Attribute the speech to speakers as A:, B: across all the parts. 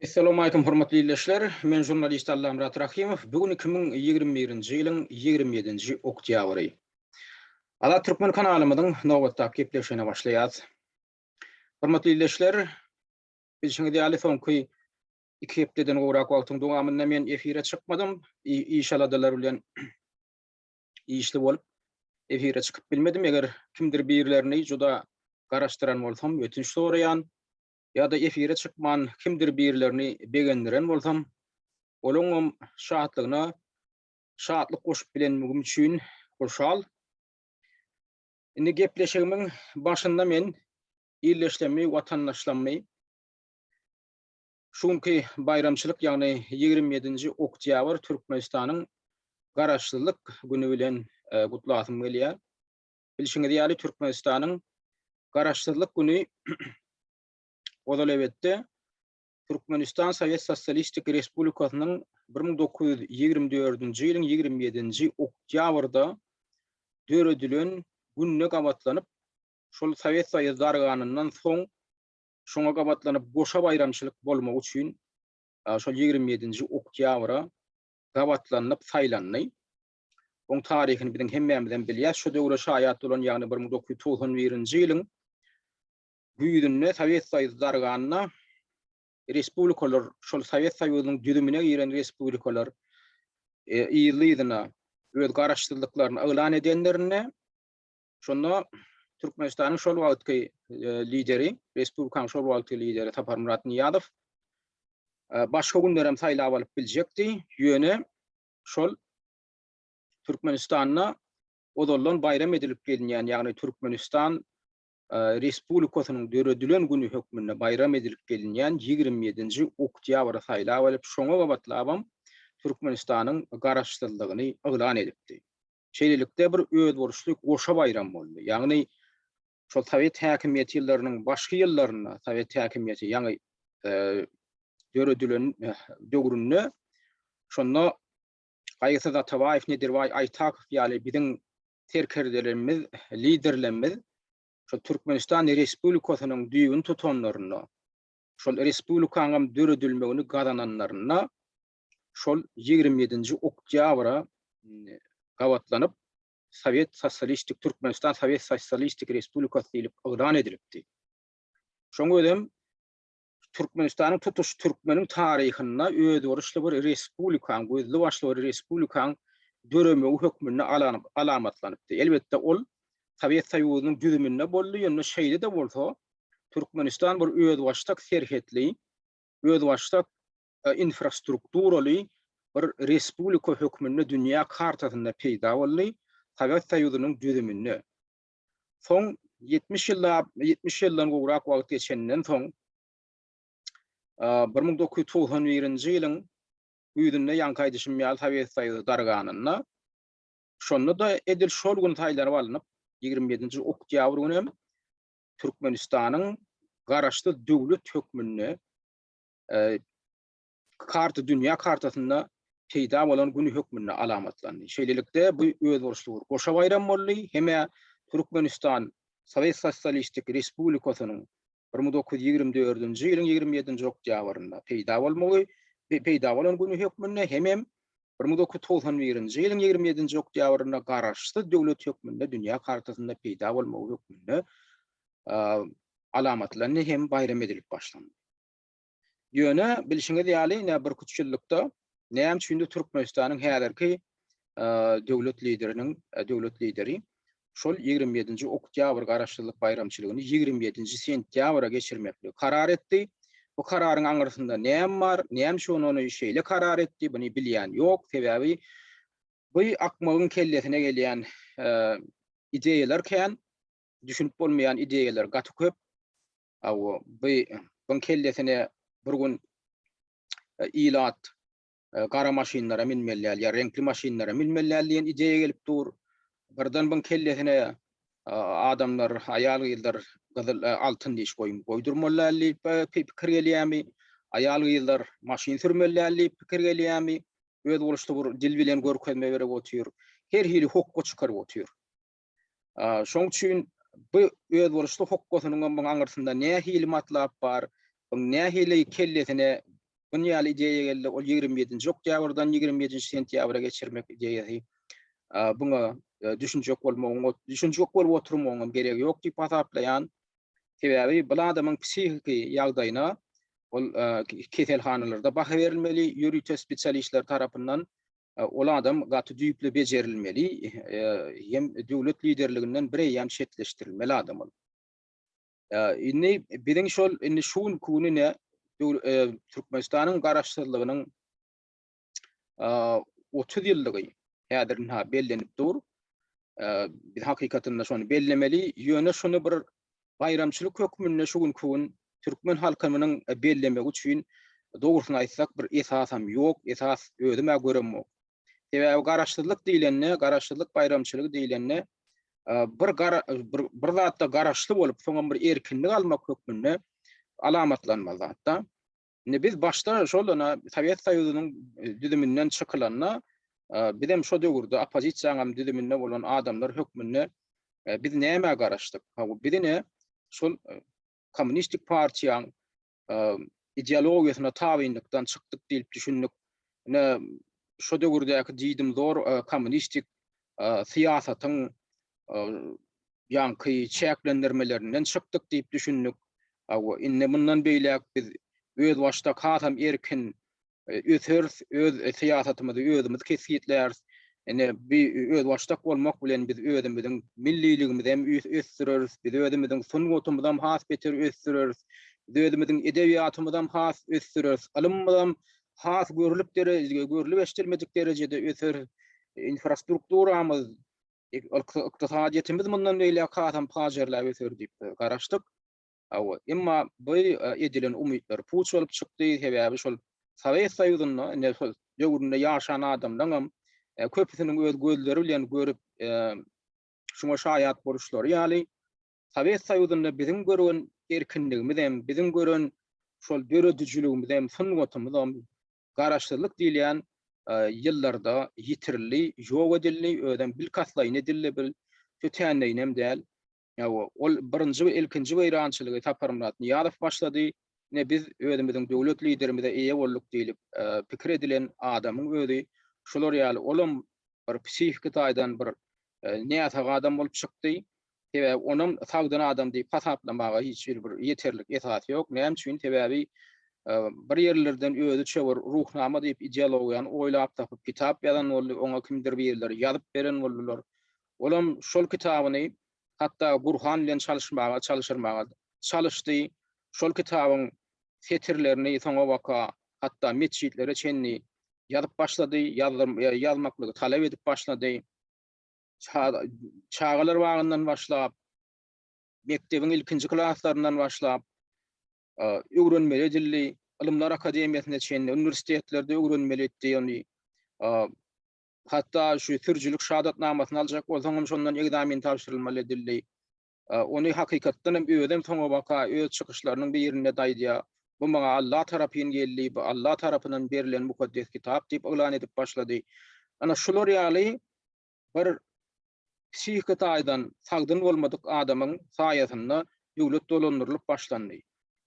A: Assalamu alaikum hormatly izleyiciler. Men jurnalist Allam Murat Rahimov. Bugün 2021-nji ýylyň 27-nji oktýabry. Ala Türkmen kanalymyzyň nowatda gepleşene başlaýar. Hormatly izleyiciler, biz şeňe diýeli soňky 2 hepdeden gowrak wagtyň dowamynda men efire çykmadym. Inşallah bilen işli bolup efire çykyp bilmedim. Eger kimdir birilerini juda garaşdyran bolsam, ötünç soraýan ya da efire çykman kimdir birilerini begendiren bolsam, olaňam şahatlygyna şahatlyk goşup bilenmegim üçin goşal. Indi gepleşigimiň başynda men ýerleşlemi, watandaşlamy şunky bayramçylyk, ýagny 27-nji oktýabr Türkmenistanyň garaşlylyk güni bilen gutlasym gelýär. Bilşiňiz ýaly Türkmenistanyň garaşlylyk güni odal ebetde Türkmenistan Sowet Sosialistik Respublikasynyň 1924-nji ýylyň 27-nji oktýabrda döredilen günne gabatlanyp, şol Sowet Soýuzy darganyndan soň şoňa gabatlanyp goşa bayramçylyk bolmak üçin şol 27-nji oktýabra gabatlanyp saýlandy. Oň taryhyny biziň hemmämizden bilýär. Şu döwre şaýat bolan, ýagny 1991-nji ýylyň güýdünde Sowet Soýuzy darganyna respublikalar, şol Sowet Soýuzynyň düdümine giren respublikalar ýylydyna öz garaşdyrlyklaryny elan edenlerine, şonda Türkmenistanyň şol wagtky lideri, respublikanyň şol wagtky lideri Tapar Murat Niýazow başga günler hem saýlap alyp biljekdi. Ýöne şol Türkmenistanyna odalan bayram edilip gelýän, ýagny Türkmenistan Respublikasynyň döredilen güni hökmünde bayram edilip gelýän 27-nji oktýabra saýlap alyp şoňa gabatlabam Türkmenistanyň garaşdyrlygyny elan edipdi. Şeýlelikde bir öz borçly goşa bayram boldy. Ýagny şol Sowet häkimiýeti ýyllarynyň başky ýyllaryna Sowet häkimiýeti ýagny döredilen döwründe şonda Gaýsy Zatabaýew, Nedirbaý Aýtakow ýaly biziň terkerlerimiz, liderlerimiz şol Türkmenistan Respublikasynyň düýbün tutanlaryna, şol respublikanyň döredilmegini gazananlaryna şol 27-nji oktýabra gabatlanyp Sowet Sosialistik Türkmenistan Sowet Sosialistik Respublikasy diýilip elan edilipdi. Şoňa görem Türkmenistanyň tutuş türkmeniň taryhyna öz borçly bir respublikaň, gözli başly bir respublikaň döremegi hökmüne alamatlanypdy. Elbetde ol Sowet Soýuzynyň düzüminde boldy, ýöne şeýle de bolsa Türkmenistan bir öz başlyk serhetli, öz başlyk infrastrukturaly bir respublika hökmünde dünýä kartasynda peýda boldy, Sowet Soýuzynyň düzüminde. Soň 70 ýyldan gowrak wagt geçenden soň 1991-nji ýylyň güýdünde ýanky düşünmýär Sowet Soýuzy darganyna. Şonda da edil şol gün taýlary alınıp 27-nji oktýabr günü Türkmenistanyň garaşdy döwlet hökmünde dünýä kartasynda peýda bolan güni hökmünde alamatlandy. Şeýlelikde bu öz borçly goşa bayram boldy. Heme Türkmenistan Sowet Sosialistik Respublikasynyň 1924-nji ýylyň 27-nji oktýabrynda peýda bolan güni hökmünde hemem 1991-nji ýylyň 27-nji oktýabrynda garaşdy döwlet hökmünde dünýä kartasynda peýda bolmagy hökmünde alamatlandy hem bayram edilip başlandy. Ýöne bilşiňiz ýaly näme bir küçüklükde näme üçin Türkmenistanyň häzirki döwlet lideri şol 27-nji oktýabr garaşdyrlyk bayramçylygyny 27-nji sentyabra geçirmekle karar etdi. Bu kararyň aňyrysynda näme bar, näme şonu şeýle karar etdi, buny bilýän ýok. Sebäbi bu akmagyň kellesine gelýän ideýalar kän, düşünüp bolmaýan ideýalar gaty köp. Bu kellesine bir gün ilat gara maşinlara minmelýär, ýa renkli maşinlara minmelýär diýen ideýa gelip dur. Birden bu kellesine adamlar, aýal gyýlar altyn diş goýdurmalar diýip pikir gelýärmi? Aýal gyýlar maşin sürmelýär diýip pikir gelýärmi? Öz boluşdy bir dil bilen görkezme berip otyr. Her hili hokko çykaryp otyr. Şoň üçin bu öz boluşdy hokkosynyň aňyrsynda näme hili matlap bar, näme hili kellesine bunu ýaly ideýa geldi. Ol 27-nji oktýabrdan 27-nji sentýabra geçirmek ideýasy. Buna düşünjek bolup oturmagyň geregi ýok diýip hasaplaýan. Sebäbi bu adamyň psihiki ýagdaýyna ol keselhanalarda baha berilmeli, ýürüýte spesialistler tarapyndan ol adam gaty düýpli bejerilmeli, hem döwlet liderliginden bireyem çetleşdirilmeli adam ol. Inni biziň şol inni şuň kunyna Türkmenistanyň garaşdyrlygynyň 30 ýyllygy häzirin bellenip dur. Biz hakykatynda şonu bellemeli, ýöne şonu bir bayramçylyk hökmünde şuň kun Türkmen halkynyň bellemek üçin dogrusyny aýtsak bir esasam ýok, esas özüme görem. Sebäbi garaşdyrlyk diýilende, garaşdyrlyk bayramçylygy diýilende bir zatda garaşly bolup soňra bir erkinlik almak hökmünde alamatlanmaly zatda. Biz başta şolana Sowet Soýuzynyň düzüminden çykylanna bizem şo döwürde opozisiýanyň düzüminde bolan adamlar hökmünde biz näme garaşdyk? Bizine şol Kommunistik partiýaň ideologiýasyna tabynlykdan çykdyk diýip düşündik. Şo döwürdäki diýdim zor kommunistik siýasatyň ýanky çäklendirmelerinden çykdyk diýip düşündik. Inne mundan beýlek biz öz başda hasam erkin öz siýasatymyzy özümiz kesýetler. Öz başdak bolmak bilen biz özümizin milliligimizi hem ösdüreriz, biz özümizin sungatymyzdan has beter ösdüreriz, biz özümizin edebiýatymyzdan has ösdüreriz, alymyzdan has görülip eşdirmejek derejede ösdüreriz, infrastrukturamyz, ykdysadyýetimiz mundan beýle hasam pajerler ösdürür diýip garaşdyk. Emma bu edilen umytlar puç bolup çykdy, sebäbi şol Sowet Soýuzynyň döwründe ýaşan adamdan köpüsiniň öz gözleri bilen görüp şuňa şaýat boluşlary ýaly Sowet Soýuzynda biziň gören erkinligimiz hem biziň gören şol döredüjüligimiz hem sungatymyz hem garaşdyrlyk diýilen ýyllarda ýitirildi, ýok edildi, öden bilkaslaýyn edildi, bil kötänleýin hem däl. Ol birinji we ilkinji beýrançylygy taparmlatyny ýadyp başlady. Biz özümiziň döwlet liderimize eýe bolduk diýilip pikir edilen adamyň özi şolar ýaly olam bir psihiki taýdan bir näýe adam bolup çykdy. Sebäbi onuň sagdan adam diýip hasaplamaga hiç bir ýeterlik esas ýok. Näme üçin? Sebäbi bir ýerlerden özü çewir ruhnama diýip ideologiýany oýlap tapyp kitap ýazan boldy, oňa kimdir birler ýazyp beren boldylar. Olam şol kitabyny hatda Gurhan bilen çalışyrmaga çalışdy. Şol kitabyň setirlerini soňa waka hatda meçhitlere çenli ýazyp başlady, ýazmaklygy talap edip başlady. Çağalar wagyndan başlap, mektebiň ilkinji klaslaryndan başlap, öwrenmeli edildi, Ilymlar Akademiýasyna çenli, universitetlerde öwrenmeli etdi. Hatda şu türjülük şahadatnamasyny aljak bolsaňam şondan egzamin tapşyrylmaly edildi. Onu hakykatdan hem özüm soňa waka öz çykyşlarynyň bir ýerine daýdya. Bu maňa Allah tarapyndan geldi, bu Allah tarapyndan berilen mukaddes kitap diýip elan edip başlady. Ana şular ýaly bir psihiki taýdan sagdyn bolmadyk adamyň saýasynda döwlet dolandyrylyp başlandy.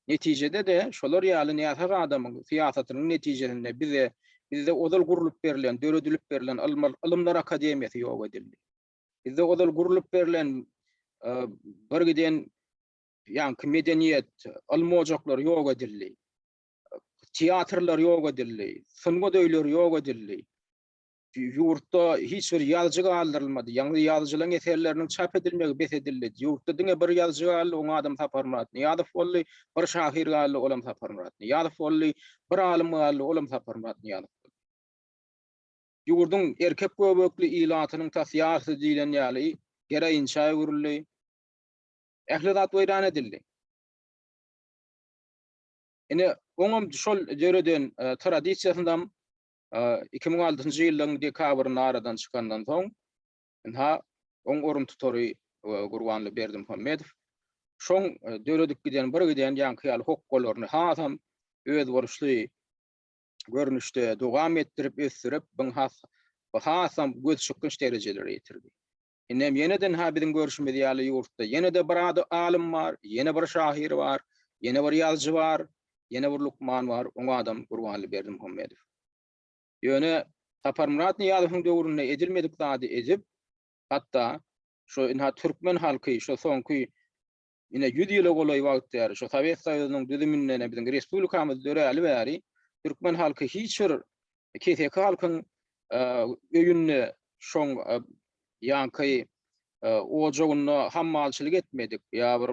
A: Netijede de şolar ýaly näçe adamyň siýasatynyň netijesinde bizde odal gurulyp berilen, döredilip berilen Ilymlar Akademiýasy ýok edildi. Bizde odal gurulyp berilen bir giden ýanky medeniýet, ilmi ojaklar ýok edildi. Teatrlar ýok edildi, sungat öýleri ýok edildi. Ýurtda hiç bir ýazgy galdyrylmady. Ýa-ni ýazgylaryň eserleriniň çap edilmegi bes edildi. Ýurtda diňe bir ýazgy galdy, oňa adam taparmaty. Ýa-da bolly bir şahyr galdy, olam taparmaty. Ýa-da bolly bir alim galdy, olam taparmaty. Ýurduň erkek göbekli ilatynyň tasyýasy diýilen ýaly gereýinçe öwrüldi. Ählidat weýran edildi. Oňam şol ýerden tradisiýasyndan 2006-njy ýylyň dekabrynda aradan çykandan soň oň orun tutary Gurbanly Berdimuhammedow şoň döredip giden ýanky ýaly hokkolaryny hasam öz borçly görnüşde dowam etdirip ösdürip hasam göz çykynç derejelere ýetirdi. Inem ýeneden biziň görüşimiz ýaly ýurtda ýene-de bir alim bar, ýene bir şahyr bar, ýene bir ýazgy bar. Yine bir Lukman var, o adam Kurbanly Berdimuhammedow. Ýöne Taparmurat Niýazowyň döwründe edilmedik zady edip, hatta şo inha türkmen halky şo soňky ine 100 ýyla golay wagtlar şo Sowet Soýuzynyň düzüminden biziň respublikamyz döräli bäri türkmen halky hiç bir KTK halkyň öýünde şoň ýanky ojogyny hammalçylyk etmedik ýa bir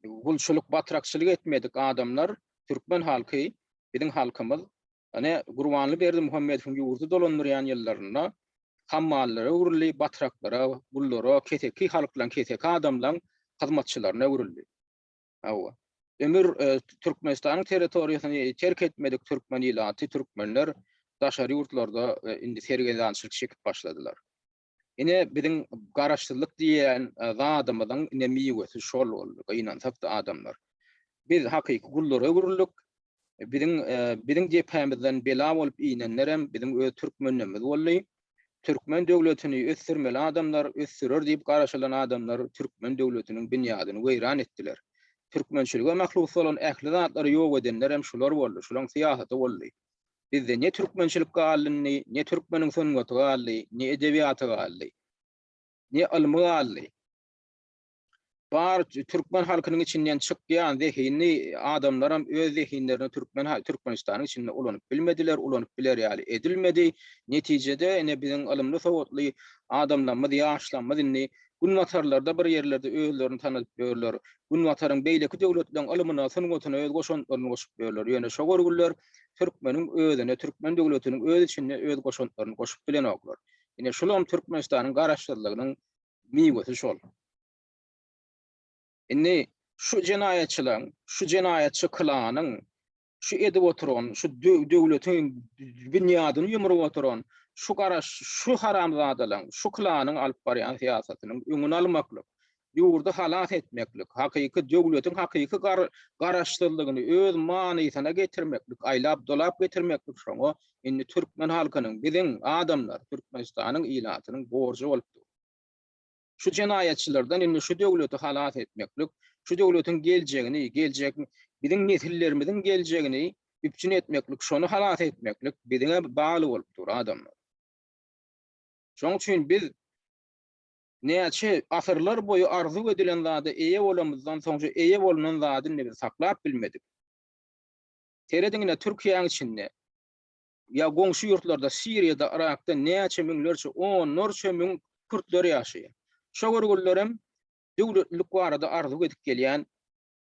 A: gulçuluk batrakçylyk etmedik adamlar türkmen halky biziň halkymyz ane Gurbanly Berdimuhammedowyň ýurdu dolandyrýan ýyllarynda hammallary urly batraklara gullara KTK halklan KTK adamlaryň hyzmatçylaryna urildi. Awa. Ömür Türkmenistanyň territoriýasyny terk etmedik türkmen ýylaty türkmenler daşary ýurtlarda indi sergedançylyk çekip başladylar. Ine biziň garaşdyrlyk diýen zadymyzyň ine miýwesi şol boldy. Gynansak da adamlar. Biz hakyky gullara urildik. Biziň jepämizden bela bolup iýnenlerem biziň öz türkmenlerimiz boldy. Türkmen döwletini ösürmeli adamlar, ösürür diýip garaşylan adamlar Türkmen döwletiniň binýadyny weýran etdiler. Türkmençilige mahlus bolan ähli zatlary ýok edenler hem şular boldy, şularyň syýasaty boldy. Bizde ne türkmençilik galyny, ne türkmeniň sungaty galy, ne edebiýaty galy, ne ilmi galy. Bar türkmen halkynyň içinden çykýan zehini adamlaram öz zehinlerini Türkmenistanyň içinde ulanyp bilmediler, ulanyp biler ýaly edilmedi. Netijede ene biziň ilmli sowatly adamlarymyz ýaşlanmaz indi gunwatarlarda bir ýerlerde özlerini tanyp görler. Gunwataryň beýleki döwletleriň ilmine sungatyna öz goşanlaryny goşup görler. Ýöne şo görgüller türkmeniň özüne, türkmen döwletiniň öz içinde öz goşanlaryny goşup bilen oklar. Ine şolam Türkmenistanyň garaşdyrlygynyň miýwesi şol. Inni şu jenaýatçylaryň, şu jenaýatçy klanyň, şu edip oturan, şu döwletiň binýadyny ýumrup oturan, şu garaş, şu haramzadalaryň, şu klanyň alyp barýan syýasatynyň öňüni almaklyk, ýurdu halat etmeklik, hakyky döwletiň hakyky garaşdyrlygyny öz manysyna getirmeklik, aýlap dolap getirmeklik şoňa inni türkmen halkynyň biziň adamlar Türkmenistanyň ýylatynyň borjy bolupdy. Şu jenaýatçylardan indi şu döwleti halat etmeklik, şu döwletiň geljek biziň nesillerimiziň geljegini üpçün etmeklik, şonu halat etmeklik biziňe bagly bolupdyr adamlar. Şoň üçin biz näçe asyrlar boýu arzu edilen zady eýe bolamyzdan soňra eýe bolunan zadyny biz saklap bilmedik. Terediňine Türkiýanyň içinde ýa goňşy ýurtlarda, Siriýada, Irakda näçe miňlerçe, onlarça miň Kürtler ýaşaýar. Şo görgüllerem döwletlik barada arzu edip gelýän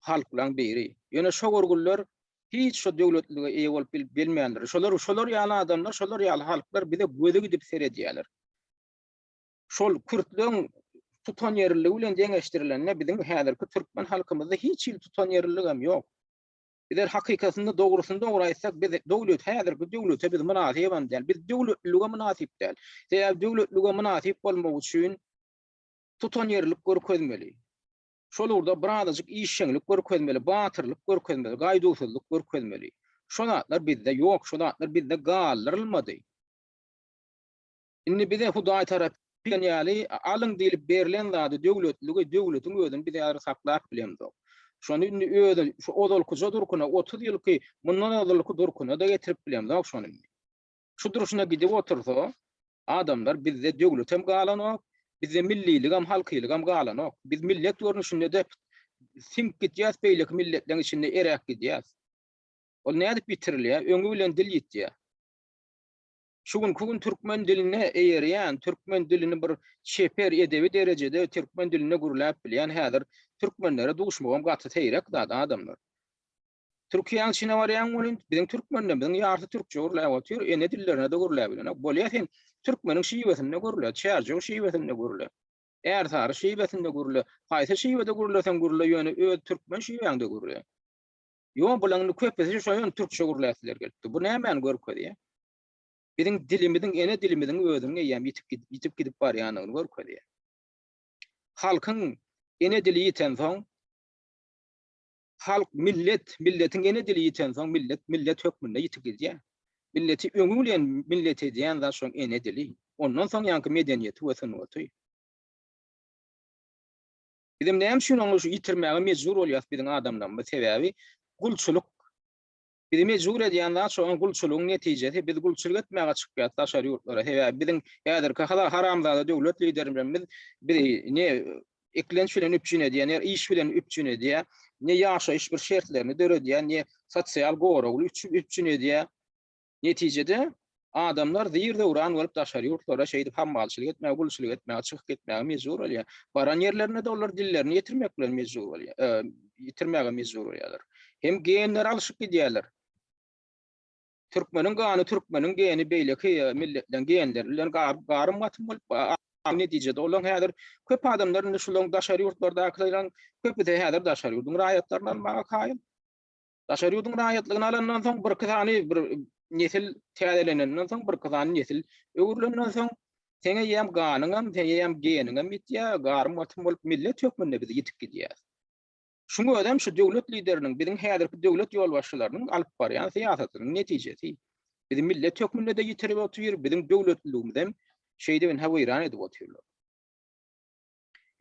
A: halklaryň biri. Ýöne şo görgüller hiç şo döwletlige eýe bolup bilmeýänler. Şolar ýaly adamlar, şolar ýaly halklar bize göze gidip seredýärler. Şol Kürtlüň tutan ýerligi bilen deňeşdirilenne biziň häzirki türkmen halkymyzda hiç ýyl tutan ýerligi hem ýok. Bizler hakykatynda dogrusyny dogry aýtsak, biz döwlet häzirki döwlete biz münasip däl. Biz döwletlige münasip däl. Sebäbi döwletlige münasip bolmak üçin tutan ýerlik görkezmeli. Şolurda birazajyk işçilik görkezmeli, batyrlyk görkezmeli, gaýdusuzlyk görkezmeli. Şonatlar bizde ýok, şonatlar bizde galdyrylmady. Indi bize Hudaý tarap ýaly alyň diýilip berilen zady döwletiň özüni bize ýary saklap bilemdi. Şonu indi özü şu odalkyja durkuna 30 ýylky mundan odalky durkuna da getirip bilemdi şonu. Şu duruşuna gidip otursa adamlar bizde döwlet hem galanok, bizde millilik hem halkylyk hem galanok. Biz millet görnüşinde de sink gidýäs beýleki milletleriň içinde eräk gidýäs. Ol nädip bitirilýär? Öňü bilen dil ýitýär. Şugun türkmen diline eýerýän, türkmen dilini bir şeper edebi derejede türkmen diline gurulap bilýän häzir türkmenlere duşmagam gaty teýrek zat adamlar. Türkiýanyň içine barýan bolyn, biziň türkmenlerimiň ýarty türkçe gurulap otur, ene dillerine de gurulap bilen. Bolýar sen türkmeniň şiwesinde gurulap, çärjüň şiwesinde gurulap. Ersar şiwesinde gurulap, haýsy şiwede gurulasan gurulap, ýöne öz türkmen şiwende gurulap. Ýok bulanyny köpesi şoýan türkçe gurulapdylar gelipdi. Bu nämen görkezýär? Biziň dilimiziň, ene dilimiziň özüne ýam ýitip gidip barýanyny görkezýär. Halkyň ene dili ýiten soň halk milletiň ene dili ýiten soň millet hökmünde ýitip gidýär. Milleti öňü bilen millet edýän zat şoň ene dili. Ondan soň ýanky medeniýeti we sunaty. Bizim näme şunu ýitirmäge mejbur bolýar biziň adamlarymyz sebäbi gulçuluk bizi mecbur edýän daha çoğun gulçulugyň netijesi biz gulçuluk etmäge çykyp daşary ýurtlara. Hebe biziň häzir kakala haramzada döwlet liderlerimiz bir ne eklenç bilen üpçün edýän, ne iş bilen üpçün edýän, ne ýaşaýyş bir şertlerini döredýän, ne sosial goragly üpçün edýän. Netijede adamlar zirde uran bolup daşary ýurtlara şeýdip hammalçylyk etmäge, gulçuluk etmäge, çykyp gitmäge mejbur bolýar. Baran ýerlerine de olar dillerini ýetirmek bilen mejbur bolýar. Ýetirmäge mejbur bolýarlar. Hem genler alşyp gidýärler. Türkmeniň gany, türkmeniň geni beýleki milletden genler bilen garym gatym bolup netijede olan häzir köp adamlar şularyň daşary ýurtlardakylaryň köpü de häzir daşary ýurduň raýatlaryny almaga kaýyn. Daşary ýurduň raýatlygyny alandan soň bir kyzany bir nesil täzelenenden soň bir kyzany nesil öwürlenden soň teňe ýem ganyňam, teňe ýem geniňam bitýär, garym gatym bolup millet hökmünde bizi ýitip gidýär. Şuňa ödem şu döwlet lideriniň biziň häzirki döwlet ýolbaşçylarynyň alyp barýan syýasatynyň netijesi. Biziň millet hökmünde de ýitirip otyr, biziň döwletligimizden şeýde ben hawyran edip otyrlar.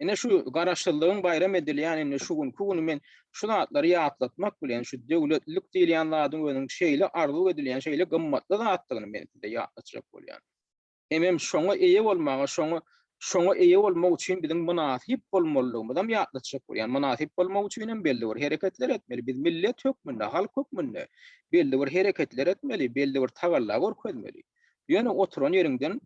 A: Ene şu garaşsyzlygyň bayram edilýän ene şu gün men şu zatlary ýatlatmak bilen şu döwletlik diýilýän zadyň özüň şeýle arzu edilýän şeýle gymmatly zatlygyny men de ýatlatjak bolýan. Hem şoňa eýe bolmagy, şoňa eýe bolmak üçin biziň munasyp bolmalygymyzdan ýatlatjak bolýan. Munasyp bolmak üçin hem belli bir hereketler etmeli. Biz millet hökmünde, halk hökmünde belli bir hereketler etmeli, belli bir tagallar görkezmeli. Ýöne oturan ýeriňden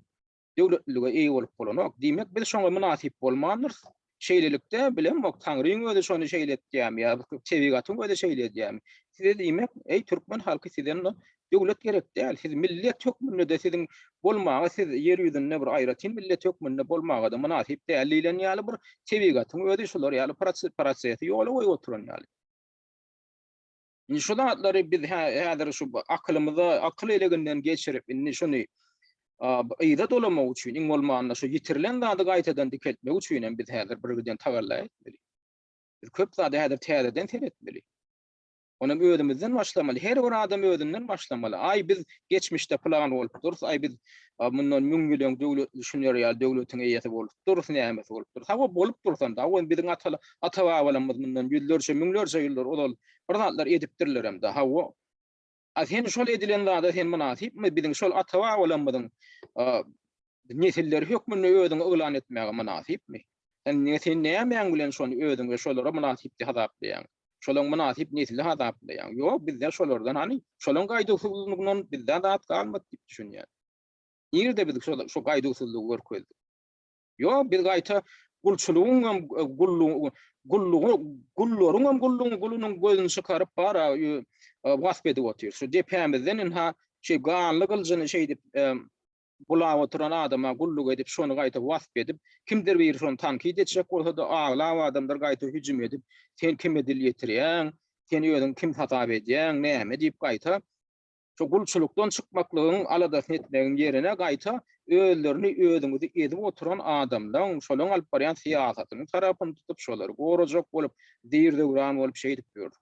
A: döwletlige eýe bolup bolanok. Diýmek biz şoňa munasyp bolmandyr. Şeýlelikde bilen bok Taňryň özi şonu şeýletýär ýa tebigatyň özi şeýletýär. Size diýmek, ey türkmen halky sizden döwlet gerek däl. Siz millet hökmünde de siziň bolmagy, siz ýer ýüzünde bir aýratyn millet hökmünde bolmagy da munasyp däl diýilen ýaly bir tebigatyň özi şolar ýaly prosesy ýola goýup oturan ýaly. Indi şu zatlary biz häzir şu aklymyza akly elegenden geçirip indi şunu ýa-da dolamak üçin iň bolmaganda şu ýitirilen zady gaýtadan diketmek üçin biz häzir birgiden tagalla etmeli. Biz köp zady häzir täzeden seretmeli. Onam özümizden başlamaly. Her bir adam özünden başlamaly. Ay biz geçmişde plan bolup durus, ay biz mundan müňgülen döwlet düşünýär ýa döwletiň eýesi bolup durus, näme bolup durus. Hawa bolup dursan da, o biziň ata-babalarymyz mundan ýüllerçe, müňlerçe ýyllar ol bir zatlar edipdirler hem de. Hawa sen şol edilen zada sen munasyp mi biziň şol ata-babalarymyzyň nesilleri hökmünde özüňi ýylan etmäge munasyp mi? Sen näme bilen şonu özüňe şolara munasypdy hadapdaýan? Şolaň munasyp nesili hadapdaýan? Ýok, bizde şolardan hani şolaň gaýdysızlygyndan bizde zat galmady diýip düşünýär. Ýerde biz şu gaýdysızlygy görkezdik. Ýok, biz gaýta gulçulugyň gullunyň gözüni çykaryp bara wasp edip otyr. Şu depemizden ha şey ganly gylgyny şeýdip bulap oturan adama gulluk edip şonu gaýta wasp edip kimdir bir şonu tankid etjek bolsa da aglaw adamlar gaýta hüjüm edip sen kime dil ýetirýän, sen ýöňiň kim hatap edýän, näme diýip gaýta şu gulçulukdan çykmaklygyň aladasyny etmegiň ýerine gaýta özlerini özüňizi edip oturan adamdan şolaň alyp barýan syýasatyny tarapyny tutup şolary gorajak bolup diýirde uran bolup şeýdip ýördi.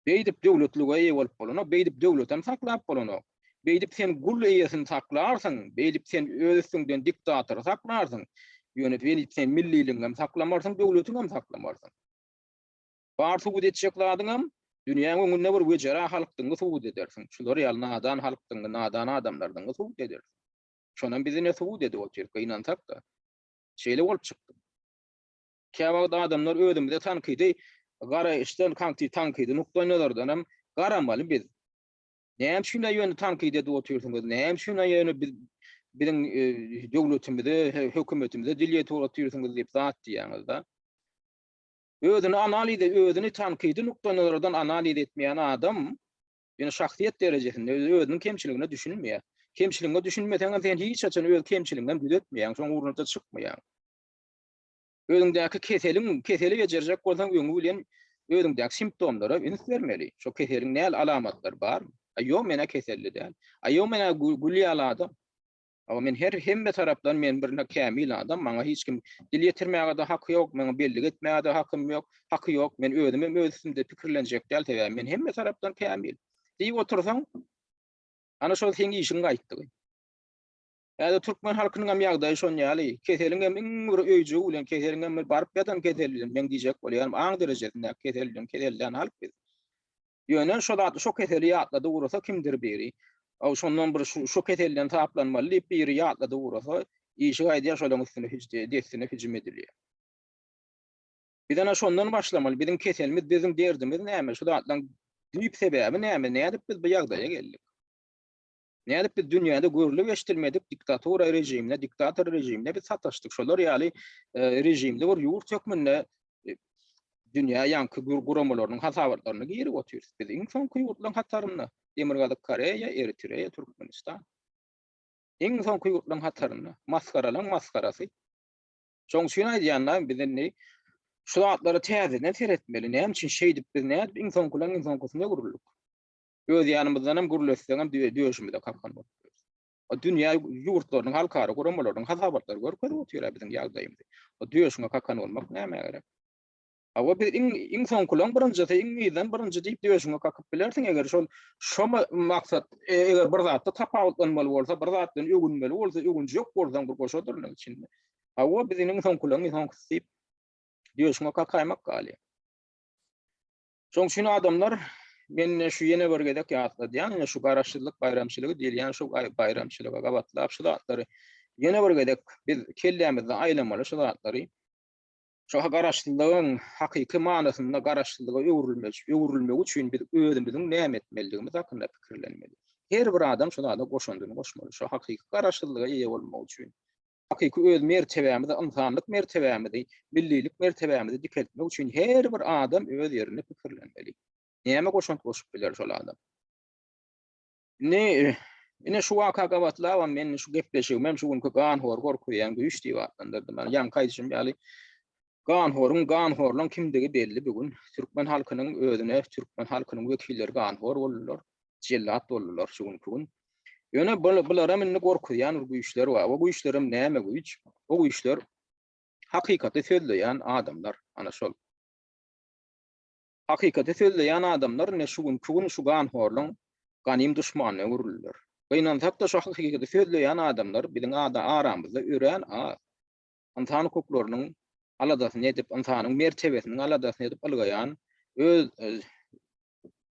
A: Beýdip döwletlige eýe bolup bolanok, beýdip döwletem saklap bolanok. Beýdip sen gul eýesini saklarsyň, beýdip sen öz üstüňden diktator saklarsyň, beýdip sen milliligiňem saklamarsyň, döwletiňem saklamarsyň. Bar subut etjek zadyňam dünýäň öňünde bir wejera halkyňy subut edersiň. Şular ýaly nadan halkyň, nadan adamlardan subut edersiň. Şonam bizine subut edip oturýar, inansak da. Şeýle bolup çykdy. Käbagda adamlar özümizde tankydy, gara işden tankydy, nukdaýlardan hem garamaly biz. Näme şuna ýöne tankyd edip oturýarsyňyz? Näme şuna ýöne biziň döwletimizde, hökümetimizde dil ýetip oturýarsyňyz diýip zat diýäňiz da. Özüni analiz edip, özüni tankydy nukdaýlardan analiz etmeýän adam ýöne şahsiýet derejesinde özüniň kemçiligine düşünmeýär. Kemçiligine düşünmeseň sen hiç açan öz kemçiliginden düzeltmeýän, şoň urunda çykmaýan. Özüňdäki keseli geçirjek bolsaň öňü bilen özüňdäki simptomlara üns bermeli. Şo keseliň näme alamatlar bar? Aýo mena keselli däl. Aýo mena gully aladym. Ama men hemme tarapdan men birine kämil adam, maňa hiç kim dil ýetirmäge de haky ýok, maňa belli etmäge de hakym ýok, haky ýok. Men özümde pikirlenjek däl täze. Men hemme tarapdan kämil. Diýip otursaň, ana şol seň işiň gaýtdy. Ýa-da türkmen halkynyň hem ýagdaýy şon ýaly. Keseliň hem iň bir öýjü bilen keseliň hem baryp ýatan keselden men diýjek bolýan aň derejesinde keselden halk biz. Ýöne şo keseli ýatlady urasa kimdir biri? Şondan bir şu keselden taplanmaly diýip biri ýatlady urasa işi gaýdýar şolaň üstüne hiç destine hüjüm edilýär. Bizden şondan başlamaly. Bizim keselimiz, bizim derdimiz näme? Şu atlan düýp sebäbi näme? Nädip biz bu ýagdaýa geldik? Nädip biz dünýäde görülip ýeşdirmedik diktatora rejimine, diktator rejimine biz sataşdyk. Şolar ýaly rejimde bir ýurt hökmünde dünýä ýanky guramalarynyň hasabatlaryny geri götürýär. Biz iň soňky ýurtlaryň hataryny Demirgazyk Koreýa, Eritreýa, Türkmenistan. Iň soňky ýurtlaryň hataryny maskaralan maskarasy. Şoň şunu aýdýanlar bizden şu atlary täzeden seretmeli. Näme üçin şeýdip biz nädip iň soňkusyna gurulýar. Öz ýanymyzdan hem gurulýarsyň hem döwüşmede kapkan bolýar. O dünýä ýurtlarynyň halkary guramalarynyň hasabatlary görkezip oturýar biziň ýagdaýymyzda. O döwüşme kapkan bolmak näme gerek? Awa biz iň soňkulan birinji diýip döwüşme kakyp bilersiň eger şo maksat eger bir zatda tapawutlanmaly bolsa, bir zatdan ögünmeli bolsa, ögünji ýok bolsa bir goşadyrlyk içinde. Awa biz iň soňkulan diýip döwüşme kakaymak gali. Şoň şunu adamlar men şu ýene bir gedek ýatlady. Ýani şu garaşçylyk, bayramçylygy diýilýän şu bayramçylyga gabatlap şu zatlary ýene bir gedek biz kellämizde aýlamaly şu zatlary. Şu garaşçylygyň hakyky manasynda garaşçylyga öwrülmek üçin biz özümiziň näme etmeliligimiz hakynda pikirlenmeli. Her bir adam şuna goşandyny goşmaly. Şu hakyky garaşçylyga ýeňe bolmak üçin. Hakyky öz mertebämizi, insanlyk mertebämizi, millilik mertebämizi dikeltmek üçin her bir adam öz ýerini pikirlenmeli. Näme goşantyp goşup biler şol adam? Ine şu waka gabatlap men şu gepleşigim hem şu günkü gan hor gorkuýan güýç diýip atlandyrdym. Ýa-ni kaýdyşym ýaly gan horlaň kimdigi belli bugün türkmen halkynyň özüne, türkmen halkynyň wekilleri gan hor bolurlar, jellat bolurlar şu günkü gün. Ýöne bulara meni gorkuýan güýçler bar. O güýçlerim näme güýç? O güýçler hakykaty sözleýän adamlar, ana şol. Hakykaty sözleýän adamlar ne şu gün şu gan horlaň ganym düşmanyna gurulýar. Beýnansak da şu hakykaty sözleýän adamlar biziň aramyzda ören insan hukuklarynyň aladasyny edip, insanyň mertebesini aladasyny edip algaýan, öz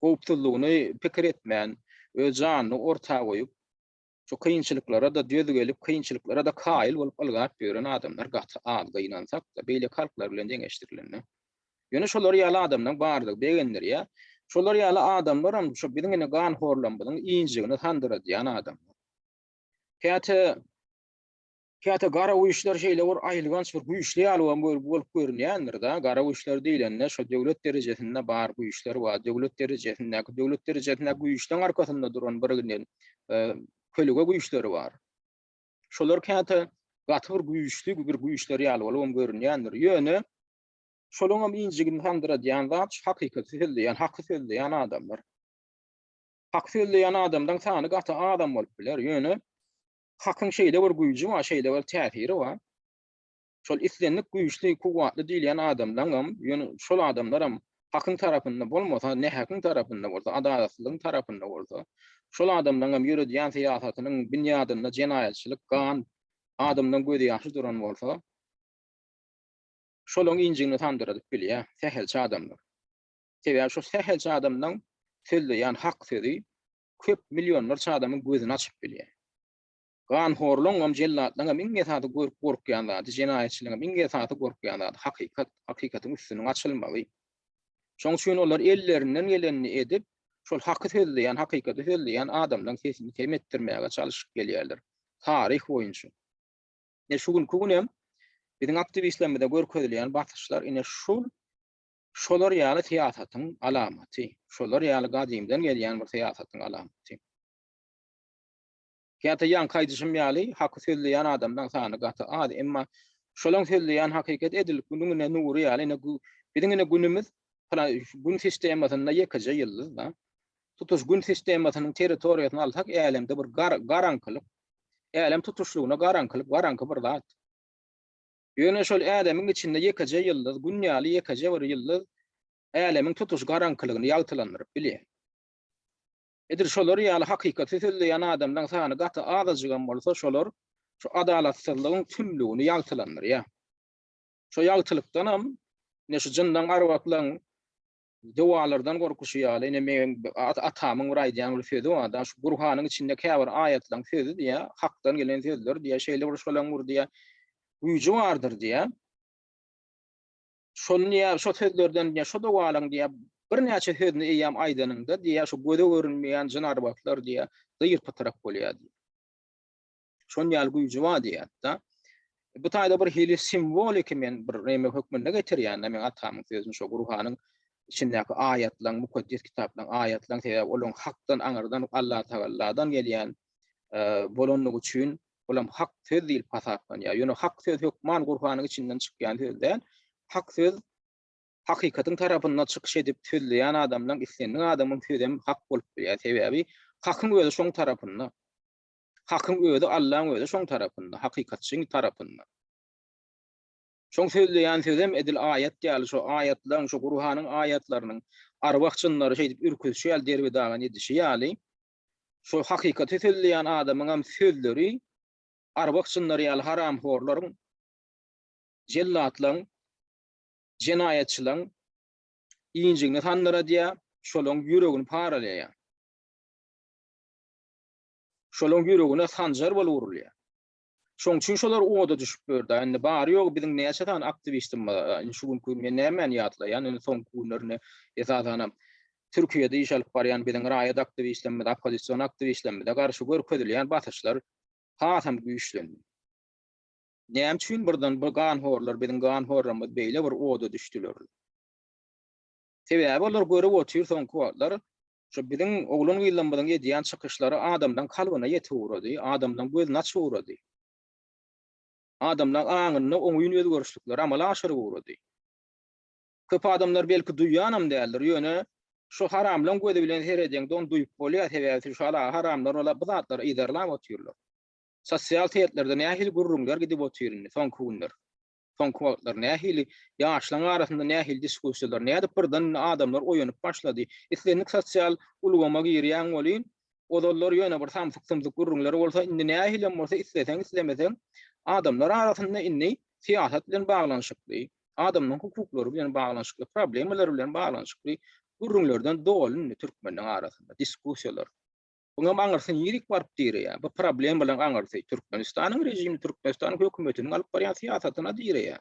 A: gowpsuzlygyny pikir etmän, öz janyny ortaga goýup, şu kynçylyklara da dözi gelip, kynçylyklara da kaýyl bolup algap beren adamlar gaty adga inansak da beýle halklar bilen deňeşdirilenler. Ýöne şolar ýaly adamlar bardyk begenler ýa. Şolar ýaly adamlar şu biziň gan horlanmagyň iňjigini tandyrýan adamlar. Käte gara uýuşlar şeýle bir aýlygans bir güýçli ýaly bolup görünýändir da. Gara uýuşlar diýilenler şu döwlet derejesinde bar güýçler bar. Döwlet derejesinde güýçden arkasynda duran biriginin kölüge güýçleri bar. Şolar käte gaty bir güýçler ýaly bolup görünýändir. Ýöne şolaň hem iňjigini tandyrýan zat hakykaty söylleýän, hakky söylleýän adamlar. Hak söylleýän adamdan sany gaty adam bolup biler. Ýöne hakyň şeýle bir güýji bar, şeýle bir täsiri bar. Şol islenlik güýçli, kuwatly diýilen adamdan hem ýöne şol adamlar hem hakyň tarapynda bolmasa, ne hakyň tarapynda bolsa, adaletçiligiň tarapynda bolsa, şol adamdan hem ýürüdýän siýasatynyň binýadynda jenaýatçylyk, gan adamdan gözi ýaşy duran bolsa, şolaň iňjigini tandyryp bilýär, sähelçi adamlar. Sebäbi şu sähelçi adamdan söylleýän hak sözi köp millionlarça adamyň gözüni açyp bilýär. Gan horlaň hem jellatlaň hem iňe saty gorkýan zat, jenaýatçylygyň hem iňe saty gorkýan zat hakykatyň üstüne açylmaly. Şoň üçin olar ellerinden gelenini edip, şol haky söylleýän, hakykaty söylleýän adamlaryň sesini temetdirmäge çalyşyp gelýärler. Taryh boýunça. Şu günkü gün biziň aktivistlerimize görkezilýän batyşlar ine şolar ýaly siýasatyň alamaty. Şolar ýaly gadymdan gelýän bir siýasatyň alamaty. Käte ýan kaýdyşym ýaly haky söylleýän adamdan sany gaty az, emma şolaň söylleýän hakykat edilip gününe nury ýaly biziň günümiz gün sistemasyna ýekaja ýyldız da. Tutuş gün sistemasynyň territoriýasyny alsak, älemde bir garankylyk, elem tutuşluğuna garankı bir zat. Ýöne şol adamyň içinde ýekaja ýyldız, günýaly ýekaja bir ýyldız elemiň tutuş garankylygyny ýagtylandyryp bilýär. Edir şolar ýaly hakykaty söylleýän adamdan sany gaty azajygan bolsa şolar Şu adalatsızlygyň tümlügini ýagtylandyr ya. Şo ýagtylykdanam ne şu jyndan garwatlaň dewalardan gorkuşy ýaly ne men atamyň bir aýdýan bir sözi bar da şu Gurhanyň içinde käbir ayatlaň sözi diýe hakdan gelen sözler diýe şeýle bir şolaň ur diýe güýji bardyr diýe. Şol şo sözlerden diýe şo dewalaň diýe bir näçe sözüni eýäm aýdanynda diýe şu göze görünmeýän jynarbatlar diýe ýyr patarap bolýar. Şon ýaly güýji bar diýe da. Bu taýda bir hili simbolik men bir näme hökmünde getirýän men atamyň sözüni şo Gurhanyň içindäki ayatlaň mukaddes kitaplaň ayatlaň sebäp olaň hakdan aňyrdan Allah Taala'dan gelýän bolanlygy üçin olam hak söz diýil pasaplan ýa ýöne hak söz hökman Gurhanyň içinden çykýan sözler hak söz hakykatyň tarapyndan çykyş edip sözleýän adamlaň islendiň adamyň sözem hak bolup bilýär sebäbi hakyň özü şoň tarapynda hakyň özü Allahyň özü şoň tarapynda hakykatçyň tarapynda şoň sözleýän sözem edil ayat ýaly şo ayatlaň şo Gurhanyň ayatlarynyň arwakçynlary şeýdip ürkütüşi ýaly derbi dagan edişi ýaly şo hakykaty sözleýän adamyň sözleri arwakçynlary ýaly haramhorlaryň jellatlaryň jinayetçileň iňjigini tandyra diýe şolaň ýüregini paralaýar. Şolaň ýüregine sanjar bolup urulýar. Şoň üçin şolar oda düşüp berdi. Indi bary ýok biziň näçe tan aktivistim şu gün men nämen ýatlaýan indi soň günlerine esasanam Türkiýede iş alyp barýan biziň raýat aktivistlerimiz, opozisiýon aktivistlerimiz garşy görkezilýän basyşlar hasam güýçlendi. Näme üçin birden bu ganhorlar biziň ganhorlarymyz beýle bir oda düşdiler. Sebäbi olar görüp otur soňky wagtlar şu biziň oglan ýyllanmadan ýetýän çykyşlary adamdan kalbyna ýetirdi, adamdan gözüne açyrdy. Adamlar aňyny oňuýun özgörüşlikleri amala aşyryp urdy. Köp adamlar belki duýýanam däldir, ýöne şu haramlaň gözi bilen hereden don duýup bolýar, sebäbi şu haramlar ola bu zatlar idarlap otyrlar. Sosial teýetlerde nähili gurrunlar gidip otyrny soňky günler. Soňky wagtlar nähili ýaşlaň arasynda nähili diskussiýalar näde birden adamlar oýanyp başlady. Islendik sosial ulgama girýän bolýan, odalar ýöne bir samsyk gurrunlar bolsa indi nähili bolsa isleseň islemeseň adamlar arasynda indi siýasat bilen baglanyşykly, adamnyň hukuklary bilen baglanyşykly, problemler bilen baglanyşykly gurrunlardan dolun türkmenliň arasynda diskussiýalar. Buňa aňyrsyn ýerik barp diýer ýa. Bu problem bilen aňyrsy Türkmenistanyň rejimi, Türkmenistanyň hökümetiniň alyp barýan siýasatyna diýer ýa.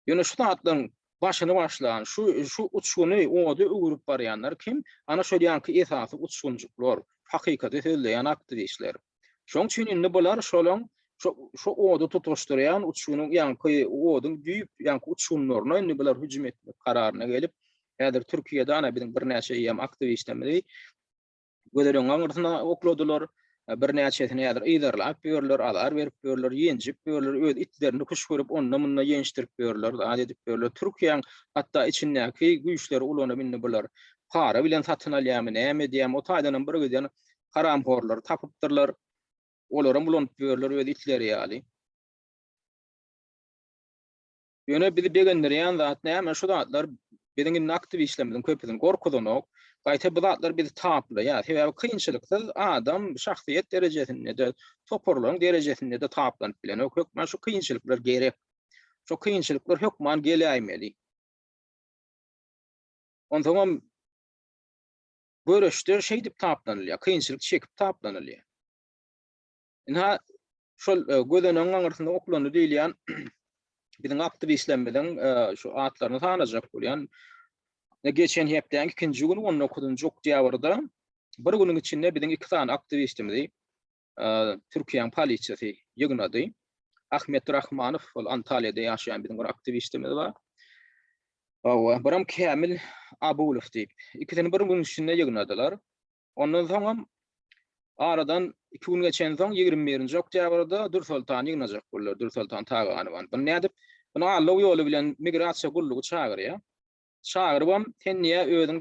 A: Ýöne şu zatlaryň başyny başlan, şu uçuny ody öwürüp barýanlar kim? Ana şol ýanky esasy uçunjuklar, hakykaty sözleýän aktivistler. Şoň üçin indi bular şolaň şu ody tutuşdurýan uçunyň ýanky odyň düýüp ýanky uçunlaryna indi bular hüjüm etmek kararyna gelip häzir Türkiýede ana biziň bir näçe ýam aktivistlerimiz göderiň aňyrsyna okladylar, bir näçesini häzir iýdarlap berler, alar berip berler, ýenjip berler, öz itlerini kuş görüp onunla munna ýenişdirip berler, ady edip berler. Türkiýanyň hatda içindäki güýçleri ulanyp indi bular para bilen satyn alýarmy, näme diýem, o taýdanam bir gözen haramhorlar tapypdyrlar. Olaram bulanyp berler öz itleri ýaly. Ýöne bizi begendirýän zat näme şu zatlar biziň aktivistlerimiziň köpüden gorkudanok, gaýta bu zatlar bizi taply, ýa sebäbi kynçylyksyz adam şahsiýet derejesinde de, toporlaryň derejesinde de taplanyp bilen. Hökmen şu kynçylyklar gerek. Şu kynçylyklar hökmen gelýärmeli. Ondan görüşde şey dip taplanylýar, kynçylyk çekip taplanylýar. Inha şol gödeniň aňyrsynda oklany diýilýän biziň aktivistlerimiziň şu atlaryny tanajak bolýan. Geçen hepden ikinji gün onu okudum jok diýerdi. Bir günüň içinde biziň iki tane aktivistimiz Türkiýanyň polisiýasy ýygnady. Ahmet Rahmanow ol Antalya'da ýaşaýan biziň bir aktivistimiz bar. Biram Kamil Abulow diýip. İkisini bir günüň içinde ýygnadylar. Ondan soň aradan 2 gün geçen soň 21-nji oktýabrda Dursultan ýygnajak bolýar. Dursultan Taganyň. Bu nädip? Bunu Allah ýoly bilen migrasiýa gullugy çagyrýar. Çağırıbam tenniye özüň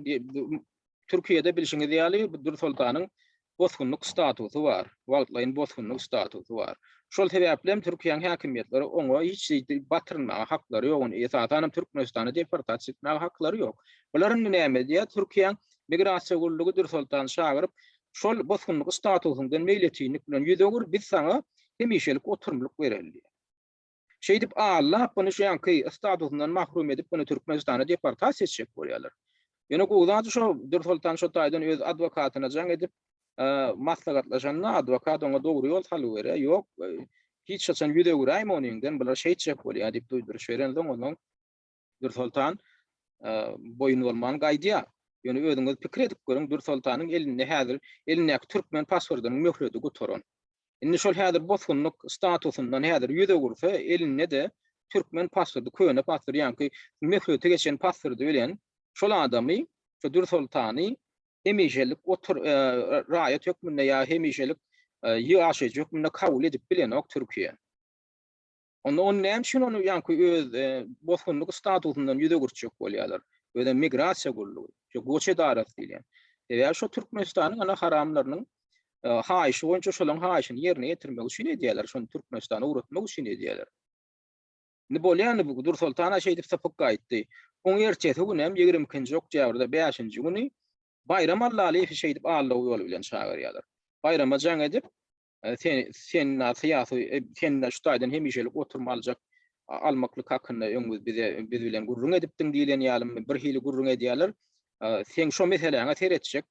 A: Türkiýede bilişiňiz ýaly Dursultanyň bozgunluk statusy bar. Wagtlaryň bozgunluk statusy bar. Şol sebäplen Türkiýanyň häkimetleri oňa hiç batyrma haklary ýok. Esasen Türkmenistany deportasiýa etmek haklary ýok. Bular näme diýär? Türkiýanyň migrasiýa gullugy Dursultany çağırıp şol bosgunlyk statusynyň meýletiňlik bilen ýüzegur biz saňa hemişelik oturumlyk bereldi. Şeýdip Allah buny şu ýanky statusundan mahrum edip buny Türkmenistana deportasiýa etjek bolýarlar. Ýöne gowdaňy şo Dursultan şo taýdan öz adwokatyna jaň edip maslahatlaşanna adwokat oňa dogry ýol talyp berýär. Ýok, hiç şaşan ýüzegur aýmanyňdan bular şeýtjek bolýar diýip duýduryş berendiň onuň Dursultan boyun bolman gaýdýa. Ýöne özüňiz pikir edip görüň Dursultanyň elinde häzir elindäki türkmen pasportynyň möhreti gutoran. Indi şol häzir bosgunlyk statusundan häzir ýüzegursa eline de türkmen pasporty köne pasport ýanky möhreti geçen pasporty bilen şol adamy şu Dursultany hemişelik otur raýat hökmünde ýa hemişelik ýaşaýjak hökmünde kabul edip bilen ok Türkiýe. Onu näme onu ýanky öz bosgunlyk statusundan ýüzegurçak bolýarlar. Öde migrasiýa gurulugy, şu goç edarasy diýen. Eger şu Türkmenistanyň ana haramlarynyň haýyşy boýunça şolaň haýyşyny ýerine ýetirmek üçin edýärler, şonu Türkmenistana uğratmak üçin edýärler. Ne bolýany bu Dursultana şeýdip sapyk gaýtdy. Oň ertesi günem 22-nji oktýabrda 5-nji güni Bayram Allalyň şeýdip Allah ýol bilen çagyrýarlar. Bayrama jaň edip sen nasiýasy sen şu taýdan hemişelik oturma aljak almaklyk hakynda öňüz biz bilen gurrun edipdiň diýilen ýalym bir hili gurrun edýärler. Sen şo meseleňe teretjek,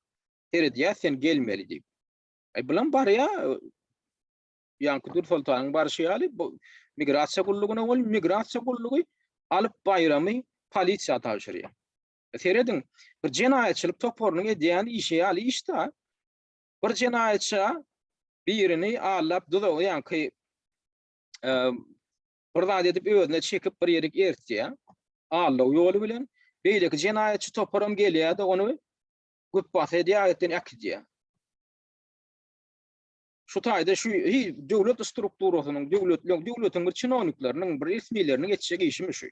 A: teredýär sen gelmeli diýip. Bulan barya ýanky Dursultanyň barşy ýaly bu migrasiýa gurulugyna bol migrasiýa gurulugy alyp bayramy polisiýa tapşyrýar. Teredin bir jenaýetçilik toporunyň edýän işi ýaly işte bir jenaýetçi birini alyp duda ýanky birden edip özüne çekip bir ýerge ertýär. Allah ýoly bilen beýleki jenaýetçi toporum gelýär-de onu gutbas edýär, akdýär. Şu taýda şu döwlet strukturasynyň, döwletiň bir çynowniklarynyň, bir resmiýetleriniň etjek işi şu.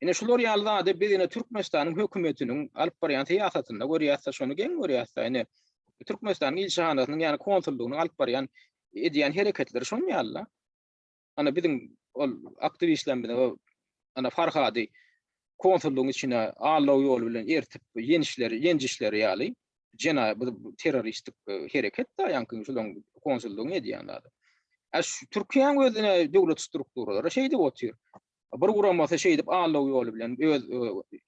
A: Ine şular ýalda biz ine Türkmenistanyň hökümetiniň alyp barýan syýasatyna görýärse şonu geň görýärse ine Türkmenistanyň ilşahanatynyň ýani konsullugynyň alyp barýan edýän hereketleri şonu ýalla. Ana biziň ol aktivistler bilen ana Farhady konsullugyň içine Allah ýol bilen ertip yenişleri ýaly teröristik hereket da ýanky şolaň konsullugyň edýänler. Türkiýanyň özüne döwlet strukturalary şeýdip otur. Bir uğramasa şeýdip Allah ýoly bilen öz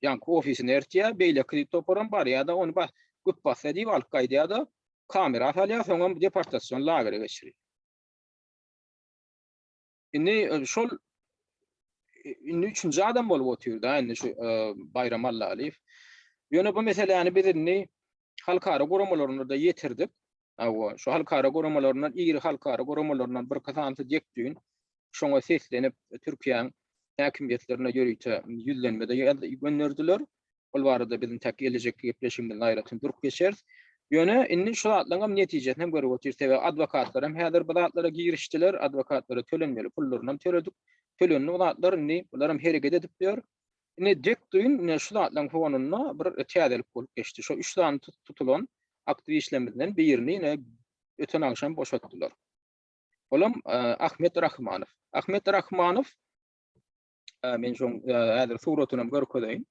A: ýanky ofisine ertýär, beýleki toporam bar ýa-da onu gutbasa diýip alyp gaýdýar-da kamera alýar, soňra deportasiýon lagery geçirir. Indi şol indi üçünji adam bolup oturdy, indi şu Bayram Allaly. Ýöne bu meseleni bizini halkara goramalarına da yetirdik. Şu halkara goramalarından, iri halkara goramalarından bir kazantı dekdüğün, şoňa seslenip Türkiýanyň häkimetlerine ýörüýte ýüzlenmede gönderdiler. Ol barada bizim tek gelecek gepleşimden aýratyn durup geçer. Ýöne indi şu atlaňam netijesini görüp oturýar we adwokatlar hem häzir bu atlara girişdiler, adwokatlara tölenmeli pullaryny töledik. Tölenni atlar indi bular hereket edip diýär. Ine dekdüğün şu atlaň fonunyna bir täzelik bolup geçdi. Şu 3 tane tutulan aktivistlerden birini ine öten akşam boşaltdylar. Olam Ahmet Rahmanow. Ahmet Rahmanow men şoň häzir suratyny görkedeýin.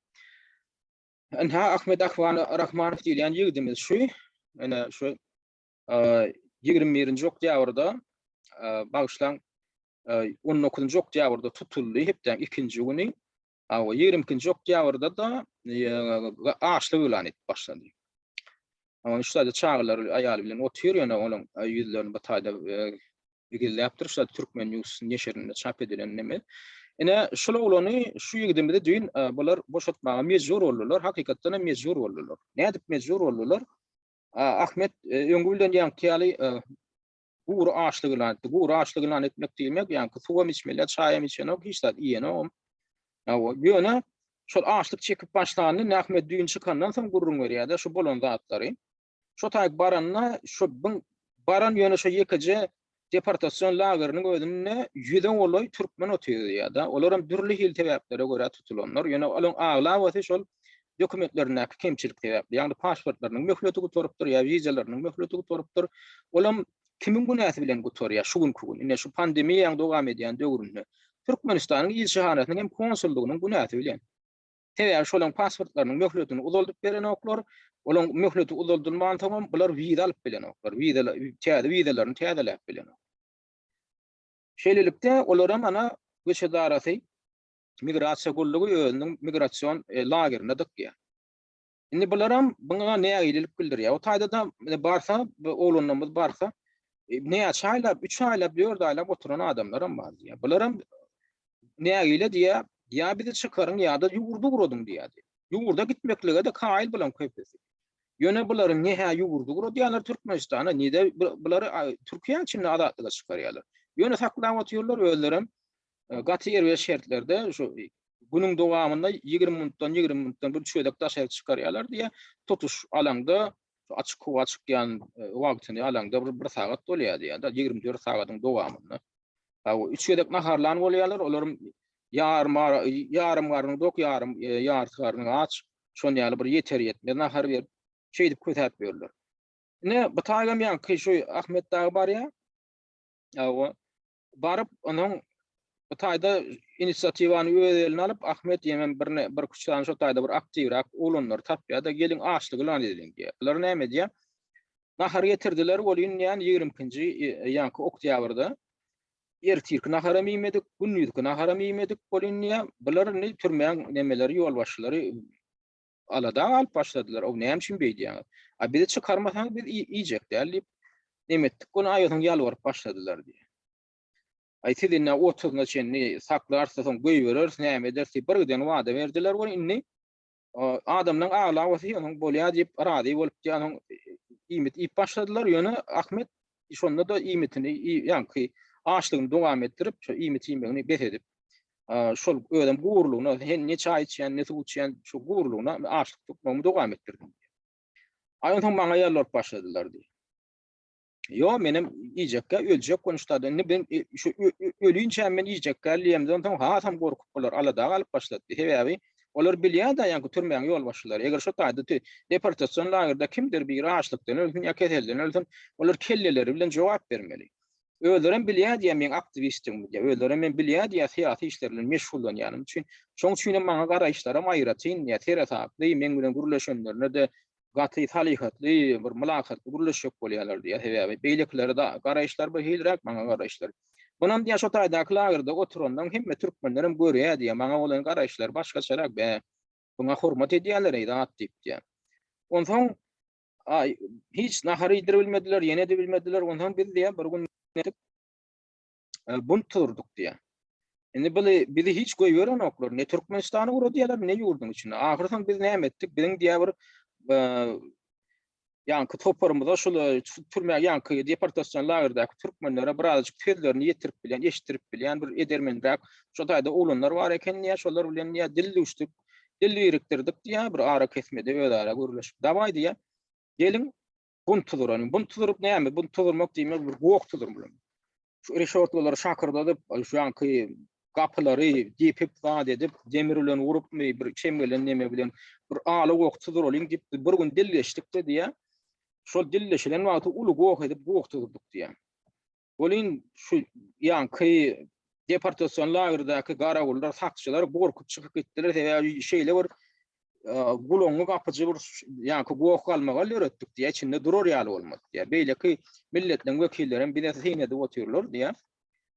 A: Enha Ahmet Rahmanow diýilen ýigdimiz şu, ene şu 21-nji oktýabrda bagşlan 19-njy oktýabrda tutuldy, hepden 2-nji güni. 20-nji oktýabrda da açlyk elan etip başlady. Ama şu taýda çağlar aýaly bilen otur ýöne onuň ýüzlerini bu taýda bilgiläpdir. Şu Türkmen News neşerinde çap edilen neme. Ene şol olany şu ýigdimde düýün bular boşaltmaga mejbur boldular, hakykatdan mejbur boldular. Nädip mejbur boldular? Ahmet öňgü bilen ýanky guru açlyk elan etmek diýmek, ýanky suwam içmeler, çaýam içenok, hiç de ýene o. Ýöne şol açlyk çekip başlandy, Ahmet düýün çykandan soň gurrun berýärdi, şu bolan zatlary. Şu taýyk baranna, şu baran ýöne şu ýekije deportasiýon lagerynyň özünde ýüden olay türkmen oturýar-da. Olaram dürli hil sebäplere görä tutulanlar. Ýöne olaň aglawaty şol dokumentlerine kemçilik sebäpli. Ýani pasportlarynyň möhleti guturupdyr, ýa wizalarynyň möhleti guturupdyr. Olam kimin günäsi bilen guturýar şu günkü gün. Ine şu pandemiýaň dowam edýän döwründe Türkmenistanyň ilşahanatynyň hem konsullugynyň günäsi bilen. Teýär şolaň pasportlarynyň möhletini uzaldyp beren oklar, olaň möhleti uzaldylman tamam bular wiza alyp bilen oklar. Wizalaryny täzeläp bilen. Şeýlelikde olaram ana göçe darasy migrasiýa gullugy özüniň migrasiýon lagerine dykýar. Indi bularam buňa näme ýelik bildirýär. O taýda da barsa, oğlunlarymyz barsa, näme çaýlap, 3 aýlap, 4 aýlap oturan adamlaram bar diýär. Bularam näme ýelik diýär, ýa bizi çykaryň ýa-da ýugurda guradym diýär. Ýugurda gitmeklige de kaýl bilen köpesi. Ýöne bularyň näme ýugurda gurady ýa-da Türkmenistana, nide bulary Türkiýe içinde adatlyga çykarýarlar. Ýöne saklap otyrlar özlerim. Gaty yer we şertlerde şu günüň dowamında 20 minutdan bir çöýdek daşaýyp çykarýarlar diýe tutuş alanda açyk howa çykýan wagtyny alanda bir sagat bolýar diýär. 24 sagatyň dowamında. O 3 çöýdek naharlan bolýarlar, olaryň yarım garnyň dok, yarım aç, şonu ýaly bir ýeter ýetmez nahar berip şeýdip kötäp berýärler. Ne bu taýgam ýa-ni şu Ahmet dagy bar ýa. O barıp onuň bu taýda inisiatiwany öz eline alyp Ahmet ýemen bir küçükden şu taýda bir aktiwrak olanlar tapýar da gelin açlygylan edilen diýär. Bular näme diýär? Nahar getirdiler, bolýan ýani 20-nji ýa-ni oktýabrda ertirki nahara miýmedik, günnüzki nahara miýmedik bolýan ýa bular türmeň nemeleri ýol başlary alada alyp başladylar. O näme üçin beýdiýär? Bizi çykarmasaň biz iýjek däl, näme etdik? Onu aýadyň ýalwaryp başladylar diýär. Aýtdylar, oturna çenni saklarsa soň göý berer, näme edersi birden wada berdiler we inni adamlaryň aglawaty onuň bolýar diýip rady bolup ýanyň iýmit iýip başladylar. Ýöne Ahmet şonda da iýmitini ýa-ni açlygyny dowam etdirip, şu iýmit iýmegini bet edip, şol ödem gurulugyna, ne çaý içýän, ne su içýän şu gurulugyna açlyk tutmagy dowam etdirdim. Aýyň soň maňa ýalyp başladylar diýär. Yo menem iýjekkä öljek konuşdady. Ben şu ölüýünçä men iýjekkä ýemden soň hasam gorkup bolar alada alyp başlady. Hebebi olar bilýär da ýa-ni türmeň ýol başlary. Eger şu taýda deportasiýon lagerinde kimdir bir açlykdan ölüň ýa keselden ölsün, olar kelleleri bilen jogap bermeli. Öldüren bilýär diýär men aktivistim diýär. Öldüren men bilýär diýär syýasy işler bilen meşgullanýanym üçin. Şoň üçin maňa garaýşlarym aýratyn, ýa terasaply men bilen gurulşanlarynda da gaty talyhatly bir mulakat gurulşyk bolýarlar diýär. Hebebi beýleklerde da garaýşlar bir hilrak maňa garaýşlar. Bunun diýär şu taýda lagerda oturandan hemme türkmenlerim görýär diýär. Maňa bolan garaýşlar başgaçarak buňa hormat edýärler eýdat diýip diýär. Onsoň hiç nahary ýedir bilmediler, ýene de bilmediler. Onsoň biz diýär bir gün bunt turduk diýär. Indi bizi hiç goý beren oklar, ne Türkmenistany gurady ýa-da ne ýurdun içinde. Ahyrdan biz näme etdik? Biziň diýär bir ýa-ni toparymyza şol türme ýa-ni deportasiýon lagerindäki türkmenlere birazjyk tezlerini ýetirip bilen, eşitdirip bilen bir edermenräk şu taýda olanlar bar eken ýa şolar bilen ýa dilli uçdyk, dilli ýerikdirdik diýär bir ara kesmede özara gurulşyp. Dabaý diýär. Gelin bunt tuduran. Bunt tudurup näme? Bunt tudurmak diýmek bir gowuk tudurmak. Şu reşortlaryny şakyrdadyp, şu ýa-ni gapylary diýip wada edip, demir bilen urup bir çemgelen näme bilen bir aly gowuk tuduralım diýip bir gün dilleşdik diýär. Şol dilleşilen wagty uly gowuk edip gowuk tudurduk diýär. Bolin şu ýa-ni deportasiýon lagerindaky garagullar, sakçylar gorkup çykyp gitdiler, şeýle bir gulongu gapyjy bir ýa-ni gowuk almaga öğretdik diýär, içinde durur ýaly bolmaz diýär. Beýleki milletleriň wekillerim bir näse hinede otyrlar diýär.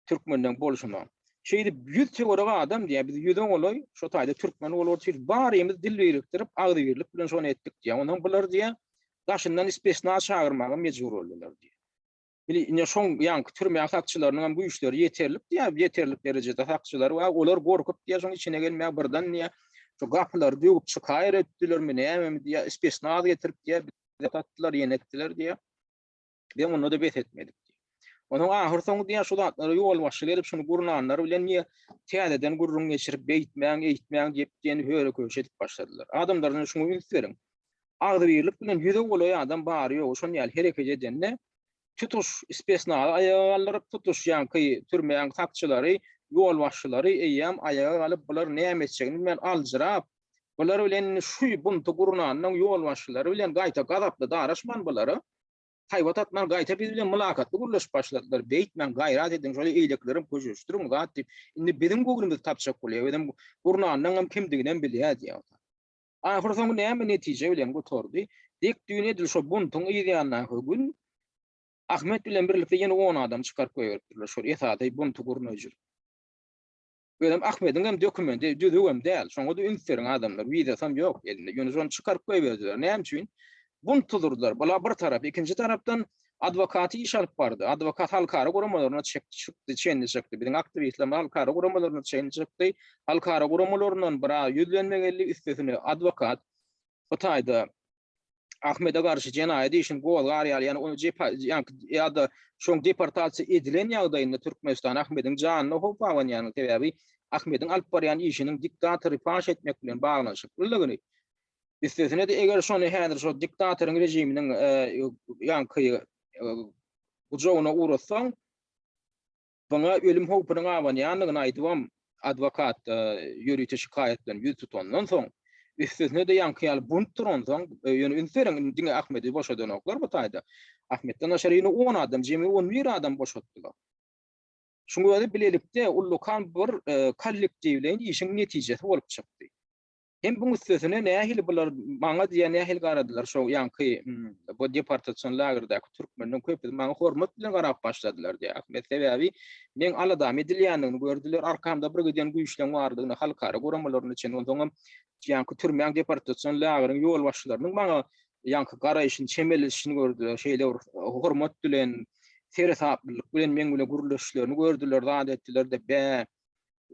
A: Türkmenden bolşuna. Şeýdi 100 çegorga adam diýär, biz 100 olay, şu taýda türkmen bolar çyr barymiz dil berikdirip, agdy berlik bilen şonu etdik diýär. Onuň bular diýär, daşyndan ispesna çagyrmaga mejbur boldylar diýär. Ine şoň ýa-ni türme hakçylarynyň bu işleri ýeterlik diýär, ýeterlik derejede hakçylar we olar gorkup diýär, şoň içine gelmäk birden diýär, şu gapylary döwüp çykaýar etdilermi näme diýär, ispesna getirip diýär, tatdylar, ýenetdiler diýär. Ben onu da bet etmedik. Onuň ahir soňy diýär şu zatlary ýol başlaryp şunu gurnanlar bilen niýe täzeden gurrun geçirip beýtmäň diýip diýeni höre köşedip başladylar. Adamlaryň şunu ünslerin. Agdy birlik bilen ýüze bolýan adam bar ýok, şonu ýaly hereket edende tutuş ispesna aýagalary tutuş ýa-ni türmeň sakçylary, ýol başlary eýem aýaga alyp bular näme etjegini men aljyrap, bular bilen şu bunty gurnanyň ýol başlary bilen gaýta gazaply daraşman bulary. hayvat atman gaýta biz bilen mülakatly gurulaşyp başladylar. Beyt men gaýrat edin şol eýleklerim köşüşdürüm gat diýip. Indi bizim gurulymyz tapşak bolýar. Bizim gurnanyň hem kimdiginem bilýär diýär. Ahir soňy näme netije bilen gotordy? Dik düýne dil şo buntuň ýa-da gün Ahmet bilen birlikde ýene 10 adam çykaryp goýberdiler. Şol ýa-da buntu gurnaýjyr. Benim Ahmet'in hem dokumenti düzgün değil. Şoňa da ünseriň adamlar widersam ýok elinde. Ýöne şonu çykaryp goýberdiler. Näme üçin? Bunu tutulurlar. Bula bir taraf, ikinci taraftan advokaty iş alyp bardy. Advokat halkara guramalaryna çykdy, çenli çykdy. Bizim aktivistler halkara guramalaryna çenli çykdy. Halkara guramalaryndan bira ýüzlenmegellik üstesine advokat Hatayda Ahmet'e garşy jenaýat işin gol garýaly, ýani onu ýa-da şoň deportasiýa edilen ýagdaýynda Türkmenistan Ahmet'iň janyny hopawan ýani sebäbi Ahmet'iň alyp barýan işiniň diktatory paş etmek bilen baglanşyklygyny. Üstesine de eger şonu häzir şo diktatoryň rejiminiň ýanky gujogyna uğratsaň, bana ölüm hopynyň awan ýanygyny aýdywam advokat ýürüýte şikaýetden ýüz tutandan soň üstesine de ýankyýaly bunt turandan ýöne ünseriň diňe Ahmedi boşadanoklar bu taýda. Ahmetden aşaryny 10 adam, jemi 11 adam boşatdylar. Şuňa göre bilelikde ullukan bir kollektiwleň işiň netijesi bolup çykdy. Hem bu üstesine nähili bular maňa diýen nähili garadylar şo ýanky bu deportasiýon lagerdaky türkmenler köpü maňa hormat bilen garap başladylar diýär. Ahmet sebäbi men aladam edilýändigini gördüler, arkamda bir giden güýçleň bardygyny halkara guramalaryny içen oňam ýanky türkmen deportasiýon lageryň ýol başçylarynyň maňa ýanky garaýşyny çemelişini gördüler, şeýle hormat bilen teresaplyk bilen men bilen guruluşlaryny gördüler, zat etdiler de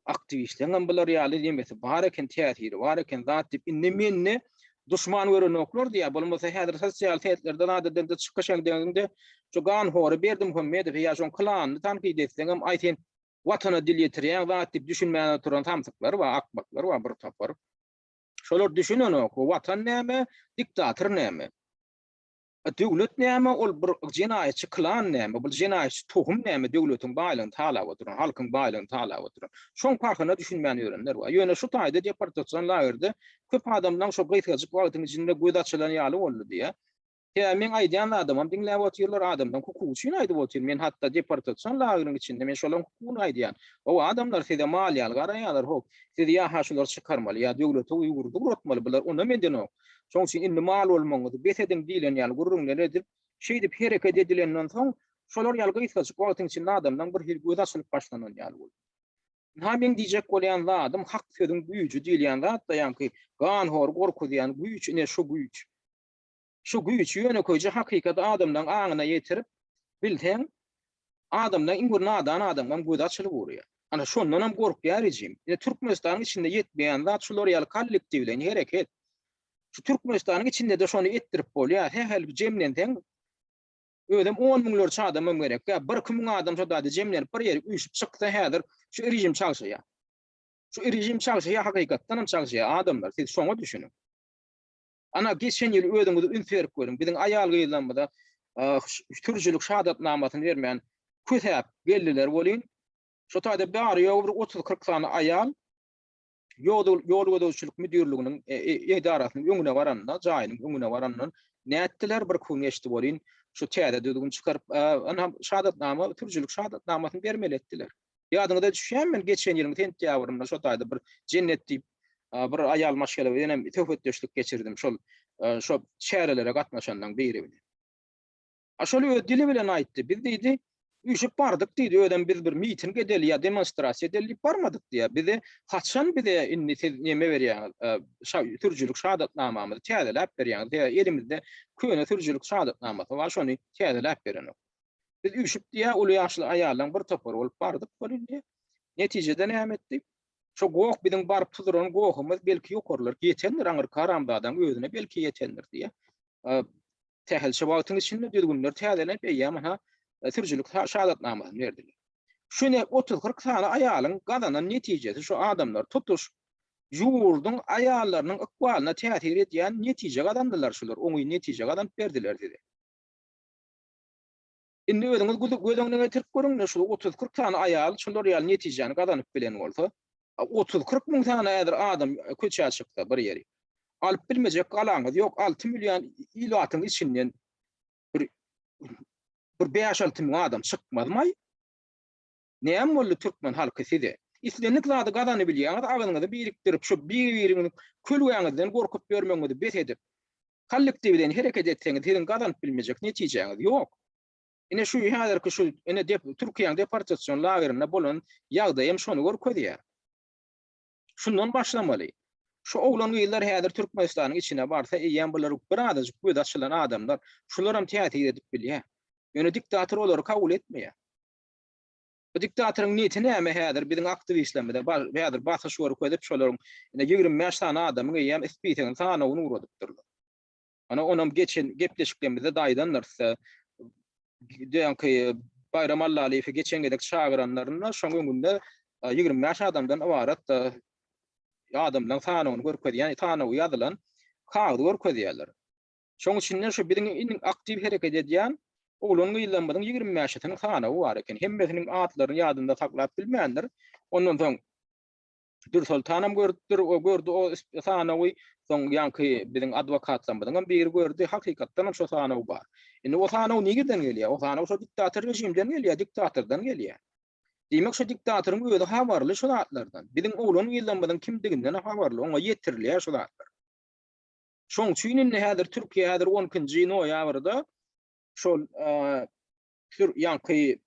A: aktivistlerin bular ýaly diýmesi bar eken täsiri, bar eken zat diýip indi menne duşman görenoklar diýär. Bolmasa häzir sosial tehliketlerde adadan da çykyşaň diýende şu gan hory berdim Muhammedow ýa şoň klanny tanqid etseňem aýtyn watana dil ýetirýän zat diýip düşünmäne turan tamsyklar we akmaklar we bir tapar. Şolar düşünenok, watan näme, diktator näme? Döwlet näme, ol bir jenaýatçy klan näme, bu jenaýatçy tohum näme, döwletiň baýlygyny talap oturan, halkyň baýlygyny talap oturan. Şoň farkyna düşünmän ýörenler bar. Ýöne şu taýda deportasiýon lagerde köp adamdan şo gyýtgaçyk wagtyň içinde goýdaçylan ýaly boldy diýe. Men aýdýan adamam diňläp oturýarlar adamdan hukuky üçin aýdyp oturýar. Men hatda deportasiýon lagerynyň içinde men şolaryň hukukyny aýdýan. O adamlar size mal ýaly garaýarlar hok. Siz ýa haşular çykarmaly, ýa döwlete uýgurdy uratmaly bular. Onda menden ok. Şoň üçin indi mal bolmaňyzy besediň diýilen ýaly gurrunlar edip şeýdip hereket edilenden soň şolar ýaly gyýtgaçyk wagtyň içinde adamdan bir hil goýdaçylyk başlanan ýaly boldy. Nämen diýjek bolýan adam hak sözüň güýçi diýilýän zat da ýanky gan hor gorku diýen güýç ne şu güýç. Şu güýç ýöne köýje hakykat adamdan aňyna ýetirip bilseň adamdan iňgur nadan adamdan goýdaçylyk bolýar. Ana şondan hem gorkýar rejim. Türkmenistanyň içinde ýetmeýän zat şolar ýaly kollektiwlen hereket. Şu Türkmenistanyň içinde de şonu etdirip bolýar. Hähel jemlen teň ödem 10 miňlerçe adamam gerek. Ya 1-2 miň adam şo da jemlen bir ýere üýşüp çyksa häzir şu rejim çalşýar. Şu rejim çalşýar hakykatdan hem çalşýar adamlar. Siz şoňa düşünin. Ana geçen ýyl ödüňizi ünferip görün. Biziň aýal gyýlanmada türjülük şahatnamasyny bermän kötäp geldiler bolýan. Şo taýda bary ýogur 30-40 sany aýal yol gödäwçilik müdürlüğiniň idarasynyň öňüne baranda, jaýynyň öňüne barandan näetdiler bir gün geçdi bolýan. Şu täze düzgün çykaryp ana şahatnama, türjülük şahatnamasyny bermeli etdiler. Ýadyňyza düşýän men geçen ýylyň sentýabrynda şo taýda bir jennet diýip bir aýal maşgala bilen töhfetdeşlik geçirdim. Şo şäherlere gatnaşandan biri bilen. Şol dili bilen aýtdy. Biz diýdi, üýşüp bardyk diýdi. Öden biz bir miting edeli ýa demonstrasiýa edeli barmadyk diýär. Bize haçan bize inni näme berýär? Türjülük şahatnamamy täzeläp berýär. Elimizde köne türjülük şahatnamasy bar, şonu täzeläp berenok. Biz üýşüp diýär, uly ýaşly aýallaň bir topar bolup bardyk bolýar. Netijede näme etdik? Şo gowuk biziň baryp tuduran gowukumyz belki ýokarlar. Ýetendir aňyr karamda adam özüne belki ýetendir diýe. Tähilçe wagtyň içinde düzgünler täzelenip ýa-da türjülük şahatnamasyny berdiler. Şune 30-40 sany aýalyň gazanan netijesi şu adamlar tutuş ýurdun aýallarynyň ykbalyna täsir edýän netije gazandylar şular. Oňy netije gazanyp berdiler dedi. Indi özüňiz gözüňize getirip görüň, şu 30-40 sany aýal şular ýaly netijeni gazanyp bilen bolsa 30-40 miň tane adam köçe çykdy bir ýeri. Alyp bilmejek galaňyz ýok, 6 milyon ilatyň içinden bir bir 5-6 min adam çykmazmy? Näme boldy türkmen halky size? İslenlik zady gazany bilýäňiz, agaňyzy birikdirip şu bir-biriňiň kölwäňizden gorkup bermeňizi bet edip, kollektiwden hereket etseňiz, hiç gazanyp bilmejek netijeňiz ýok. Ine şu häzirki şu ine Türkiýanyň deportasiýon lagerine bolan ýagdaýym şonu görkezýär. Şundan başlamaly. Şu oglan ýyllar häzir Türkmenistanyň içine barsa, ýa bular bir adajyk göz açylan adamlar, şularam täze edip bilýär. Ýöne diktator olary kabul etmeýär. Bu diktatorun niyeti näme häzir biziň aktivistlerimize häzir basyş görkezip şolaryň ine 25 tane adamyň ýa ispitiň sanawyny uradypdyrlar. Ana onam geçen gepleşiklerimizde daýdanlarsa diýenki Bayram Allalyev'i geçen gedek çagyranlaryna şoň günde 25 adamdan ibaret adamlaryň sanawyny görkezýär, ýani sanawy ýazylan kagdy görkezýärler. Şoň üçin şu biziň aktiv hereket edýän oğlunun ýyllanmadan 25 ýaşynyň sanawy bar eken. Hemmesiniň atlaryny ýadynda saklap bilmeýändir. Ondan soň Dürsol tanam gördü o sanawy, soň ýanky biziň adwokatlarymyň biri gördü, hakykatdan şo sanawy bar. Indi o sanawy nigirden gelýär? O sanawy şo diktator rejimden gelýär, diktatordan gelýär. Diýmek şo diktatoryň özi habarly şo atlardan. Biziň oğlunun ýyllanmadan kimdiginden habarly, oňa ýetirilýär şo atlar. Şoň üçin indi häzir Türkiýe häzir 10-njy noýabrda şol ýanky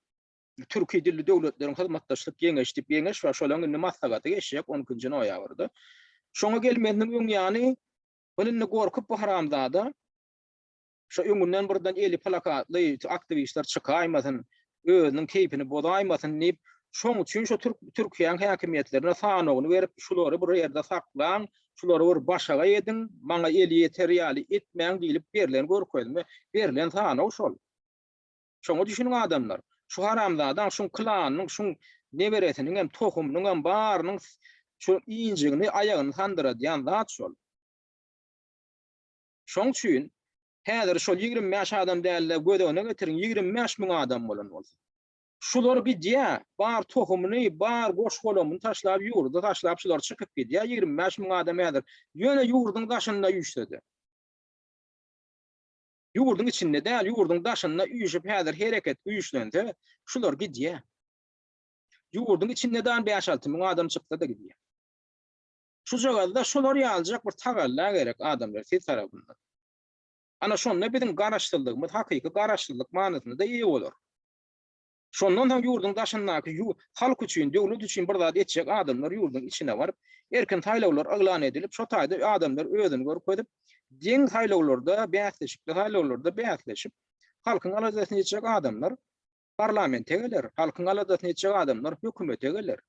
A: Türkiýe dilli döwletleriň hyzmatdaşlyk geňeşdip geňeş we şolaryň indi maslagaty geçýär 10-njy noýabrda. Şoňa gelmediň ýani bilinni gorkup bu haramzada şu öňünden birden eli plakatly aktivistler çykaýmasyn, özüniň keypini bozaýmasyn diýip, şoň üçin şu Türkiýanyň häkimiýetlerine sanawyny berip, şulary bir ýerde saklaň, şulary bir başaga edin, maňa eli ýeter ýaly etmeň diýilip berilen görkezme, berilen sanaw şol. Şoňa düşünün adamlar. Şu haramzada şu klanyň, şu neberetiniň hem tohumynyň hem barynyň şu iňjigini aýagyny sandyrýan zat şol. Şoň üçin häzir şol 25 adam dälle gödegine getirin 25 min adam bolan bolsa. Şular gidýär, bar tohumyny, bar goş golamuny taşlap ýurdu, taşlap şular çykyp gidýär, 25 min adam häzir ýöne ýurduň daşynda ýüşledi. Ýurduň içinde däl, ýurduň daşynda ýüşüp häzir hereket ýüşlense, şular gidýär. Ýurduň içinde däl 5-6 min adam çykdy da gidýär. Şu jagada şular ýaljak bir tagalla gerek adamlar siz tarapyndan. Ana şonda biziň garaşdyrlygymyz hakyky garaşdyrlyk manysynda da iyi bolar. Şondan hem ýurduň daşyndaky halk üçin, döwlet üçin bir zat etjek adamlar ýurduň içine baryp, erkin taýlawlar aglan edilip, şo taýda adamlar özüni görkezip, deň taýlawlarda, bäsleşikli taýlawlarda bäsleşip, halkyň alajasyny etjek adamlar parlamente geler, halkyň alajasyny etjek adamlar hökümete geler.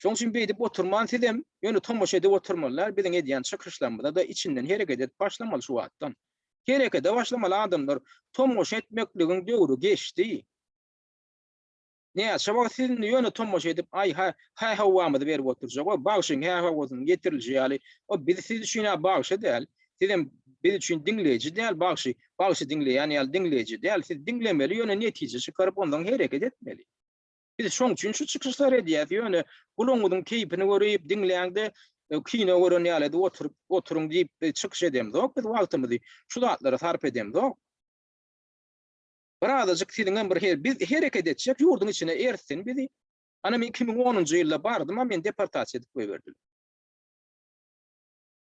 A: Şoň üçin beýdip oturman sedem, ýöne tomoşa edip oturmalar, biziň edýän çykyşlarymyzda da içinden hereket edip başlamaly şu wagtdan. Herekete başlamaly adamlar tomoşa etmekligiň döwri geçdi. Ne şabak sizin ýöne tomoşa edip ay hawamyzy berip oturjak, o bagşyň hawasyny getirilýär. O biz siz üçin bagşy däl, sizin biz üçin dinleýiji däl, bagşy dinleýän ýaly dinleýiji däl, siz dinlemeli ýöne netije çykaryp ondan hereket etmeli. Biz şoň üçin şu çykyşlar edýär, ýöne gulaňyň keypini görüp dinleýäňde kino gören ýaly oturuň diýip çykyş edemdik. Biz wagtymyzy şu zatlara sarp edemdik. Bir azajyk siziň bir hereket etjek, ýurduň içine ersin bizi. Ana men 2010-njy ýylda bardym, men deportasiýa edip goýberdiler.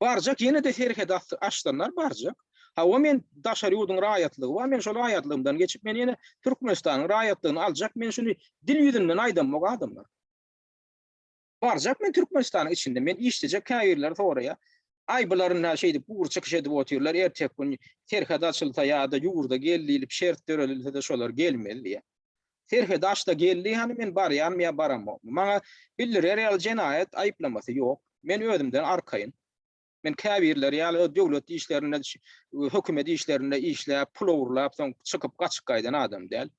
A: Barjak ýene de hereket açdanlar barjak. O men daşary ýurduň raýatlygy we men şol raýatlygymdan geçip men ýene Türkmenistanyň raýatlygyny aljak, men şunu dil ýüzünden aýdanmak adamlar. Barjak men Türkmenistanyň içinde men işlejek käýerler soraýa. Ay bularyna şeýdi bugur çykyş edip oturýarlar, ertek gün terhed açylsa ýa-da ýurda geldiýip şert dörerilse de şolar gelmeli. Terhed açda geldi, hani men barýan ýa baramok. Maňa bildir real jenaýet aýplamasy ýok. Men özümden arkaýyn. Men käbirler ýaly döwlet işlerinde, hökümet işlerinde işläp, pul urlap, soň çykyp gaçyk gaýdan adam däl.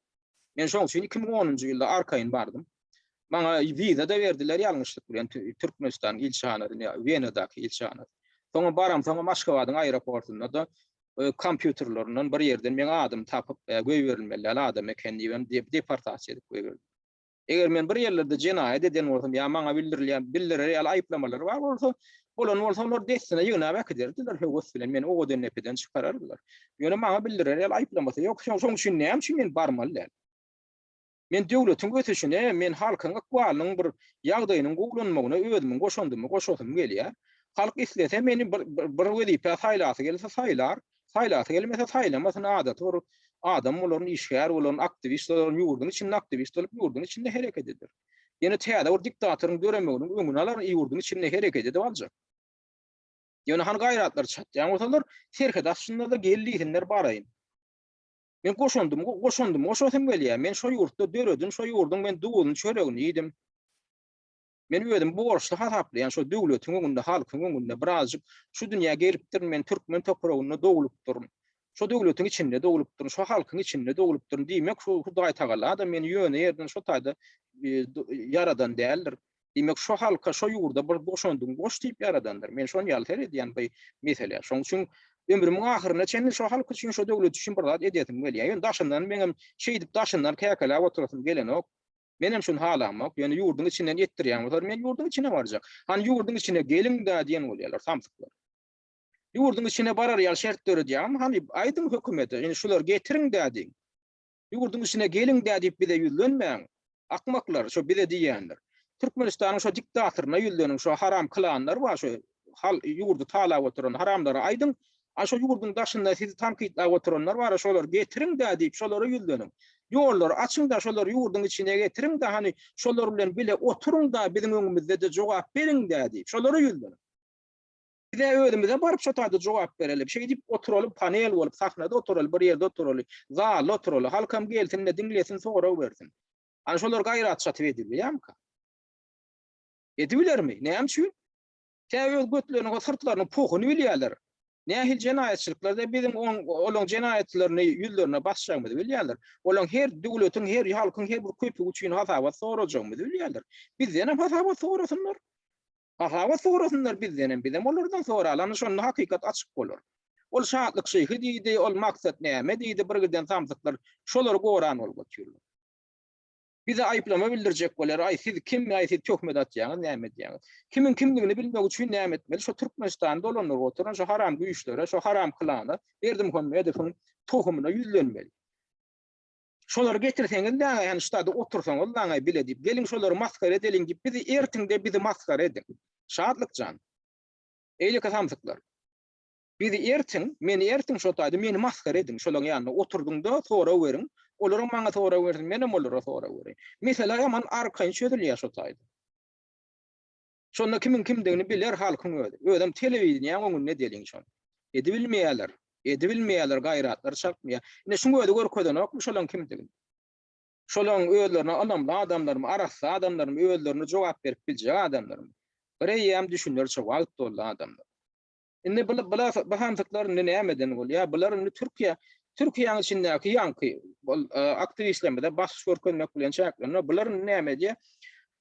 A: Men şoň üçin 2010-njy ýylda arkaýyn bardym. Maňa viza da berdiler ýalňyşlyk bilen Türkmenistan ilçehanaryna, Wenadaky ilçehanary. Soňra baram, soňra Moskwadyň aeroportunda da kompýuterlerinden bir ýerden men adam tapyp goýberilmeli adam ekendigini deportasiýa edip goýberdim. Eger men bir yerlerde cinayet eden bolsam ya maňa bildirilýär ýa-da aýplamalar bar bolsa, bolan bolsa olar desine ýyna bäkdirdiler. Höwes bilen men ogo dennepeden çykarardylar. Ýöne maňa bildirilýär ýa-da aýplamasa ýok şoň üçin näme üçin men barmaly. Men döwletiň götüşine, men halkyň akwalynyň bir ýagdaýynyň gowlanmagyna özümiň goşandym gelýär. Halk islese meni bir wezipe saýlasy gelse saýlar, saýlasy gelmese saýlamasyn adat bar. Adam olaryň işgär, olaryň aktivist, olaryň ýurdun içinde aktivist bolup ýurdun içinde hereket eder. Ýene täze bir diktatoryň döremeginiň öňüne alar ýurdun içinde hereket edip aljak. Ýöne han gaýratlar çatýan bolsalar, serkedaşçylar da geldiýinler baraýyn. Men goşandym, goşasym gelýär. Men şo ýurtda döredin, şo ýurdun men duwuny çöregini ýedim. Men öýdüm borçly hasaply, şo döwletiň öňünde, halkyň öňünde birazjyk şu dünýä gelipdir, men türkmen topragyna dowulup durun. Şo döwletiň içinde dowulup durun, şo halkyň içinde dowulup durun diýmek şu Hudaý Tagala da meni ýöne ýerden şo taýda yaradan däldir. Diýmek şo halka, şo ýurda bir goşandym, goş diýip yaradandyr. Men şonu ýalter edýän bu mesele. Şoň üçin ömrümiň ahyryna çenli şo halk üçin şo döwlet üçin bir zat edýätim gelýär. Ýöne daşyndan meňem şeýdip daşyndan käkelä oturasym gelenok. Menem şunu halamok, ýöne ýurdun içinden etdirýän bolsa, men ýurdun içine barjak. Han ýurdun içine geliň da diýen bolýarlar, samsyklar. Ýurdun içine barar ýal şert döredýär, hani aýdym hökümete, ýöne şular getiriň da diýin. Ýurdun içine geliň da diýip bize ýüzlenmäň. Akmaklar şo bize diýýändir. Türkmenistanyň şo diktatoryna ýüzleniň şo haram kılanlar bar, şo hal ýurdu talap oturan haramlara aýdym. Aşo ýurdun daşynda sizi tanqidlap oturanlar bar, şolar getiriň da diýip şolara ýüzleniň. Ýollar açyň da şolar ýurdun içine getiriň da hani şolar bilen bile oturuň da biziň öňümizde de jogap beriň da diýip şolara ýüzleniň. Bize özümize baryp şo taýda jogap berelim. Şeý diýip oturalyp panel bolup sahnada oturalyp bir ýerde oturalyp, zal oturalyp, halkam gelsin de dinlesin sonra bersin. Ana şolar gaýrat çatyp edilýärmi? Edibilermi? Näme üçin? Täze götlerini, sırtlaryny pokuny bilýärler. Nähil jenaýetçilikler de bizim olan jenaýetlerini ýüzlerine basjagmy bilýärler. Olan her döwletiň, her halkyň, her bir köpü üçin hasaba sorajagmy bilýärler. Bizden hem hasaba sorasynlar. Hasaba sorasynlar bizden, bizim olardan sonra alan şonu hakykat açyk bolar. Ol şahatlyk şeýhi diýdi, ol maksat näme diýdi, birgiden samsyklar şolar goran bolup ýürler. Bize aýplama bildirjek bolar, aý siz kim, aý siz töhmet atýaňyz, näme diýäňiz. Kimin kimligini bilmek üçin näme etmeli? Şo Türkmenistanda dolanlar oturan şo haram güýçlere, şo haram kılana berdim hömmedifin tohumuna ýüzlenmeli. Şoları getirseňiz näme, ýani ştada otursaňyz näme bile diýip, gelin şolary maskara edeliň diýip bizi ertiňde bizi maskara edin. Şadlykjan. Eýle kasamsyklar. Bizi meni ertiň şo taýda meni maskara edin. Şolaryň ýanyna oturduňda sonra werin. Olaryň maňa sonra bersin, menem olara sonra berin. Mesela yaman arkaň çödülýär şo taýda. Şonda kimin kimdigini biler halkyň özi. Özüm telewiziýanyň öňünde deliň şon. Edibilmeýärler gaýratlar çakmaýar. Ine şuňa özi görkezden ok şolaryň kimdigini. Şolaryň özlerine adamlarym, arassa adamlarym özlerine jogap berip biljek adamlarym. Bireýem düşünler çok wagt boldy adamlar. Ine bu hamsyklar näme bolýar? Bular Türkiýanyň içindäki ýanky aktivistlerle baş görkezmek bilen çäklenler. Bular näme diýär?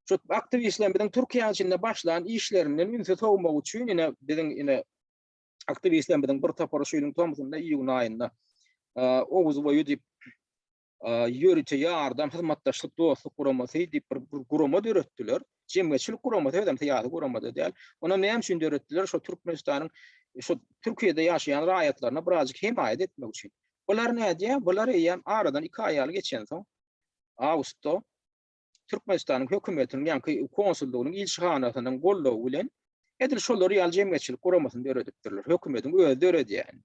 A: Şu aktivistlerden Türkiýanyň içinde başlayan işlerinden ünse sowmak üçin biziň aktivistlerden bir taparşylyň tomsunda iýun aýynda Oğuz boýu diýip ýörüçe ýardam hyzmatdaşlyk dostluk guramasy diýip bir gurama döretdiler. Jemgyýetçilik guramasy hem ýa-da guramada däl. Ona näme üçin döretdiler? Şo Türkmenistanyň şo Türkiýede ýaşaýan raýatlaryna birazjyk himayet etmek üçin. Bular näde? Bular ýa aradan 2 aýal geçen soň Awgustda Türkmenistanyň hökümetiniň ýa-ni konsullugynyň ilçihanasynyň gollawy bilen edil şolary ýal jemgyýetçilik guramasyny döredipdirler. Hökümetiň özi döredýän.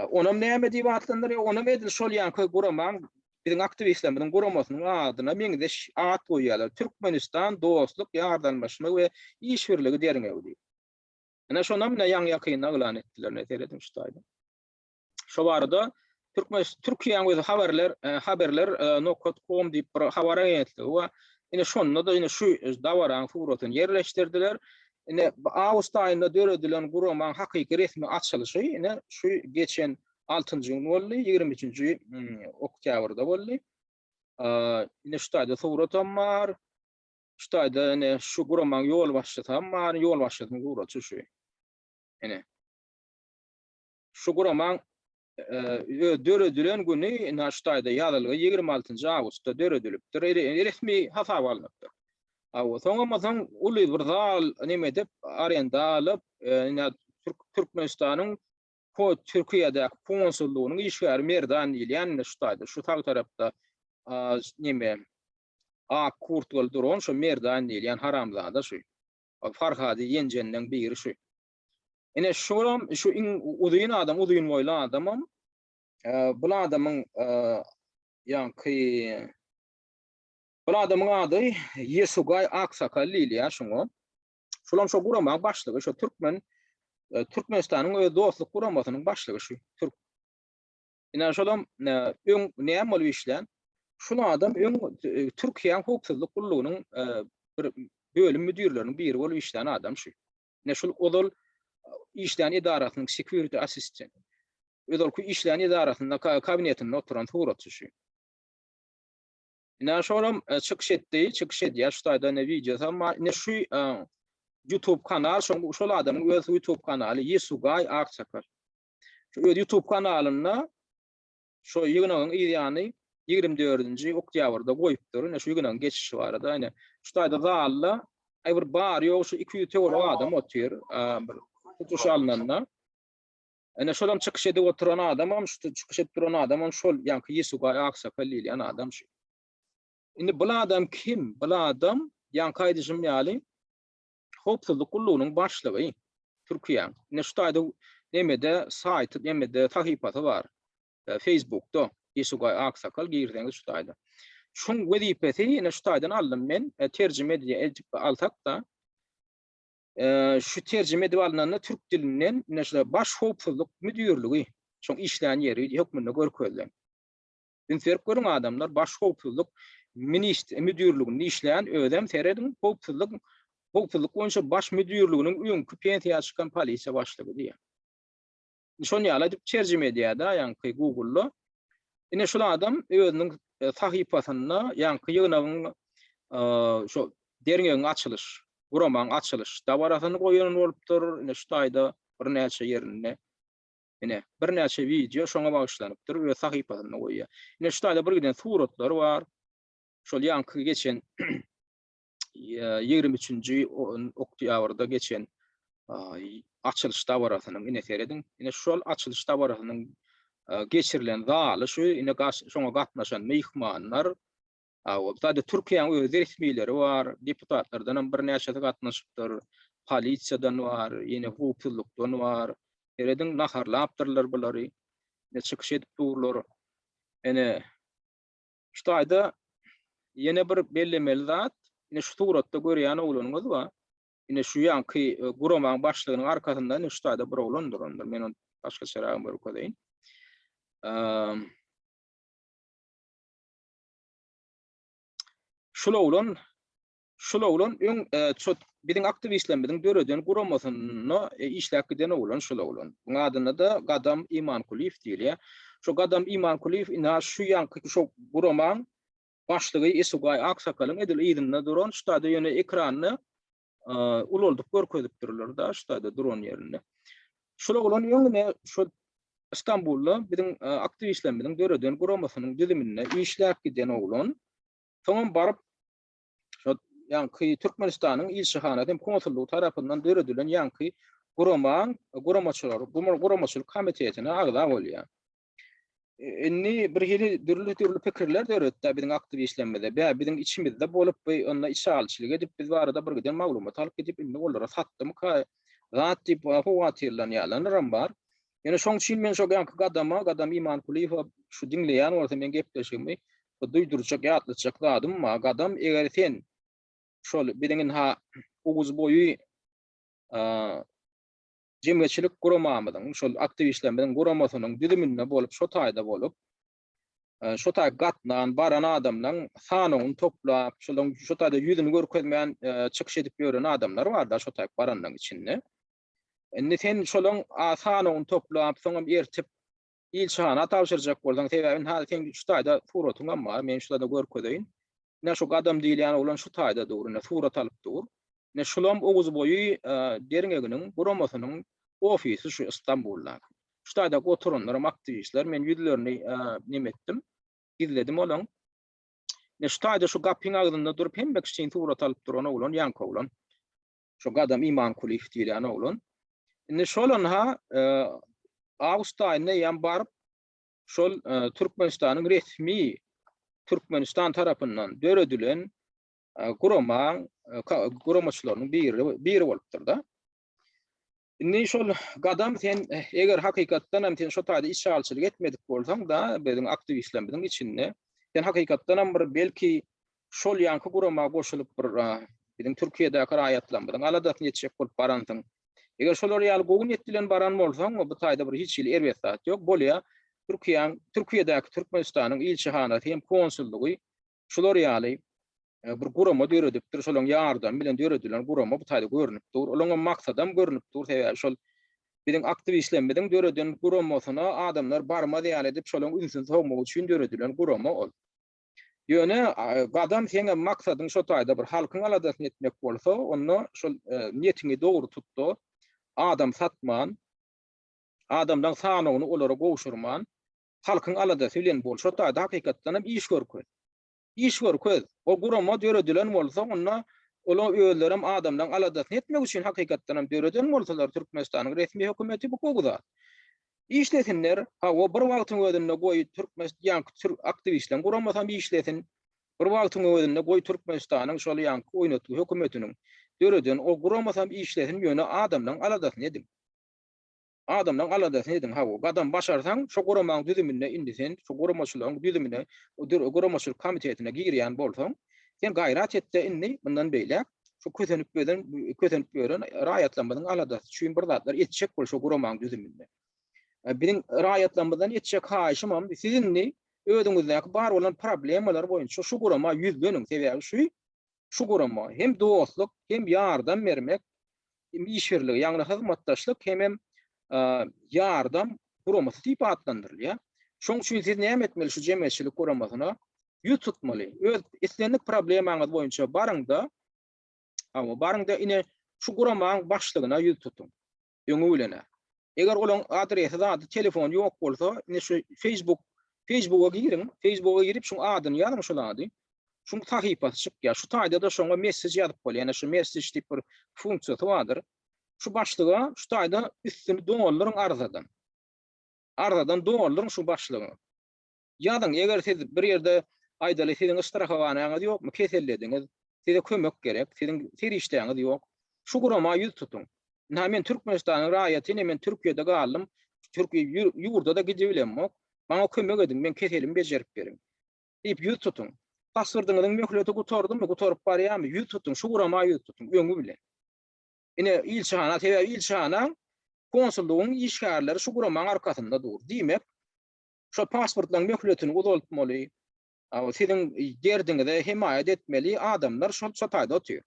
A: Onam näme diýip atlandyr? Onam edil şol ýa-ni guramaň biziň aktivistlerimiň guramasynyň adyna meňde at goýýarlar. Türkmenistan dostluk, ýardamlaşma we işbirligi derňegi. Ana şonam bilen ýaňy ýakynda elan etdiler, näteredim şu taýda. Şo barada Türkiýanyň özi haberler.com diýip bir habar agentligi we ine şonda da ine şu dawaraň furatyny ýerleşdirdiler. Ine Awgust aýynda döredilen guramaň hakyky resmi açylyşy ine şu geçen 6-njy ýyl boldy, 23-nji oktýabrda boldy. Ine şu taýda suratym bar. Şu taýda ine şu guramaň ýol başçysy bar, ýol başçysynyň suraty şu. Ine. Şu guramaň döredilen günü naştayda ýazylgy 26 awgustda döredilipdir. Resmi hasap alınıpdyr. Soňra uly bir zal neme dep arenda alyp Türkmenistanyň Türkiýede konsullugynyň işgäri merdan ýylýan naştayda şu tarapda neme kurt bolduron şu merdan ýylýan haramzada şu Farhady Ýenjenden biri şu. Ene şoram şu udyň adam, udyň boýly adamam. Bu adamyň ýa-ni bu adamyň ady Ýesugay Aksakal ýa şoňa. Şolam şo gurama başlygy şu Türkmenistanyň öz dostluk guramasynyň başlygy şu Türk. Ene şolam näme bolup işlän? Şunu adam Türkiýe hukuksyzlyk gullugynyň bir bölüm müdürleriniň biri bolup işlän adam şu. Ne şol odol işlän idarasynyň security assistant. Ödol ku işlän idarasynda kabinetinde oturan turatçy şu. Ina şoram çykyş etdi, şuýda ne video ama ne şu YouTube kanal, şol adamyň öz YouTube kanaly Ýesugay Aksakal. Şu YouTube kanalyna şu ýygynyň ýany 24-nji oktýabrda goýupdyr. Ne şu ýygynyň geçişi barada, ýani şuýda zalla bir bar ýok şu 200 adam otur, bir tutuş alnanda. Ene şolam çykyş edip oturan adamam, şu çykyş edip duran adamam şol ýa-ni Ýesugay Aksakal ýylan adam şu. Indi bu adam kim? Bu adam ýa-ni kaýdyjym ýaly hukuksyzlyk gullugynyň başlygy Türkiýe. Ne şuýda nemede sayt, nemede tahypaty bar. Facebook'da Ýesugay Aksakal girdiňiz şuýda. Şoň wezipeti ene şuýdan aldym men, terjime edip altakda şu terjime edip alynan türk dilinden näşe baş hukuksyzlyk müdürligi şoň işlän ýeri hökmünde görkezlen. Inferk görüň adamlar baş hukuksyzlyk müdürliginde işlän ödem teredin hukuksyzlyk boýunça baş müdürliginiň öňkü pensiýa çykan polisiýa başlygy diýär. Şonu ýaly dip terjime edýärdi, ýa-ni Google'da. Ine şol adam özüniň sahypasyna ýa-ni ýygynyň şo derňegiň açylyş, guramaň açylyş dabarasyny goýan bolupdyr. Ine şuýda bir näçe ýerine bir näçe video şoňa bagyşlanypdyr we sahypasyna goýýar. Ine şuýda bir giden suratlar bar. Şol ýa-ni geçen 23-nji oktýabrda geçen açylyş dabarasynyň ine seredin. Ine şol açylyş dabarasynyň geçirilen zaly şu ine şoňa gatnaşan mehmanlar Tadı Türkiýanyň öz resmileri bar, deputatlardan bir näçe gatnaşypdyr, polisiýadan bar, ýene hukuklukdan bar. Eredin naharlapdyrlar bulary. Ne çykyş edip durlar. Ene şuýda ýene bir bellemeli zat, ine şu suratda görýän oglunyňyz bar. Ine şu ýanky guramaň başlygynyň arkasynda şuýda bir oglan durandyr. Men onu başga şeragym bar kodaýyn. Şol oglan biziň aktivistlerimiň döreden guramasyny işläp giden oglan şol oglan. Bu adyna da Gadam Imankuliýew diýilýär. Şu Gadam Imankuliýew ina şu ýanky şu guramaň başlygy Ýesugay Aksakal'ın edil ýerinde duran şuýda ýöne ekranyny ululdyp görkezip dururlar da şuýda duran ýerinde. Şol oglan ýöne şu İstanbul'da biziň aktivistlerimiň döreden guramasynyň dizimine işläp giden oglan. Soňra baryp ýa-ni Türkmenistanyň ilşihanaty konsullugy tarapyndan döredilen ýa-ni guramaçylyk komitetine agza bolýar. Inni bir hili dürlü pikirler döretdi biziň aktivistlerimizde. Biziň içimizde bolup onda işgalçylyk edip biz barada bir giden maglumat alyp edip indi olara satdym ka zat dip huwatyrlan ýalanlar bar. Ýene şoň üçin men şo Gadam Imankuliýew şu dinleýän bolsa men gepleşimi duýdurjak ýatlajak zadym ma Gadam eger sen şol biziň uguz boýu jemgyýetçilik guramamyň şol aktivistlerimiň guramasynyň diziminde bolup şo taýda bolup şo taýda gatnan baran adamlaryň sanyny toplap şo taýda ýüzüni görkezmeýän çykyş edip ýören adamlar bar da şo taýda baranlaryň içinde. Indi sen şolaň sanyny toplap soňra ertip ilçihana tapşyrjak bolsaň sebäbin sen şu taýda suratyň amma men şurada görkedeýin. Ne şu Gadam diýilýän olan şu taýda dur, ne surat alyp dur. Ne şolam oguz boýu derňeginiň guramasynyň ofisi şu İstanbulda. şutada oturanlar, aktivistler, men yüzlerini nemetdim, izledim olan. Ne şutada şu gapyň agdynda durup hem bekçiň turat alyp duran oğlan, ýanka oğlan. Şu gadam iman kulif diýen oğlan. Ne şolan ha Awstaýna ýan baryp şol Türkmenistanyň resmi Türkmenistan tarapyndan döredilen guramaçylarynyň biri bolupdyr da. Indi şol gadam sen eger hakykatdan hem sen şo taýda işçilik etmedik bolsaň da bizim aktivistlerimiň içinde sen hakykatdan hem bir belki şol ýanky gurama goşulyp bir bizim Türkiýede raýatlanmadyň aladat netjek bolup barandyň. Eger şolary ýaly gogun etdilen baran bolsaň bu taýda bir hiç ýyl erwesat ýok. Bolýa Türkiýedäki Türkmenistanyň ilçihanaty hem konsullugy şolary ýaly bir gurama döredipdir. Şolaň ýardam bilen döredilen gurama bu taýda görünip dur. Olaňa maksadam görünip dur. Şol bizim aktivistlerimiň döreden guramasyna adamlar barma diýal edip şolaň ünsün sowmak üçin döredilen gurama ol. Ýöne gadam seňe maksadyň şo taýda bir halkyň aladasyny etmek bolsa, onu şol niyetini dogry tutdy. Adam satman, adamdan sanawyny olara gowşurman, halkyň aladasy bilen bolsa taýda hakykatdan hem iş görköz. İş görköz. O gurama döredilen bolsa, onu ola öýlerim adamdan aladasyny etmek üçin hakykatdan hem döreden bolsalar Türkmenistanyň resmi hökümeti bu gowda. İşlesinler, o bir wagtyň özünde goý Türkmenistan Türk aktivistler guramasam işlesin. Bir wagtyň özünde goý Türkmenistanyň şol ýanky oýnatgy hökümetiniň döreden o guramasam işlesin ýöne adamdan aladasyny edin. Adamdan aladasyny edin. O adam başarsaň şo guramaň düzümine indi sen, şo guramaçylygyň düzümine, o guramaçylyk komitetine girýän bolsaň, sen gaýrat etde indi bundan beýle şo közenip gören raýatlanmadyň aladasy üçin bir zatlar etjek bol şo guramaň düzüminde. Bizim raýatlanmadan etjek haýşymam sizinni ödüňizdäki bar bolan problemler boýunça şu gurama ýüzleniň sebäbi şu gurama hem dostluk hem ýardam bermek hem işbirligi ýagny hyzmatdaşlyk hem ýardam guramasy diýip adlandyrylýar. Şoň üçin siz näme etmeli şu jemgyýetçilik guramasyna ýüz tutmaly. Öz islendik problemaňyz boýunça barňda ine şu guramaň başlygyna ýüz tutuň. Ýöňe bilene. Eger olaň adresy da telefon ýok bolsa, ine şu Facebook'a girip şu adyny ýazyň şol ady. Şu sahypasy çykýar. Şu taýda da şoňa mesaj ýazyp bolýar. Ýani şu mesaj diýip bir funksiýasy bardyr. Şu başlyga şu taýda üstüni doňallaryň arzadan doňallaryň şu başlygyny. Ýazyň eger siz bir ýerde aýdaly siziň ystirahawanyňyz ýokmy, kesellediňiz, size kömek gerek, siziň serişdeňiz ýok. Şu gurama ýüz tutun. Men Türkmenistanyň raýatyny men Türkiýede galym, Türkiýe ýurda da gidebilemok. Maňa kömek edin, men keselim bejerip berin. Diýip ýüz tutun. Paswyrdyňyň möhürleti gutardymy, gutarıp barýarmy? Ýüz tutun, şu gurama ýüz tutun, öňü bilen. Ine ilçihana konsullugyň işgärleri şu guramaň arkasynda dur. Diýmek, şu pasportlaryň möhürletini uzaltmaly. Siziň derdiňize himayet etmeli adamlar şol taýda otur.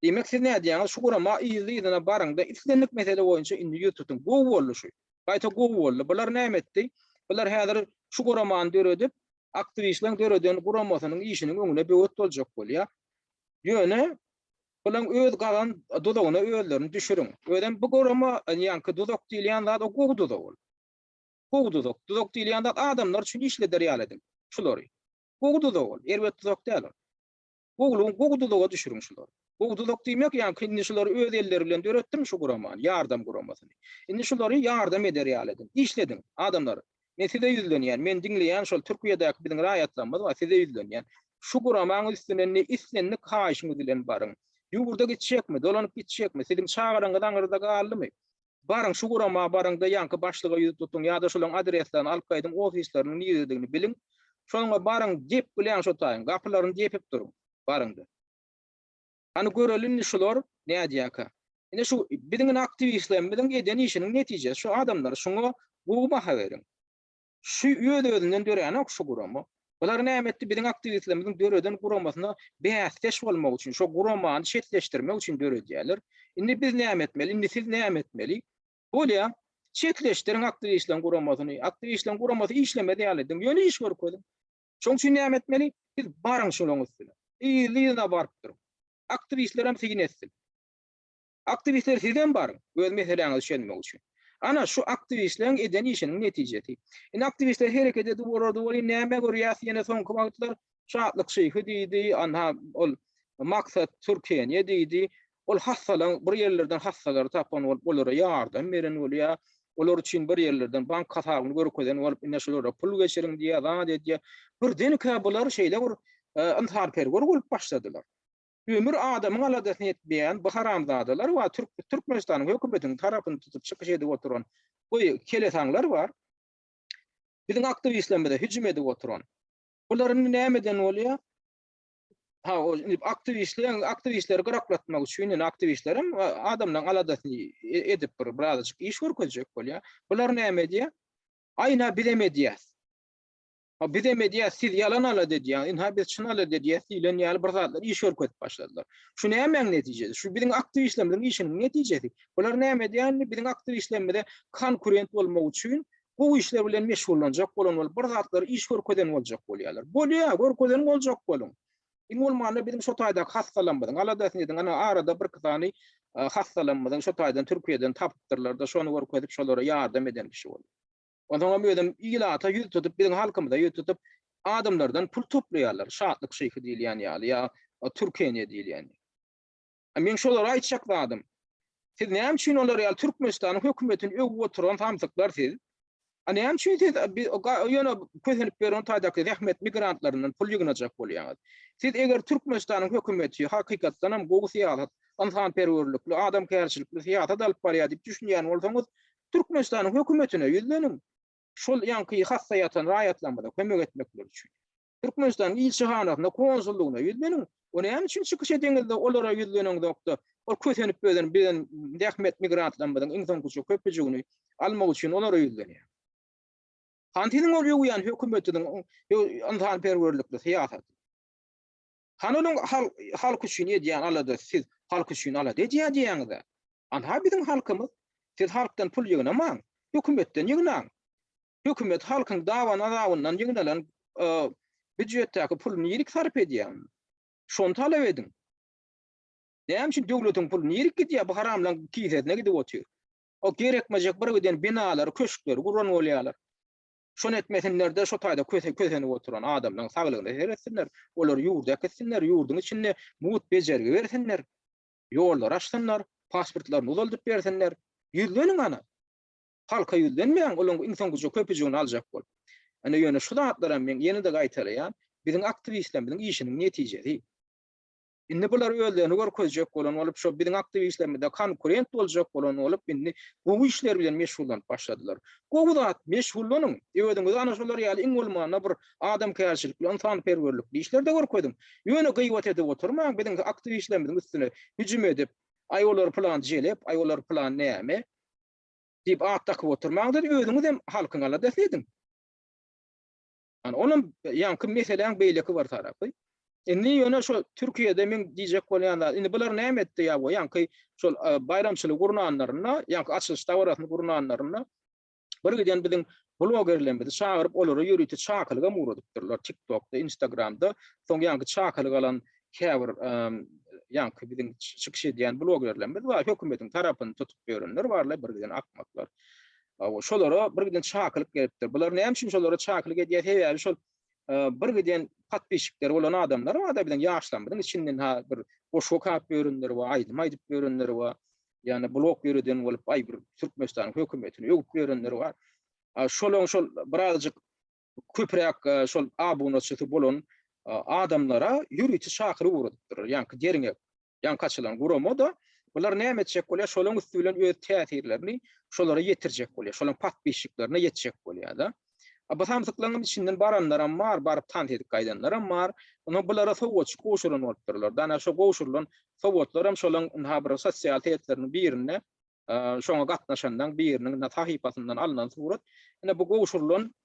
A: Demek siz näme diýäňiz? Şu gurama ýyzyna barňda islenlik mesele boýunça indi ýüz tutun. Bu boldy şu. Gaýta gowy boldy. Bular näme etdi? Bular häzir şu guramany döredip, aktivistleriň döreden guramasynyň işiniň öňüne böwet boljak bolýar. Ýöne bulan öz galan dodagyna öýlerini düşüriň. Öýden bu gurama ýanky dodak diýilýän zat o gowy dodak bol. Gowy dodak. Dodak diýilýän zat adamlar üçin işleder ýaladym. Şolary. Gowy dodak bol. Elbet dodak däl. Gowy dodaga düşüriň şolary. Bu dodak diýmek ýa-ni indi şolary öz elleri bilen döretdim şu guramany, ýardam guramasyny. Indi şolary ýardam eder ýaladym. İşledim adamlar. Men size ýüzlenýän, men diňleýän şol Türkiýedäki biziň raýatlanmady we size ýüzlenýän. Şu guramaň üstüne islenlik haýşyňyz bilen barıň. Ýurda gitjekmi, dolanyp gitjekmi, siziň çağıraňyz aňyrda galdymy? Barıň şu gurama barıňda ýanky başlyga ýüz tutuň ýa-da şolaň adreslerini alyp gaýdyň ofislarynyň ýerdigini biliň. Şoňa barıň jep bilen şo taýyn, gapylaryny jepip duruň barıňda. Hani görelin şular näme diýäkä? Ine şu biziň aktivistlerimiň eden işiniň netijesi şu adamlar şoňa gowy baha berin. Şu ýöne-ýönden döreýän şu gurama. Bular näme etdi? Biziň aktivistlerimiň döreden guramasyna bäsleş bolmak üçin, şu guramany çetleşdirmek üçin döredýärler. Indi biz näme etmeli? Indi siz näme etmeli? Bolýa çetleşdiriň aktivistleriň guramasyny. Aktivistleriň guramasy işlemedi ýalydyň. Ýöne iş görkezdiň. Şoň üçin näme etmeli? Siz barıň şolaň üstüne. Ýylyna baryp duruň. Aktivistler hem sigin etsin. Aktivistler sizden barın, öz meseleňizi şenmek üçin. Ana şu aktivistlerin eden işinin neticesi. Aktivistler hareket edip orada näme görýär ýene soňky wagtlar şatlyk şeýhi diýdi, anha ol maksat Türkiýe diýdi. Ol hassalan bir ýerlerden hassalar tapan bolup olara ýardam beren bolýar. Olar üçin bir ýerlerden bank hasabyny görkezden bolup ine şolara pul geçirin diýär, zat diýär. Birden bular şeýle intihar bolup başladylar. Ömür adamyň aladasyny etmeýän bu haramzadalar we Türkmenistanyň hökümetiniň tarapyny tutup çykyş edip oturan goý kelesaňlar bar. Biziň aktivistlerimize hüjüm edip oturan. Olaryň nämeden bolýar? O aktivistler gıraklatmak üçin aktivistlerim adamlaryň aladasyny edip birazajyk iş görkezjek bolýar. Bular näme diýär? Aýna bilemedýäs. Bilemedýär, siz yalan alady diýär, biz çyn alady diýär, silen ýaly bir zatlar iş görkezip başladylar. Şu nämeň netijesi? Şu biziň aktivistlerimiň işiniň netijesi. Bular näme diýär? Biziň aktivistlerimize konkurent bolmak üçin bu işler bilen meşgullanjak bolan bir zatlar iş görkezden boljak bolýarlar. Bolýar, görkezden boljak bolun. Bolmanda biziň şo taýda hassalanmadyň, aladasyň edin, ana arada bir kyzany hassalanmadyň şo taýdan Türkiýeden tapypdyrlar da şonu görkezip şolara ýardam eden kişi bolýar. Ondan öýdüm ilata ýüz tutup biziň halkymyza ýüz tutup adamlardan pul toplaýarlar. Şatlyk şeýhi diýilýän ýa Türkiýe diýilýän. Men şolara aýtjak zadym. Siz näme üçin olar ýa Türkmenistanyň hökümetini öwüp oturan tamsyklar siz? Näme üçin siz ýöne közenip beren taýdaky rahmet migrantlarynyň pul ýygnajak bolýar? Siz eger Türkmenistanyň hökümeti hakykatdan hem gowy syýasat, insanperwerlikli, adam kärçilikli syýasat alyp barýar diýip düşünýän bolsaňyz, Türkmenistanyň hökümetine ýüzlenin. Şol ýanky hassaýatan raýatlamada kömek etmekler üçin. Türkmenistanyň ilçehanasyna, konsullugyna ýüzlenin. O näme üçin çykyş edeňizde olara ýüzlenin doktor. Ol közenip beren rahmet migrantlarynyň insan güçü köpejigini almak üçin olara ýüzlenýär. Hantiniň ol ýöwýän hökümetiniň insanperwerlikli syýasat. Hanonyň halk üçin edýän alady, siz halk üçin alady diýýäňiz. Anha biziň halkymyz, siz halkdan pul ýygnamaň, hökümetden ýygnaň. Hökümet halkyň dawandan ýygnalan büdjetdäki pulyny ýerik sarp edýär. Şonu talap edin. Näme üçin döwletiň pulyny ýerik gidýär, bu haramlaryň kiýsetine gidip otyr. O gerekmejek bir giden binalar, köşkler guran bolýarlar. Şonu etmesinler de şo taýda közenip oturan adamlaryň saglygyny heretsinler, olar ýurda ketsinler, ýurduň içinde mut bejergi bersinler, ýollar açsynlar, pasportlaryny uzaldyp bersinler. Ýüzlenin ana. Halka ýüzlenmeýän, olaň insan güçü köpejigini aljak bol. Ana ýöne şu zatlara men ýene-de gaýtarýan, biziň aktivistlerimiň işiniň netijesi. Indi bular öýlerini görkezjek bolan bolup, şo biziň aktivistlerimize konkurent boljak bolan bolup, indi bu işler bilen meşgullanyp başladylar. Gowy zat meşgullanyň, öýdüňiz ana şolar ýaly iň bolmanda bir adam kärçilikli, insanperwerlikli işlerde görkezdim. Ýöne gıýbat edip oturmaň, biziň aktivistlerimiň üstüne hüjüm edip, ay olar plan jelep, ay olar plan näme diýip atdakyp oturmaňda öýdüňiz hem halkyň aladasyny edin. Onun ýanky meseleň beýleki bar tarapy. Indi ýöne şo Türkiýede men diýjek bolýanlar, indi bular näme etdi ýa bu ýanky şol bayramçylyk gurnanlaryna, ýanky açyş tawaratyny gurnanlaryna bir giden biziň blogerlerimizi çağırıp olary ýürütip çakylyga muradypdyrlar. TikTokda, Instagramda soň ýanky çakylyk alan käbir ýanky biziň çykyş edýän blogerlerimiz we hökümetiň tarapyny tutup berenler barlar, bir giden akmaklar. Şolara bir giden çakylyk gelipdir. Bular näme üçin şolara çakylyk edýär? Şol bir giden patbeşikler bolan adamlar wa da bilen ýaşlanmadyň içinden bir boşok hap berenler we aýdyp berenler we ýani blok ýöreden bolup bir Türkmenistanyň hökümetini ýögüp berenler bar. Şol birazjyk köprek şol abunaçy bolan adamlara ýürütip çakyryp uradypdyr. Ýanky deriňe ýankaçylan guramoda bular näme etjek bolýar? Şolaň üstü bilen öz täsirlerini şolara ýetirjek bolýar. Şolaň patbeşiklerine ýetjek bolýar da. Bu tamsyklaryň içinden baranlar bar, baryp tant edip gaýdanlar bar. Onu bulara sowatçy goşulan bolupdyrlar. Dana şo goşulan sowatlar hem şolaň bir sosial teýetleriniň birine şoňa gatnaşandan biriniň tahypasyndan alynan surat. Ene bu goşulan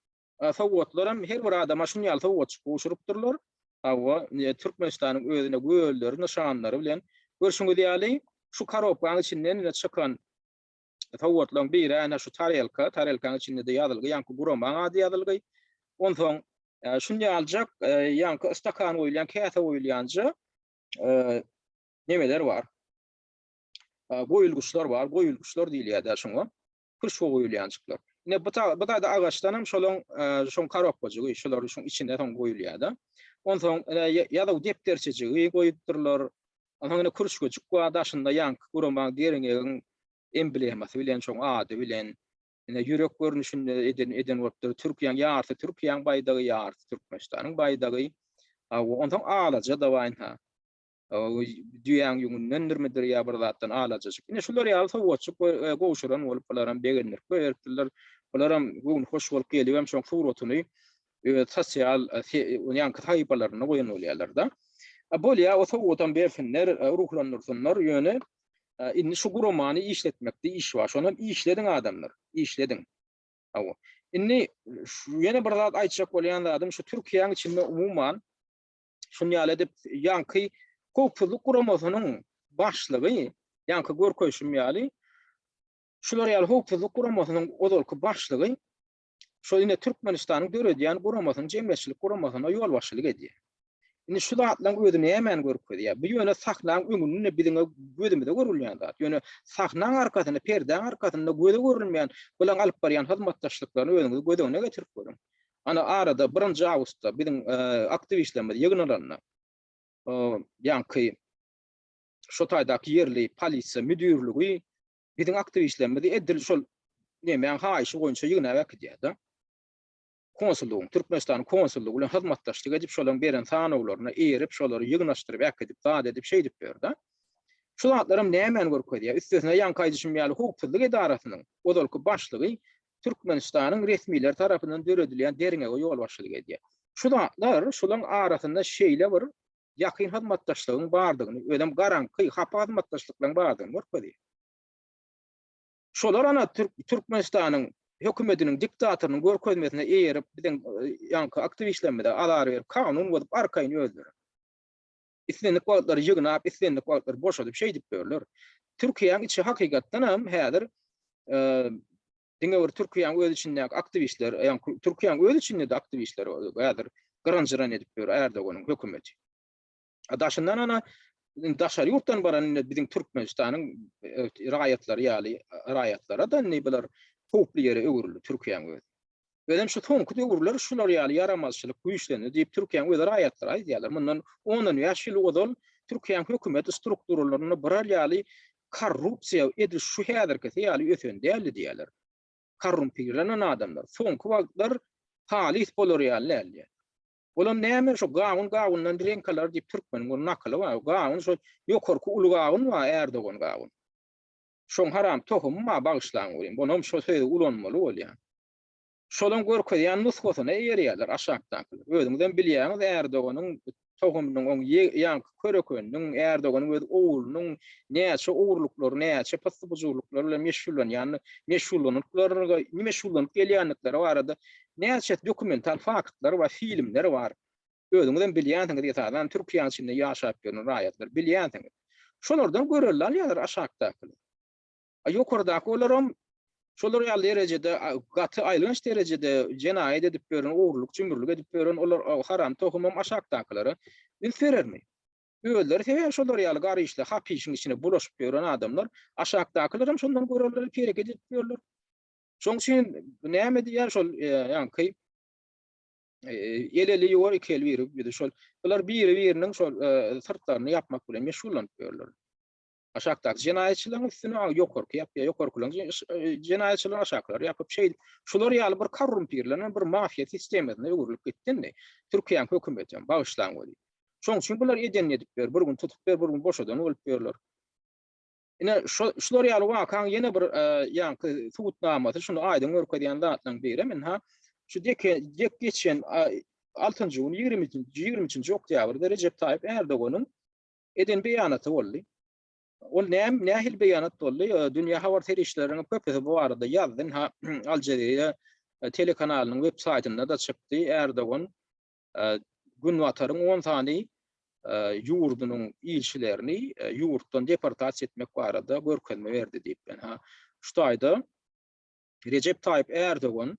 A: sowatlar hem her bir adama şunyal sowatçy goşurypdyrlar. Awa Türkmenistanyň özüne göýelleri, nişanlary bilen görşüňiz diýäli şu karopgaň içinden çykan tawatlaryň biri ana şu tarelkaň içinde de ýazylgy ýanky guramaň ady ýazylgy. Ondan soň şunu aljak ýanky stakan oýlayan, käse oýlayanjy nemeler bar? Goýulguşlar bar, goýulguşlar diýilýär şoňa. kuruş goýulýançyklar. Ne bu da agaçdanam şoň karap bolýar, şolary şoň içinde soň goýulýar. Ondan soň ýa-da depderçeji goýupdyrlar. Anhana kuruş göçük wa daşynda ýanky guramaň deriňegiň emblemasy bilen şoň ady bilen ine ýürek görnüşinde eden bolupdyr. Türkiýanyň ýarty, Türkiýanyň baýdagy ýarty, Türkmenistanyň baýdagy. Ondan alaja da waýna. Düýäň ýüngünden nirmedir ýa bir zatdan alaja. Ine şular ýaly goçuk goşuran bolup bularam begenler. Goýerdiler. Bularam bugün hoş bolup gelýär şoň furwatyny sosial ýanky taýpalaryna goýan bolýarlar da. Bolýa o sowatan bersinler, ruhlandyrsınlar ýöne inni şu guromany işletmekde iş var. Şonam işlediň adamlar, işlediň. Inni ýene bir zat aýtjak bolýan adam şu Türkiýanyň içinde umumyň şunu ýaly edip ýanky köpçülik guramasynyň başlygy, ýanky görkeşim ýaly şular ýaly köpçülik guramasynyň odolky başlygy şol ine Türkmenistanyň döredýän guramasynyň jemgyýetçilik guramasyna ýol başçylyk edýär. Ine şu zatlaryň özüne hemen görkezýär. Bu ýöne saklanan öňünde biziňe gözümizde görülýän zat. Ýöne saklanan arkasyna, perdeň arkasyna göze görülmeýän bilen alyp barýan hyzmatdaşlyklaryny özüňiz gözüňe getirip görüň. Ana arada 1-nji awgustda biziň aktivistlerimiz ýygnalaryna ýanky şo taýdaky ýerli polisiýa müdürligi biziň aktivistlerimiz edil şol näme haýşy goýunça ýygnap edýär. Konsulluğun, Türkmenistan konsulluğu bilen hyzmatdaşlyk edip şolaryň beren sanawlaryna erip şolary ýygnaşdyryp äkedip zat edip şey edip berdi. Şu zatlarym näme görkezýär? Üstesine ýanky aýdyşym ýaly hukukçylyk edarasynyň odolky başlygy Türkmenistanyň resmiler tarapyndan döredilýän deriňe ýol başçylyk edýär. Şu zatlar şolaryň arasynda şeýle bir ýakyn hyzmatdaşlygyň bardygyny, ödem garanky hapa hyzmatdaşlyklaryň bardygyny görkezýär. Şolar ana Türkmenistanyň hökümetiniň diktatorynyň görkezmesine eýerip biziň ýanky aktivistlerimize alar berip kanun bozup arkaýyn öldürür. İslenlik wagtlary ýygnap, islenlik wagtlary boşadyp şey diýip berler. Türkiýanyň içi hakykatdan hem häzir diňe bir Türkiýanyň öz içindäki aktivistler, ýani Türkiýanyň öz içinde de aktivistler häzir granjyran edip ber Erdoganyň hökümeti. Adaşyndan ana daşary ýurtdan baran biziň Türkmenistanyň raýatlary ýaly raýatlara da ne biler toplu yere öwrüldi Türkiýanyň öz. Ödem şu toňky öwrüler şular ýaly yaramazçylyk güýçlerini diýip Türkiýanyň öz raýatlary aýdýarlar. Mundan 10 ýaşyl odol Türkiýanyň hökümeti strukturalaryny birer ýaly korrupsiýa edip şu häzirki ýaly ösen däli diýerler. Korrumpirlenen adamlar. Soňky wagtlar halis bolar ýaly. Olam näme şu gawundan renkalar diýip Türkmen bunu nakly wa gawun şu ýokarky uly gawun wa Erdogan gawun. Şoň haram tohumma bagyşlaň bolýan. Bunun şu söýdi ulanmaly bolýan. Şolaň görkezýän nusgasyna eýerýärler aşakdan. Özüňizden bilýäňiz Erdoganyň tohumynyň oň ýanky körekeniň Erdoganyň öz oğlunyň näçe owurluklary, näçe pasypjylyklary bilen meşhurlanyp gelýänlikleri barada näçe dokumental faktlar we filmler bar. Özüňizden bilýänsiňiz ýa-da Türkiýanyň içinde ýaşap ýörän raýatlar bilýänsiňiz. Şolardan görürler aşakdaky. Ýokardaky olaram şolar ýaly derejede gaty aýlanyş derejede jenaýat edip beren owurluk, jümürlük edip beren olar haram tohumam aşakdakylary bilserermi? Öýler sebäp şolar ýaly gary işle hapyşyň içine bulaşyp beren adamlar aşakdakylary şondan görürler, kerek edip berler. Şoň üçin näme diýär şol ýanky eleli ýor ikel berip bir şol bular biri-biriniň şol sırtlaryny yapmak bilen meşgullanıp berler. Aşakdaky jenaýetçilerin üstüne ýokarky ýapýar, ýokarkylaryň jenaýetçiler aşaklar ýapyp şey şular ýaly bir korrumpirlenen bir mafiýa sistemine öwrülip gitdinde Türkiýanyň hökümeti bagyşlaň bolýar. Şoň üçin bular eden edip ber, bir gün tutup ber, bir gün boşadan öldürip berler. Ine şular ýaly wakaň ýene bir ýanky subutnamasy şunu aýdyň görkezýän zatlaryň biri men şu geçen 6-njy 23-nji oktýabrda Recep Tayyip Erdoganyň eden beýanaty boldy. O nähil beýanat boldy. Dünýä habar terişleriniň köpüsi bu arada ýazdyn Al Jazeera telekanalynyň web saýtynda da çykdy. Erdogan Günwataryň 10 tany ýurdunyň ilçilerini ýurtdan deportasiýa etmek barada görkezme berdi diýip ben şu aýda Recep Tayyip Erdogan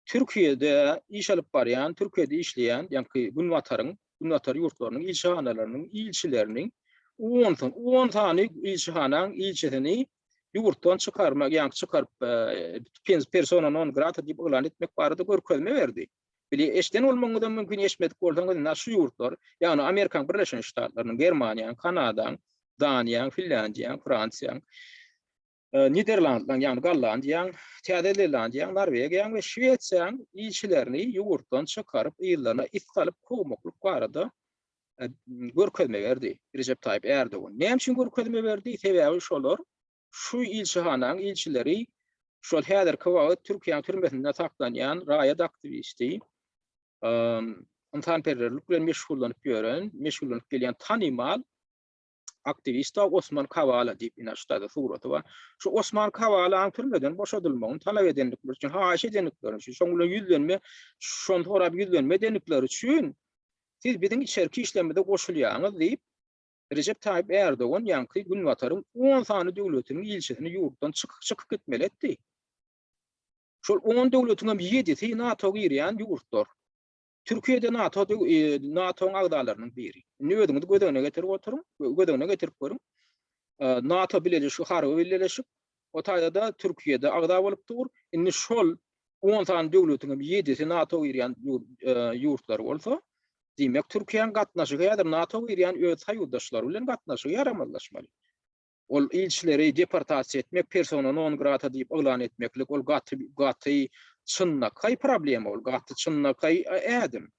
A: Türkiýede iş alyp barýan, Türkiýede işleýän ýani Günwatar ýurtlarynyň ilçihanalarynyň ilçilerini 10 tany ilçihanaň ilçesini yurtdan çıkarmak, yani çıkarıp persona non grata diýip elan etmek barada görkezme berdi. Bili eşden olmagydan mümkin eşmedik bolsaňyz naşy yurtlar, ýani Amerikan Birleşen Ştatlarynyň, Germaniýanyň, Kanadaň, Daniýanyň, Finlandiýanyň, Fransiýanyň, Niderlandlaryň, ýani Gollandiýanyň, Täzelendiýanyň, Norwegiýanyň we Şwetsiýanyň ilçilerini yurtdan çıkarıp ýyllarına isgalyp kowmaklyk barada görkezme berdi. Recep Tayyip Erdogan. Näme üçin görkezme berdi? Sebäbi şolar, şu ilçihanaň ilçileri şol häzirki wagt Türkiýe türmesinde saklanýan raýat aktivisti, antanperlerlik bilen meşgullanyp gelýän tanymal aktivist Osman Kavala diýip inaşdy suraty bar. Şu Osman Kavala türmeden boşadylmagyny talap edenlikler üçin, haýyş edenlikler üçin, şoňla ýüzlenme, şon torap ýüzlenme edenlikler üçin siz biziň içerki işlemede goşulýaňyz diýip Recep Tayyip Erdogan ýanky Günwataryň 10 sany döwletiniň ilçesini ýurtdan çykyp gitmeli etdi. Şol 10 döwletiň 7-si NATO-ga girýän ýurtlar. Türkiýede NATO-nyň agdalarynyň biri. Nöwediňiz gödegine getirip oturuň, gödegine getirip görüň. NATO bileşik, harby bileşik, o taýda Türkiýede agda bolup dur. Indi şol 10 sany döwletiň 7-si NATO-ga girýän ýurtlar bolsa, demek Türkiýanyň gatnaşygy ýa-da NATO-ga girýän öz haýurdaşlary bilen gatnaşygy ýaramazlaşmaly. Ol ilçileri deportasiýa etmek, persona non grata diýip elan etmeklik, ol gaty çynnakay problem, ol gaty çynnakay ädim.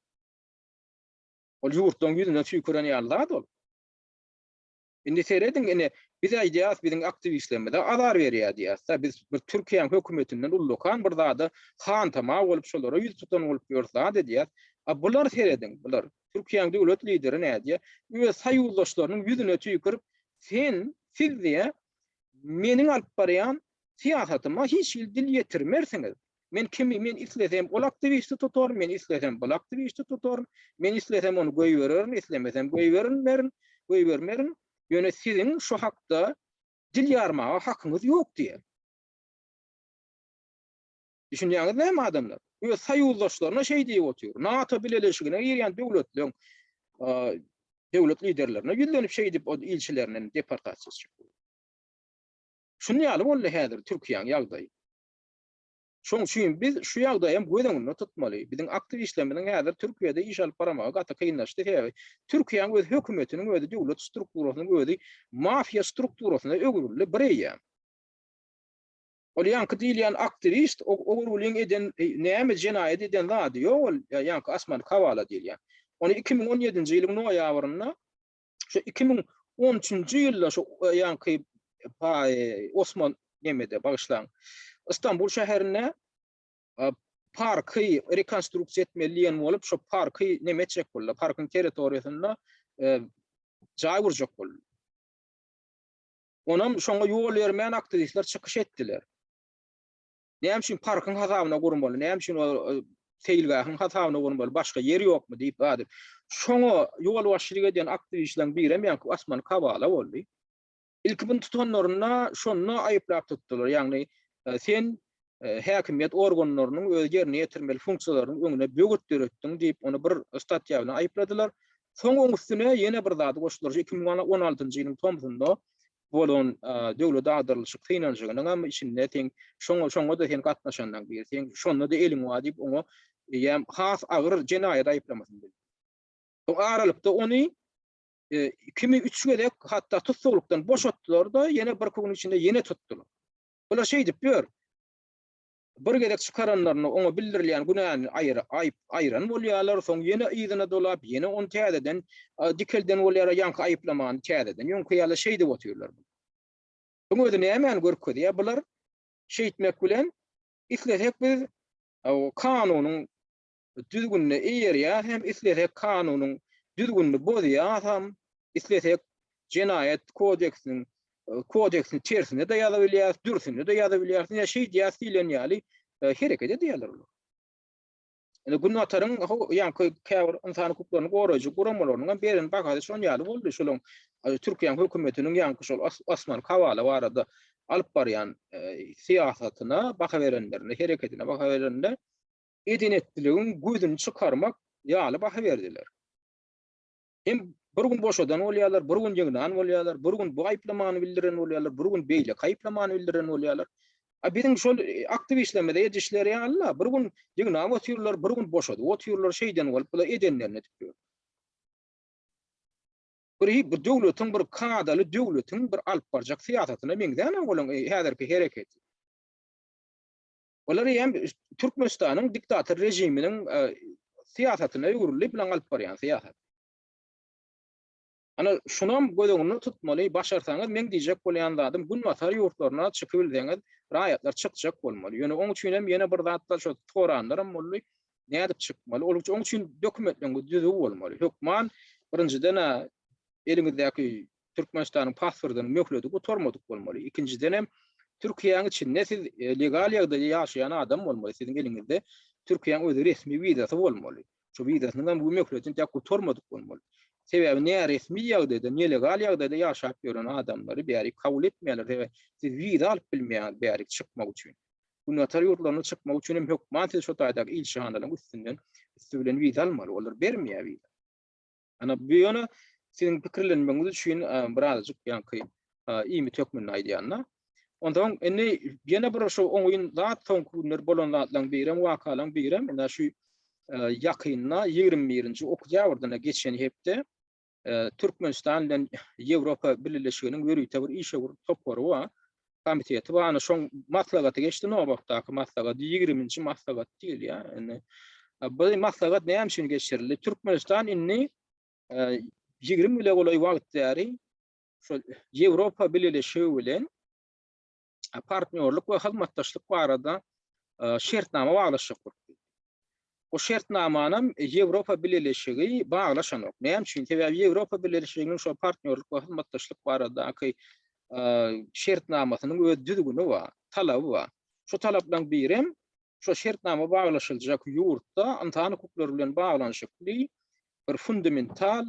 A: Ol ýurtdan ýüzüne tüýküren ýallaty ol. Indi serediň, ene biz aýdýas, biziň aktivistlerimize azar berýär diýär. Biz bir Türkiýanyň hökümetinden ullukan bir zady han tama bolup şolara ýüz tutan bolup ýörsa diýär. Bular serediň, bular Türkiýanyň döwlet lideri näde? Öz haýurdaşlarynyň ýüzüne tüýkürip, siz diye meniň alyp barýan siýasatyma hiç dil ýetirmersiňiz. Men islesem ol aktivisti tutar, men islesem bol aktivisti tutar, men islesem onu goýbererim, islemesem goýbermerim. Ýöne siziň şu hakda dil ýarmaga hakyňyz ýok diýer. Düşünýäňiz näme adamlar? Öz haýurdaşlaryna şey diýip otur. NATO bileşigine girýän döwlet liderlerine ýüzlenip şey diýip o ilçileriniň deportasiýasy çykdy. Şunu ýaly boldy häzir Türkiýanyň ýagdaýy. Şoň üçin biz şu ýagdaýy gödeňinde tutmaly. Biziň aktivistlerimiň häzir Türkiýede iş alyp baramagy gaty kynlaşdy. Türkiýanyň öz hökümetiniň öz döwlet strukturasynyň öz mafiýa strukturasyna öwrüldi bireýär. Ol ýanky diýilýän aktivist öwrüliň eden näme jenaýet eden zady ýok, ýanky Osman Kavala diýilýän. Onu 2017-nji ýylyň noýabrynda, şu 2013-nji ýylda şu ýanky Osman nemede bagyşlaň İstanbul şäherine parky rekonstruksiýa etmeliýän bolup, şu parky neme etjek boldy, parkyň territoriýasynda jaý gurjak boldy. Onam şoňa ýol bermeýän aktivistler çykyş etdiler. Näme üçin parkyň hasabyna gurmaly, näme üçin seýilgahyň hasabyna gurmaly, başga ýeri ýokmu diýip adyp. Şoňa ýol başçylyk eden aktivistleriň biri ýanky Osman Kavala boldy. İlk tutanlaryna şonu aýyplap tutdular. Ýagny sen häkimiýet organlarynyň öz ýerine ýetirmeli funksiýalaryny öňüne bögütler etdiň diýip onu bir statýa bilen aýypladylar. Soň üstüne ýene bir zady goşdular. 2016-njy ýylyň tomsunda bolan döwlet agdarlyşy kynanjygynyň hem içinde teň şoňa da sen gatnaşandan biri. Sen şonu da eliň wa diýip onu ýa has agyr jenaýat aýyplamasyny bildi. O aralypda ony 2003-ge dek hatda tutsulukdan boşatdylar da ýene bir gün içinde ýene tutdular. Olar şey diýip ber. Bir gerek çıkaranlaryny ona bildirilýän günäni aýyran bolýarlar, soň ýene ýygyna dolap, ýene onu täzeden dikelden bolýar, ýanky aýyplamany täzeden. Ýöňki ýaly şey diýip oturýarlar. Soň öde näme görkezdi? Ya bular şey etmek bilen islesek biz o kanunyň düzgünne eýerýär, hem islesek kanunyň düzgünni bozýar, hem islesek jenaýet kodeksini tersine de ýazabilýär, dürsine de ýazabilýär. Ýa şey diýýän ýaly hereket edýärler. Ene Günwataryň ýanky käbir insany hukuklaryny goraýjy guramalarynyň berin bagady şon ýaly boldy. Şolaň Türkiýanyň hökümetiniň ýanky şol Osman Kavala barada alyp barýan siýasatyna baha berenlerine, hereketine baha berenler edinetdiligiň gözüni çykarmak ýaly baha berdiler. Hem Bir gün boşadan bolýarlar, bir gün ýygnan bolýarlar, bir gün bu aýplamany bildiren bolýarlar, bir gün beýle aýplamany bildiren bolýarlar. Biziň şol aktyw işlemede ýetişleri ýa-Allah, bir gün ýygnan otyrlar, bir gün boşady otyrlar, şeýden bolup bular edenlerine tüpýär. Bir döwletiň bir kadaly döwletiň bir alyp barjak syýasatyna meňden bolan häzirki hereketi. Olar hem Türkmenistanyň diktator rejiminiň syýasatyna ýöwrilip bilen alyp barýan syýasat. Ana şunam gödüňiňi tutmaly, başarsaňyz men diýjek bolýan zadym gün masar ýurtlaryna çykyp bilseňiz, raýatlar çykjak bolmaly. Ýöne oň üçin hem ýene bir zatlar şo toranlarym bolýar. Nädip çykmaly? Ol üçin oň üçin dokumentlerini düzüp bolmaly. Hökman birinciden elimizdäki Türkmenistanyň pasportyny möhledip oturmadyk bolmaly. İkinciden hem Türkiýanyň içinde siz legal ýagdaýda ýaşaýan adam bolmaly. Siziň eliňizde Türkiýanyň özü resmi wizasy bolmaly. Şu wizasynyň bu möhledini täk oturmadyk bolmaly. Sebebi ne resmi ýagdaýda, ne legal ýagdaýda ýaşap ýören adamlary bäri kabul etmeýärler we siz wiza alyp bilmeýän bäri çykmak üçin. Bu notar ýurtlaryna çykmak üçin hem hökümat şu taýdaky ilşahanyň üstünden üstülen wiza almaly, olar bermeýär wiza. Ana bu ýöne sizin pikirlenmeňiz üçin birazjyk ýanky ýymy tökmeni aýdýanlar. Ondan ene ýene bir şu oňyň zat soň günler bolan zatlaryň birem wakalaryň birem ene şu ýakynna 21-nji oktýabrda geçen hepde Türkmenistan bilen Ýewropa Birleşiginiň wörüýte bir işe topary wa komiteti wa ana şoň maslagaty geçdi no wagtdaky maslagat 20-nji maslagat diýil ýa. Bu maslagat näme üçin geçirildi? Türkmenistan inni 20 ýyl bolay wagtdary şo Ýewropa Birleşigi bilen partnerlik we hyzmatdaşlyk barada şertnama baglaşyk kurdy. O şertnamany Ýewropa Birleşigi baglaşanok. Näme üçin? Sebäbi Ýewropa Birleşiginiň şo partnerlik we hyzmatdaşlyk baradaky şertnamasynyň öz düzgüni we talaby bar. Şo talapdan birem şo şertnama baglaşyljak ýurtda antany hukuklary bilen baglanşykly bir fundamental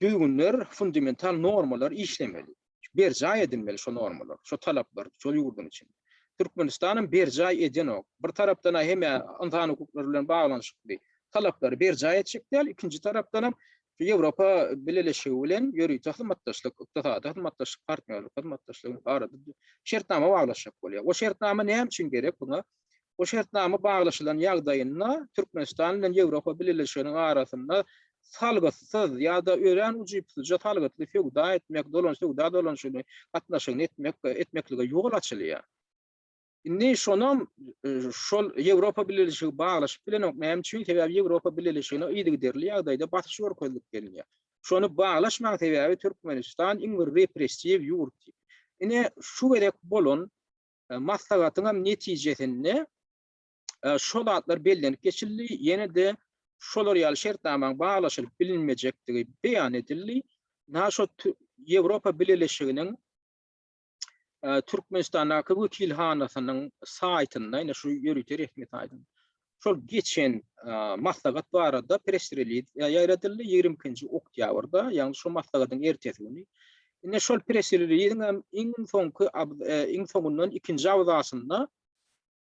A: düzgünler, fundamental normalar işlemeli. Berja edilmeli şo normalar, şo talaplar, şo ýurdun içinde. Türkmenistanyň berja edenok. Bir tarapdan hem antany hukuklary bilen baglanşykly talaplar berja etjekler, ikinji tarapdan hem Ýewropa Birleşigi bilen ýörüýte hyzmatdaşlyk, ykdysady hyzmatdaşlyk partnerlik, hyzmatdaşlyk barada şertnama baglaşyk bolýar. O şertnama näme üçin gerek buna? O şertnama baglaşylan ýagdaýynda Türkmenistan bilen Ýewropa Birleşiginiň arasynda salgysyz ýa-da ören ujypsyz salgytly feowda etmek, dolanşygy gatnaşyk etmekligi ýol açylýar. Indi şonam şol Ýewropa Birleşigi baglaşyp bilen näme üçin? Sebäbi Ýewropa Birleşigine ýygyderli ýagdaýda batyş görkezlik gelýär. Şonu baglaşmak sebäbi Türkmenistan iň bir repressiw ýurt. Ine şu gerek bolan maslagatyň hem netijesinde şolatlar bellenip geçildi. Ýene de şolar ýaly şertnamaň baglaşylyp bilinmejekdigi beýan edildi. Naşo Ýewropa Birleşiginiň Türkmenistan'daki wekilhanasynyň saýtynda ýene şu ýörüýte resmi saýtynda şol geçen maslagat barada press release ýaýratyldy 22-nji oktýabrda, ýani şu maslagatyň ertesi güni. Ine şol press release'in iň soňundan ikinji awzasynda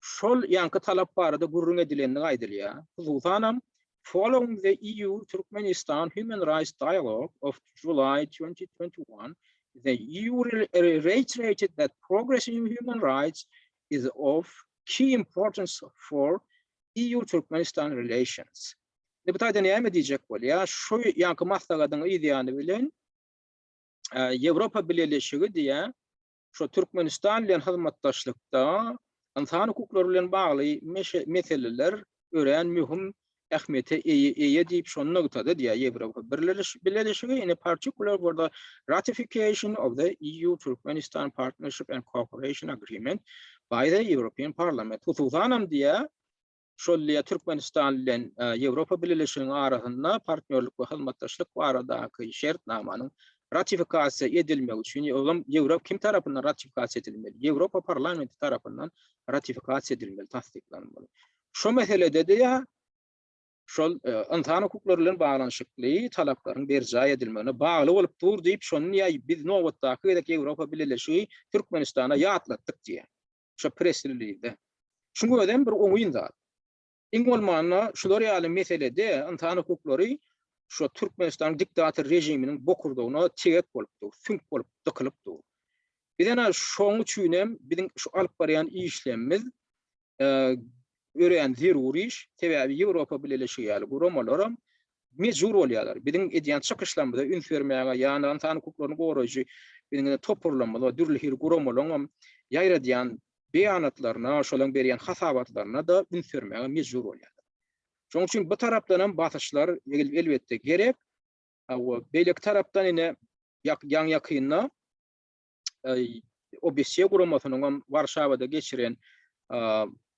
A: şol ýanky talap barada gurrun edilenligi aýdylýar. Hususan following the EU-Turkmenistan Human Rights Dialogue of July 2021, the EU reiterated that progress in human rights is of key importance for EU-Turkmenistan relations. Bu taýda näme diýjek bolýar? Şu ýanky maslagatyň ýa-da bilen Ýewropa Birleşigi diýär, şu Türkmenistan bilen hyzmatdaşlykda insan hukuklary bilen bagly meseleler ören mühim ähmiýete eýe diýip şonu noktada diýär Ýewropa Birleşigi in particular for the ratification of the EU-Turkmenistan Partnership and Cooperation Agreement by the European Parliament. Hususan diýär şol Türkmenistan bilen Ýewropa Birleşiginiň arasynda partnerlik we hyzmatdaşlyk baradaky şertnamanyň ratifikasiýa edilmek üçin Ýewropa kim tarapyndan ratifikasiýa edilmeli? Ýewropa Parlamenti tarapyndan ratifikasiýa edilmeli, tasdiklanmaly. Şu meselede diýär şol insan hukuklary bilen baglanşykly talaplaryň berja edilmegine bagly bolup dur diýip şonu biz nowatdaky Ýewropa Birleşigi Türkmenistana ýatlatdyk diýär. Şu press release'de. Şuňa öden bir oňyň zat. Iň bolmanda şular ýaly meselede insan hukuklary şu Türkmenistan diktatör rejiminin bokurduğuna tiyet bolupdu, fünk bolup dıkılıpdu. Bizden şoň üçin hem bizim şu alyp barýan işlemimiz ören zeruri iş. Sebäbi Ýewropa bileşigi guramalarym mejbur bolýarlar. Bizim edýän çykyşlarymyzda ün vermäge, ýani insan hukuklaryny goraýjy, bizim topurlanmalar, dürli guramalaryň ýaýradýan beýanatlaryna, şolaň berýän hasabatlaryna da ün vermäge mejbur bolýarlar. Şoň üçin bu tarapdan hem batyşlar elbetde gerek. Beýlek tarapdan ine ýakynna OBSE guramasynyň Warşawada geçiren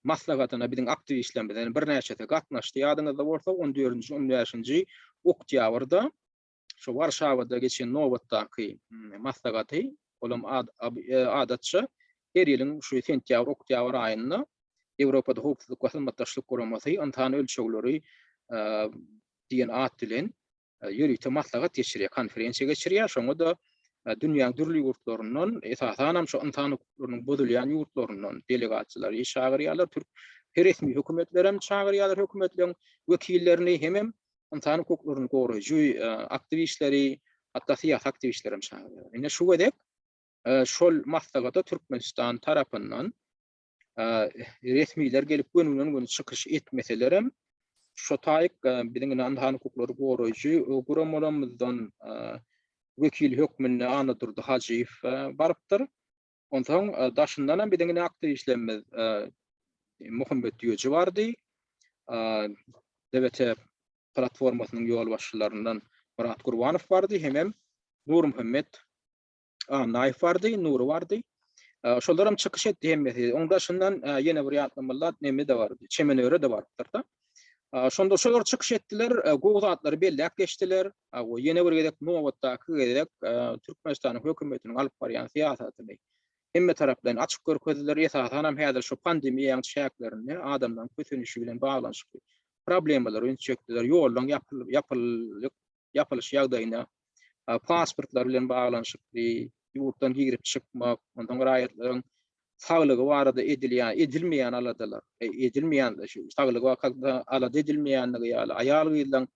A: maslahatyna bizim aktivistlerimiz bir näçe gatnaşdy. Ýadyňyzda bolsa 14-nji 15-nji oktýabrda şu Warşawada geçen nowatdaky maslahaty olam adatça her ýylyň şu sentýabr oktýabr aýynda Ýewropada hukuk we hizmetdaşlyk guramasy antan ölçegleri diýen at bilen ýürüýte maslahat geçirýär, konferensiýa geçirýär. Şoňa da dünýäň dürli ýurtlaryndan esasanam şu insan hukuklarynyň bozulýan ýurtlaryndan delegasiýalar çagyrýarlar. Türk resmi hökümetler hem çagyrýarlar, hökümetleriň wekillerini hem insan hukuklaryny goraýjy aktivistleri, hatda siýasat aktivistleri hem çagyrýarlar. Ine şu gedek şol maslahata Türkmenistan tarapyndan resmiler gelip gönüllüň çykyş etmeseler hem şu taýyk biziň insan hukuklary goraýjy guramalarymyzdan wekil hökmünde Anadur Hajiyev barıpdyr. Ondan daşyndan hem biziň aktivistlerimiz Muhammed Ýöji bardy. DBT platformasynyň ýol başçylaryndan Murat Gurbanow bardy, hem Nur Muhammed Naif bardy, Nur bardy. Şolar hem çykyş etdi hem ondaşyndan ýene bir ýatlamlar näme de bardy, Çemenöre de bardyr da. Şonda şolar çykyş etdiler, gowzatlary belläp geçdiler. Ýene bir gedek nowatdaky gedek Türkmenistan hökümetiniň alyp barýan siýasatyny hemme tarapdan açyk görkezdiler. Esasan hem häzir şu pandemiýanyň şäklerini adamdan kötünüşi bilen baglanyşyk problemler öňçekdiler. Ýoldan ýapylyş ýagdaýyna pasportlar bilen baglanyşyk ýurtdan girip çykmak, ondan raýatlaryň saglygy barada edilmeýän aladalar. Edilmeýän şu saglygy wakatda alada edilmeýänligi ýaly aýal gyýylan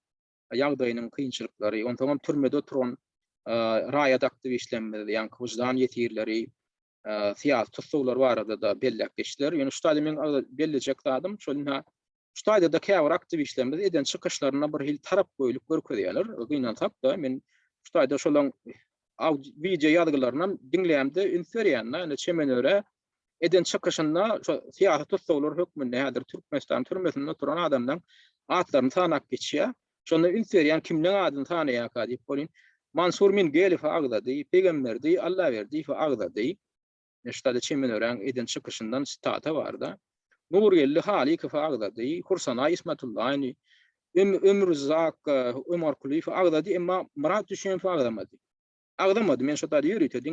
A: ýagdaýynyň kynçylyklary, ondan türmede oturan raýat aktivistlerimiz, ýani wujdan ýetirleri, siýasat tutulary barada da belläp geçdiler. Ýöne şu taýda men belläjek adam şolna şu taýda da käwir aktivistlerimiz eden çykyşlaryna bir hil tarap goýulyp görkezýärler. Gynansak da men şu taýda şolaň video ýadgylaryndan dinleýärde ünferýän, Çemenöre eden çykyşynda şu siýasat tutulary hökmünde häzir Türkmenistan türmesinde oturan adamdan atlaryny tanap geçýär. Şonu ünferýän kimliň adyny tanaýak diýip bolýan. Mansur Mingelif agdady, pegamberdi, Allah berdi fa agdady. Neştada Çemenören eden çykyşyndan stata barda. Nurgelli Halik fa agdady, Hursana İsmetullah ýani Ömürzak Ömer Kulif agdady emma Murat Düşen fa agdamady. Agdamadı, men şota ýürüýte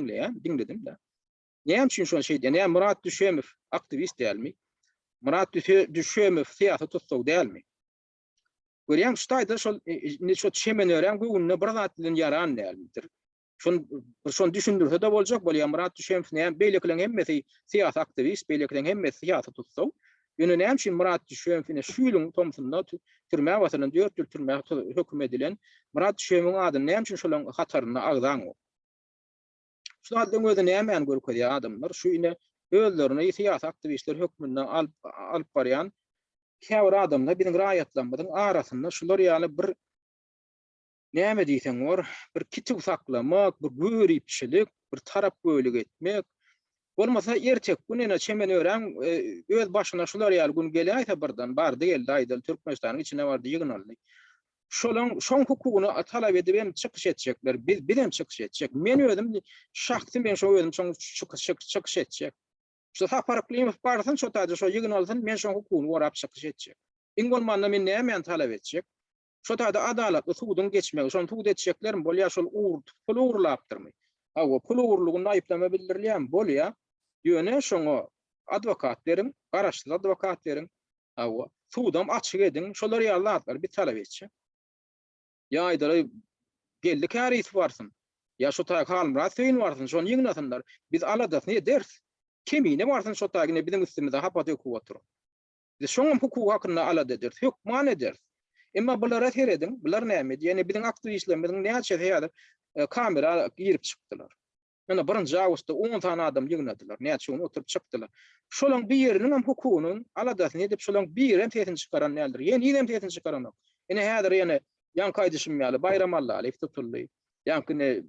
A: dinledim da. Näme üçin şol şey diýen? Murat Düşemew aktivist dälmi? Murat Düşemew siýasat tutsak dälmi? Görýän şu taýda şol Çemenören göwünde bir zat bilen ýaran dälmidir. Şon düşündirse de boljak bolýar. Murat Düşemew näme beýlekleň hemmesi siýasat aktivist, beýlekleň hemmesi siýasat tutsak. Ýöne näme üçin Murat Düşemew'ine şu ýylyň tomsunda türme wasalyny 4 ýyl türme hökm edilen Murat Düşemew adyny näme üçin şolaň hataryna agdan o. Şu adamın özü näme görkezýär adamlar şu ine özlerini siýasat aktivistler hökmünden alyp barýan käwir adamlar biziň raýatlarymyzyň arasynda şular ýaly bir näme diýsen bar, bir kitip saklamak, bir görüpçilik, bir tarap bölük etmek. Bolmasa ertek günene Çemenören öz başyna şular ýaly gün gelýär birden bardy geldi aýdal Türkmenistanyň içine bardy ýygnaldy. Şoň hukugyny talap edip hem çykyş etjekler. Biz hem çykyş etjek. Men özüm şahsy men şo özüm şoň çykyş etjek. Şu Saparklyň barsan şo taýda şo ýygnalsyn men şoň hukugyny gorap çykyş etjek. Ingolmanda men näme talap etjek? Şo taýda adalatly suwdan geçmek, şoň tuğ etjeklerim bolýar şol pul uğurlapdyrmy? Pul uğurlugyny aýyplama bildirilýän bolýar. Ýöne şoňa adwokatlaryň, garaşly adwokatlaryň suwdan açyk edin, şolar ýalatlar bir talap etjek. Ya aýdary geldi käris barsyn. Ya şu taýy halmra söýün barsyn, şonu ýygnasynlar. Biz aladas ne ders? Kimine barsyn şu taýyny biziň üstümizde hapat okup oturup. Biz şoň hukuk hakynda alada ders, hukman ederiz. Emma bulara teredin, bular näme? Yani bizim aktivistlerimiň näçe täýär kamera girip çykdylar. Mana birinji awgustda 10 tane adam ýygnadylar. Näçe onu oturup çykdylar. Şolaň bir ýeriniň hem hukugynyň aladasyny edip şolaň bir hem tesini çykaran nädir? Ýeni hem tesini çykaran. Ene häzir ýene ýan kaýdyşym ýaly Bayram Allaly tutuldy. Ýa-ni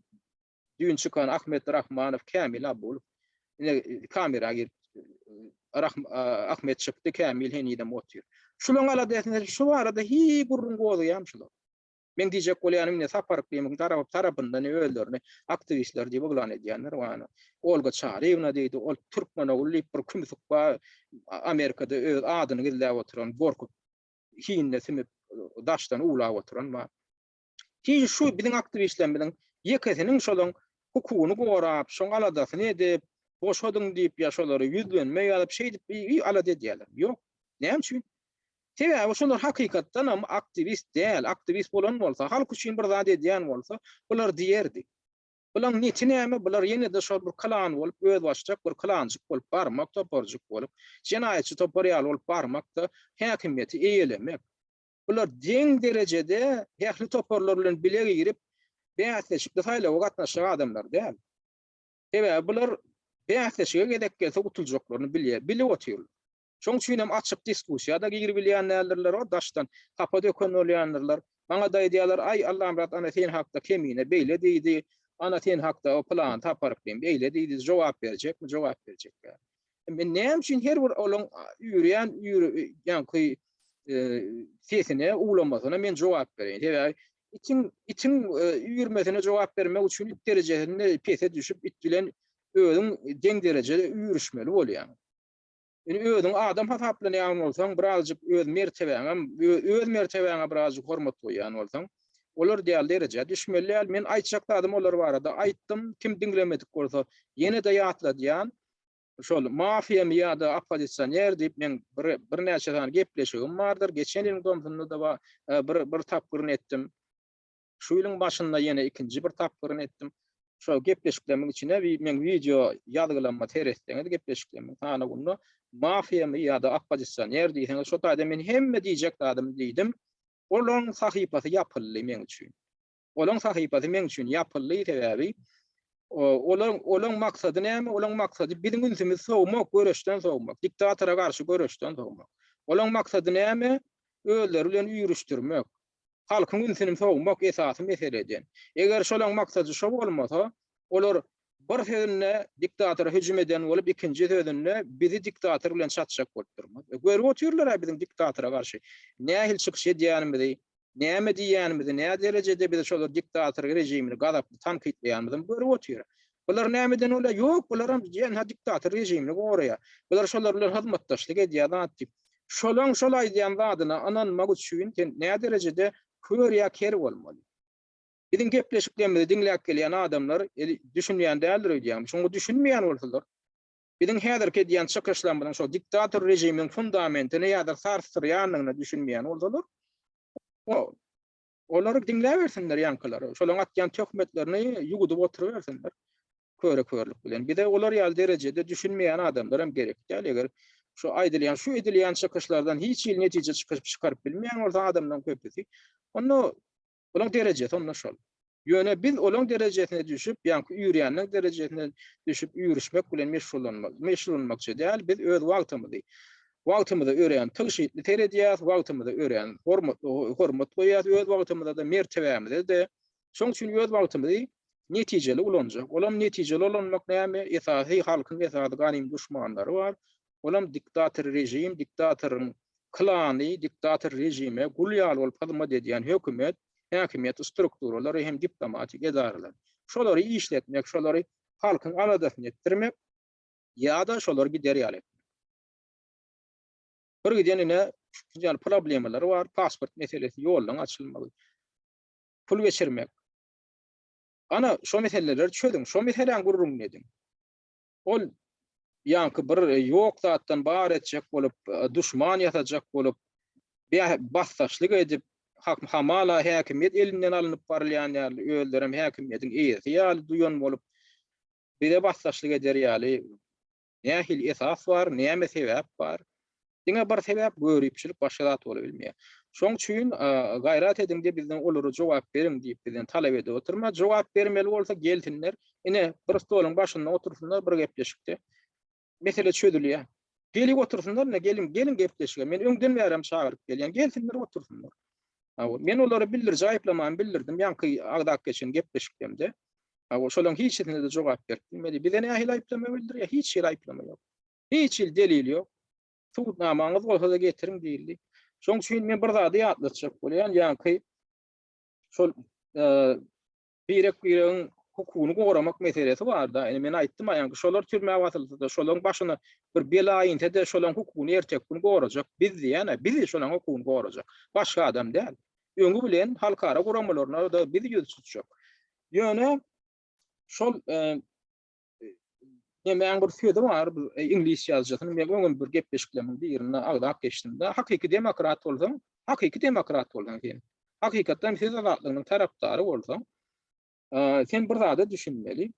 A: düň çykan Ahmet Rahmanow, Kamil Abul. Ene kamera girip Ahmet çykdy, Kamil henidem otur. Şolaň aladasyny şu arada hi gurrun goýýam şular. Men diýjek bolýanym ne Sapark diýmek tarapyndan öýlerini aktivistler diýip oglan edýänler wany. Olga Çarewna diýdi, ol Türkmen ogly bir kümsükba Amerikada öz adyny gizläp oturan gorkup hiňinde simip daşdan ulap oturan ma. Ki şu bizim aktivistler bilen ýekesiniň şolaň hukugyny gorap, şoň aladasyny edip, boşadyň diýip ýaşalary ýüzlenme ýalyp şey diýip alad edýärler. Ýok. Näme üçin? Tebe şolar hakykatdan hem aktivist değil, aktivist bolan bolsa, halk üçin bir zat edýän bolsa, bular diýerdi. Bular näme? Bular ýene de şol bir klan bolup, öz başjak bir klanjyk bolup barmak, toparjyk bolup, jenaýetçi toparýal bolup barmakda häkimiýeti eýelemek. Bular deň derejede häkli toparlar bilen bilegi girip, bäsleşikde saýlawa gatnaşan adamlar däl. Tebe bular bäsleşige gedek gelse gutuljaklaryny bilip oturýarlar. Şoň üçin hem açyk diskussiýada girip bilýänler o daşdan tapa döken bolýanlar. Maňa da edýärler, ay Allah'ım rat ana sen hakda kemine beýle diýdi. Ana sen hakda o plan taparyp beýle diýdi. Jogap berjekmi? Jogap berjek. Men näme üçin her bir olaň ýürüýän ýa-ni sesine ulamasyna men jogap berýän. Tebe için ýürmesine jogap bermek üçin derejesinde pese düşüp it bilen özüň deň derejede ýürüşmeli bolýan. Yani özüň adam hasaplanýan bolsaň, birazjyk öz mertebeňe birazjyk hormat goýan bolsaň, olar diýal derejede düşmeli. Men aýtjakdym olar barada, aýtdym, kim diňlemedik bolsa, ýene de ýatladýan, şol mafiýa ýa-da opozitsioner diýip men bir näçe tane gepleşigim bardyr. Geçen ýylyň domsunda bir tapgyryny etdim. Şu ýylyň başynda ýene ikinji bir tapgyryny etdim. Şol gepleşikleriň içine men video ýadgylanma teresleňe gepleşiklerim. Tana bunu mafiýa ýa-da opozitsioner diýsen, şo taýda men hemme diýjek adam diýdim. Olaň sahypasy ýapyldy men üçin. Olaň sahypasy men üçin ýapyldy täbi. Olaň maksady näme? Olaň maksady biziň ünsimiz sowmak, göreşden sowmak, diktatora garşy göreşden sowmak. Olaň maksady näme? Ölleri bilen ýürüşdirmek. Halkyň ünsini sowmak esasy meseleden. Eger şolaň maksady şo bolmasa, olar bir sözüne diktatora hüjüm eden bolup, ikinji sözüne bizi diktator bilen çatşak bolup durmak. Görüp oturýarlar biziň diktatora garşy. Nähil çykyş edýänimizi, näme diýänimizi, näme derejede biz şol diktator rejimini gadaply tanqidleýänimizi görüp oturýar. Bular nämeden ola? Ýok, bular hem ýene diktator rejimini gorýar. Bular şolar bilen hyzmatdaşlyk edýär diýip. Şolaň şolay diýen zadyna ananmak üçin näme derejede kör ýa ker bolmaly. Bizim gepleşiklerimizi dinläp gelýän adamlar düşünmeýän däldir diýýär. Şoňa düşünmeýän bolsalar, bizim häzirki diýen çykyşlarymyň şo diktator rejiminiň fundamentini ýa-da sarsdyrýanyny düşünmeýän bolsalar, olary dinläp bersinler ýanklary. Şolaň atýan töhmetlerini ýugudyp oturup bersinler. Körlik bilen. Bir de olar ýaly derejede düşünmeýän adamlar hem gerek däl. Eger şu edilýän çykyşlardan hiç ýyl netije çykaryp bilmeýän bolsa adamdan köpüsi, onu olaň derejesi onda şol. Ýöne biz olaň derejesine düşüp, ýa-ni ýürýänliň derejesine düşüp ýürüşmek bilen meşrulanmakçy däl, biz öz wagtymyzy öýren tygşytly teredýär, wagtymyzy öýren hormat goýýar, öz wagtymyzda da mertebemizi de şoň üçin öz wagtymyzy netijeli ulanjak. Olam netijeli ulanmak näme? Esasy halkyň esasy ganym düşmanlary bar. Olam diktator rejim, diktatorun klany, diktator rejime gulýal bolup hyzmat edýän hökümet, häkimiýet strukturalary hem diplomatik edareler. Şolary işletmek, şolary halkyň aladasyny etdirmek ýa-da şolary giderýär etmek. Bir gidenine ýaly problemler bar, pasport meselesi ýoldan açylmaly. Pul geçirmek. Ana şo meseleleri çözdüm. Şo meseleň gurrun edin. Ol ýa-ni bir ýok zatdan bar etjek bolup, düşman ýatajak bolup, bassaçlyk edip, hamala häkimiýet elinden alınıp barylýan ýaly öldürem häkimiýetiň eýesi ýaly duýan bolup, bir de bassaçlyk eder ýaly nähil esas bar, näme sebäp bar. Diňe bir sebäp görüpçilik başga zat bola bilmeýär. Şoň üçin gaýrat edinde bizden olary jogap beriň diýip bizden talap edip oturma. Jogap bermeli bolsa geltinler. Ine bir stoluň başynda otursunlar, bir gepleşikde. Mesele çödülýär. Gelip otursunlar, ne gelin gepleşige. Men öňden berem çagyryp gelýän. Gelsinler otursunlar. Men olary bildirdim. Ýanky agdak geçen gepleşikdemde. Şolaň hiç etine de jogap bermedi. Bizden ähli aýplama bildirýär. Hiç ýer aýplama ýok. Hiç delil ýok. Tuğutnamaňyz bolsa da getirin diýildi. Şoň üçin men bir zady ýatlatjak bolýan, ýanky şol bireň hukugyny goramak meselesi bar da. Men aýtdym, ýanky şolar türmäge batylsa da şolaň başyna bir bela aýynta da şolaň hukugyny ertek gün gorajak. Biz diýen, şolaň hukugyny gorajak. Başga adam däl. Öňü bilen halkara goramalarına da biz ýüz tutjak. Ýöne şol men bir söýde bar, ingliz ýazjatyny men öňüm bir gepleşiklemin birine agdak geçdim da hakyky demokrat bolsaň, sen. Hakykatdan siz azatlygynyň tarapdary bolsaň, sen bir zada düşünmeli.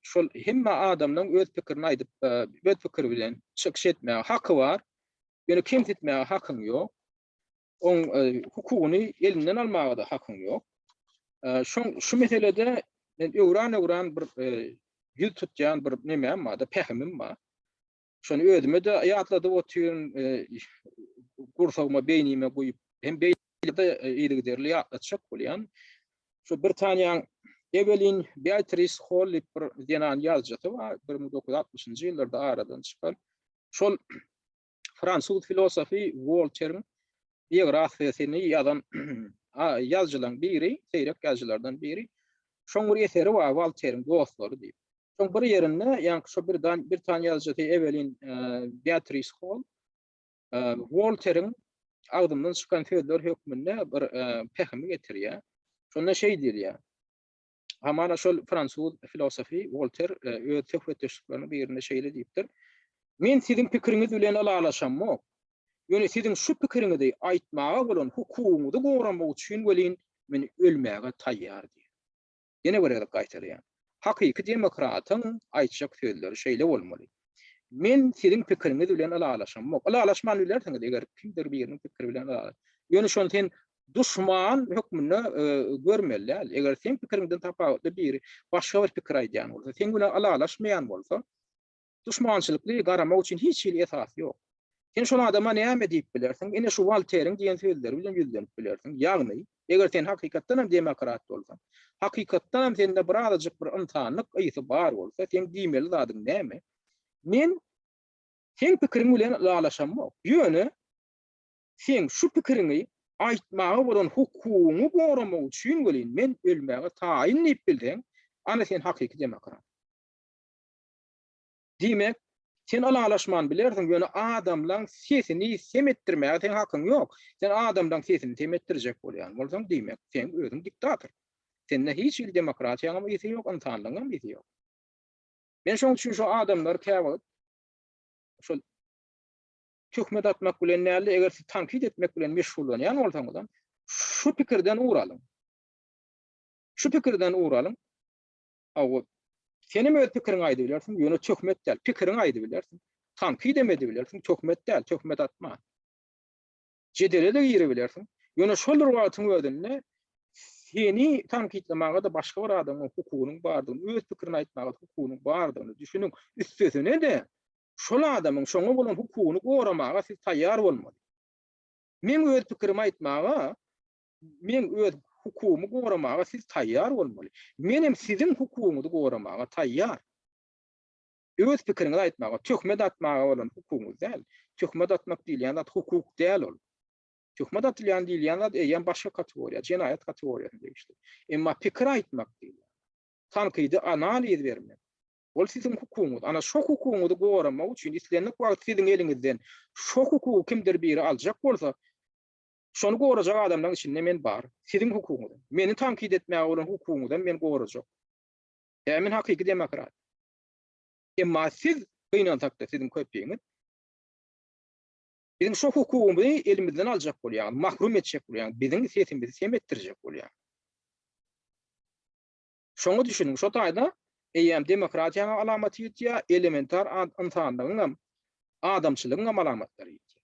A: Şol hemme adamlaryň öz pikirini aýdyp, öz pikiri bilen çykyş etmäge haky bar. Ýöne kemsitmäge hakyň ýok. Oň hukugyny elinden almaga da hakyň ýok. Şu meselede men öwran bir ýüz tutýan bir nemem bar da, pähmim bar. Şonu özüme de ýatladyp oturýan, gursagyma beýnime goýup, hem beýnimde ýygyderli ýatlatjak bolýan. Şu Britaniýanyň Evelyn Beatrice Hall bir denan ýazjaty bar, 1960-njy ýyllarda aradan çykan. Şol Fransuz filosofi Voltaire'in biografiýasyny ýazan ýazjylaryň biri, seýrek ýazjylardan biri. Şoň bir eseri bar, Voltaire'in dostlary diýip. Şoň bir ýerinde, ýanky şu bir tane ýazjaty Evelyn Beatrice Hall Voltaire'in agdymdan çykan sözler hökmünde bir pähmi getirýär. Şonda şey diýär. Hamana şol Fransuz filosofi Voltaire öz söhbetdeşiklerini birinde şeýle diýipdir. Men siziň pikiriňiz bilen alalaşamok. Ýöne siziň şu pikiriňizi aýtmaga bolan hukugyňyzy goramak üçin welin men ölmäge taýýar diýär. Ýene bir ýerde gaýtarýar. Hakyky demokratyň aýtjak sözleri şeýle bolmaly. Men siziň pikiriňiz bilen alalaşamok. Alalaşman bilersiňiz eger kimdir biriniň pikiri bilen alalaşamok. Ýöne şonu sen düşman hökmüne görmeli. Eger sen pikiriňden tapawutly biri başga bir pikir aýdýan bolsa, sen bilen alalaşmaýan bolsa, düşmançylykly garamak üçin hiç ýyl esas ýok. Sen şol adama näme diýip bilersiň? Ene şu Voltaire'in diýen sözleri bilen ýüzlenip bilersiň. Ýagny, eger sen hakykatdan hem demokrat bolsaň, hakykatdan hem sende bir azajyk bir yntanlyk ýysy bar bolsa, sen diýmeli zadyň näme? Men sen pikiriň bilen alalaşamok. Ýöne sen şu pikiriňi aýtmaga bolan hukugyny goramak üçin welin men ölmäge taýin diýip bildiň, ana sen hakyky demokrat. Diýmek, sen alalaşman bilersiň, ýöne adamlaryň sesini semetdirmäge sen hakyň ýok. Sen adamlaryň sesini semetdirjek bolýan bolsaň, diýmek, sen özüň diktator. Sende hiç ýyl demokratiýaňam ýeti ýok, yntanlygyňam ýeti ýok. Men şoň üçin şu adamlar käwagt, şol töhmet atmak bilen näle, eger siz tankit etmek bilen meşgullanýan bolsaňyz, şu pikirden uğralyň. Şu pikirden uğralyň. Senem öz pikiriň aýdy bilersiň, ýöne töhmet däl, pikiriň aýdy bilersiň. Tankit demedi bilersiň, töhmet däl, töhmet atma. Jedele de giri bilersiň. Ýöne şol ruwatyň özünde seni tankitlemege da başga bir adamyň hukugynyň bardygyny, öz pikirini aýtmaga hukugynyň bardygyny düşünüň. Üstesine de şol adamyň şoňa bolan hukugyny goramaga siz taýýar bolmaly. Men öz pikirimi aýtmaga, men öz hukugymy goramaga siz taýýar bolmaly. Menem siziň hukugyňyzy goramaga taýýar. Öz pikiriňizi aýtmaga, töhmet atmaga bolan hukugyňyz däl. Töhmet atmak diýilýän zat hukuk däl ol. Töhmet atylýan diýilýän zat ýa başga kategoriýa, jenaýat kategoriýasyna geçdi. Emma pikir aýtmak diýilýär. Tankydy analiz bermek. Ol siziň hukugyňyz. Ana şo hukugyňyzy goramak üçin islenip wagt siziň eliňizden şo hukugy kimdir biri aljak bolsa, şonu gorajak adamlaryň içinde men bar. Siziň hukugyňyz. Meni tankit etmäge bolan hukugyňyzdan men gorajak. Men hakyky demokrat. Emma siz gynantakda siziň köpeğiňiz bizim şo hukugyny elimizden aljak bolýar, mahrum etjek bolýar, biziň sesimizi semetdirjek bolýar. Şoňa düşünüň, şo taýda eýem demokratiýanyň alamaty ýetýär, elementar yntanlygyň, adamçylygyň alamatlary ýetýär.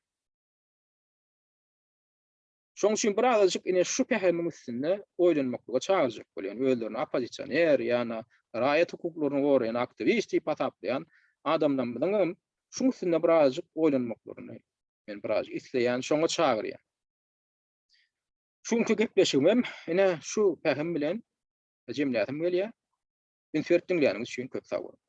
A: Şoň üçin birazajyk ine şu pähemiň üstünde oýlanmaklyga çagyrjak bolýan, özlerini opozitsioner ýa-ni raýat hukuklaryny goraýan aktivist diýip ataplaýan adamdan bilen şuň üstünde birazajyk oýlanmaklaryny men birazajyk isleýän, şoňa çagyrýan. Şuňky gepleşigim ine şu pähem bilen jemlätim gelýär. Men söýretdiňleriniz üçin köp sag bolun.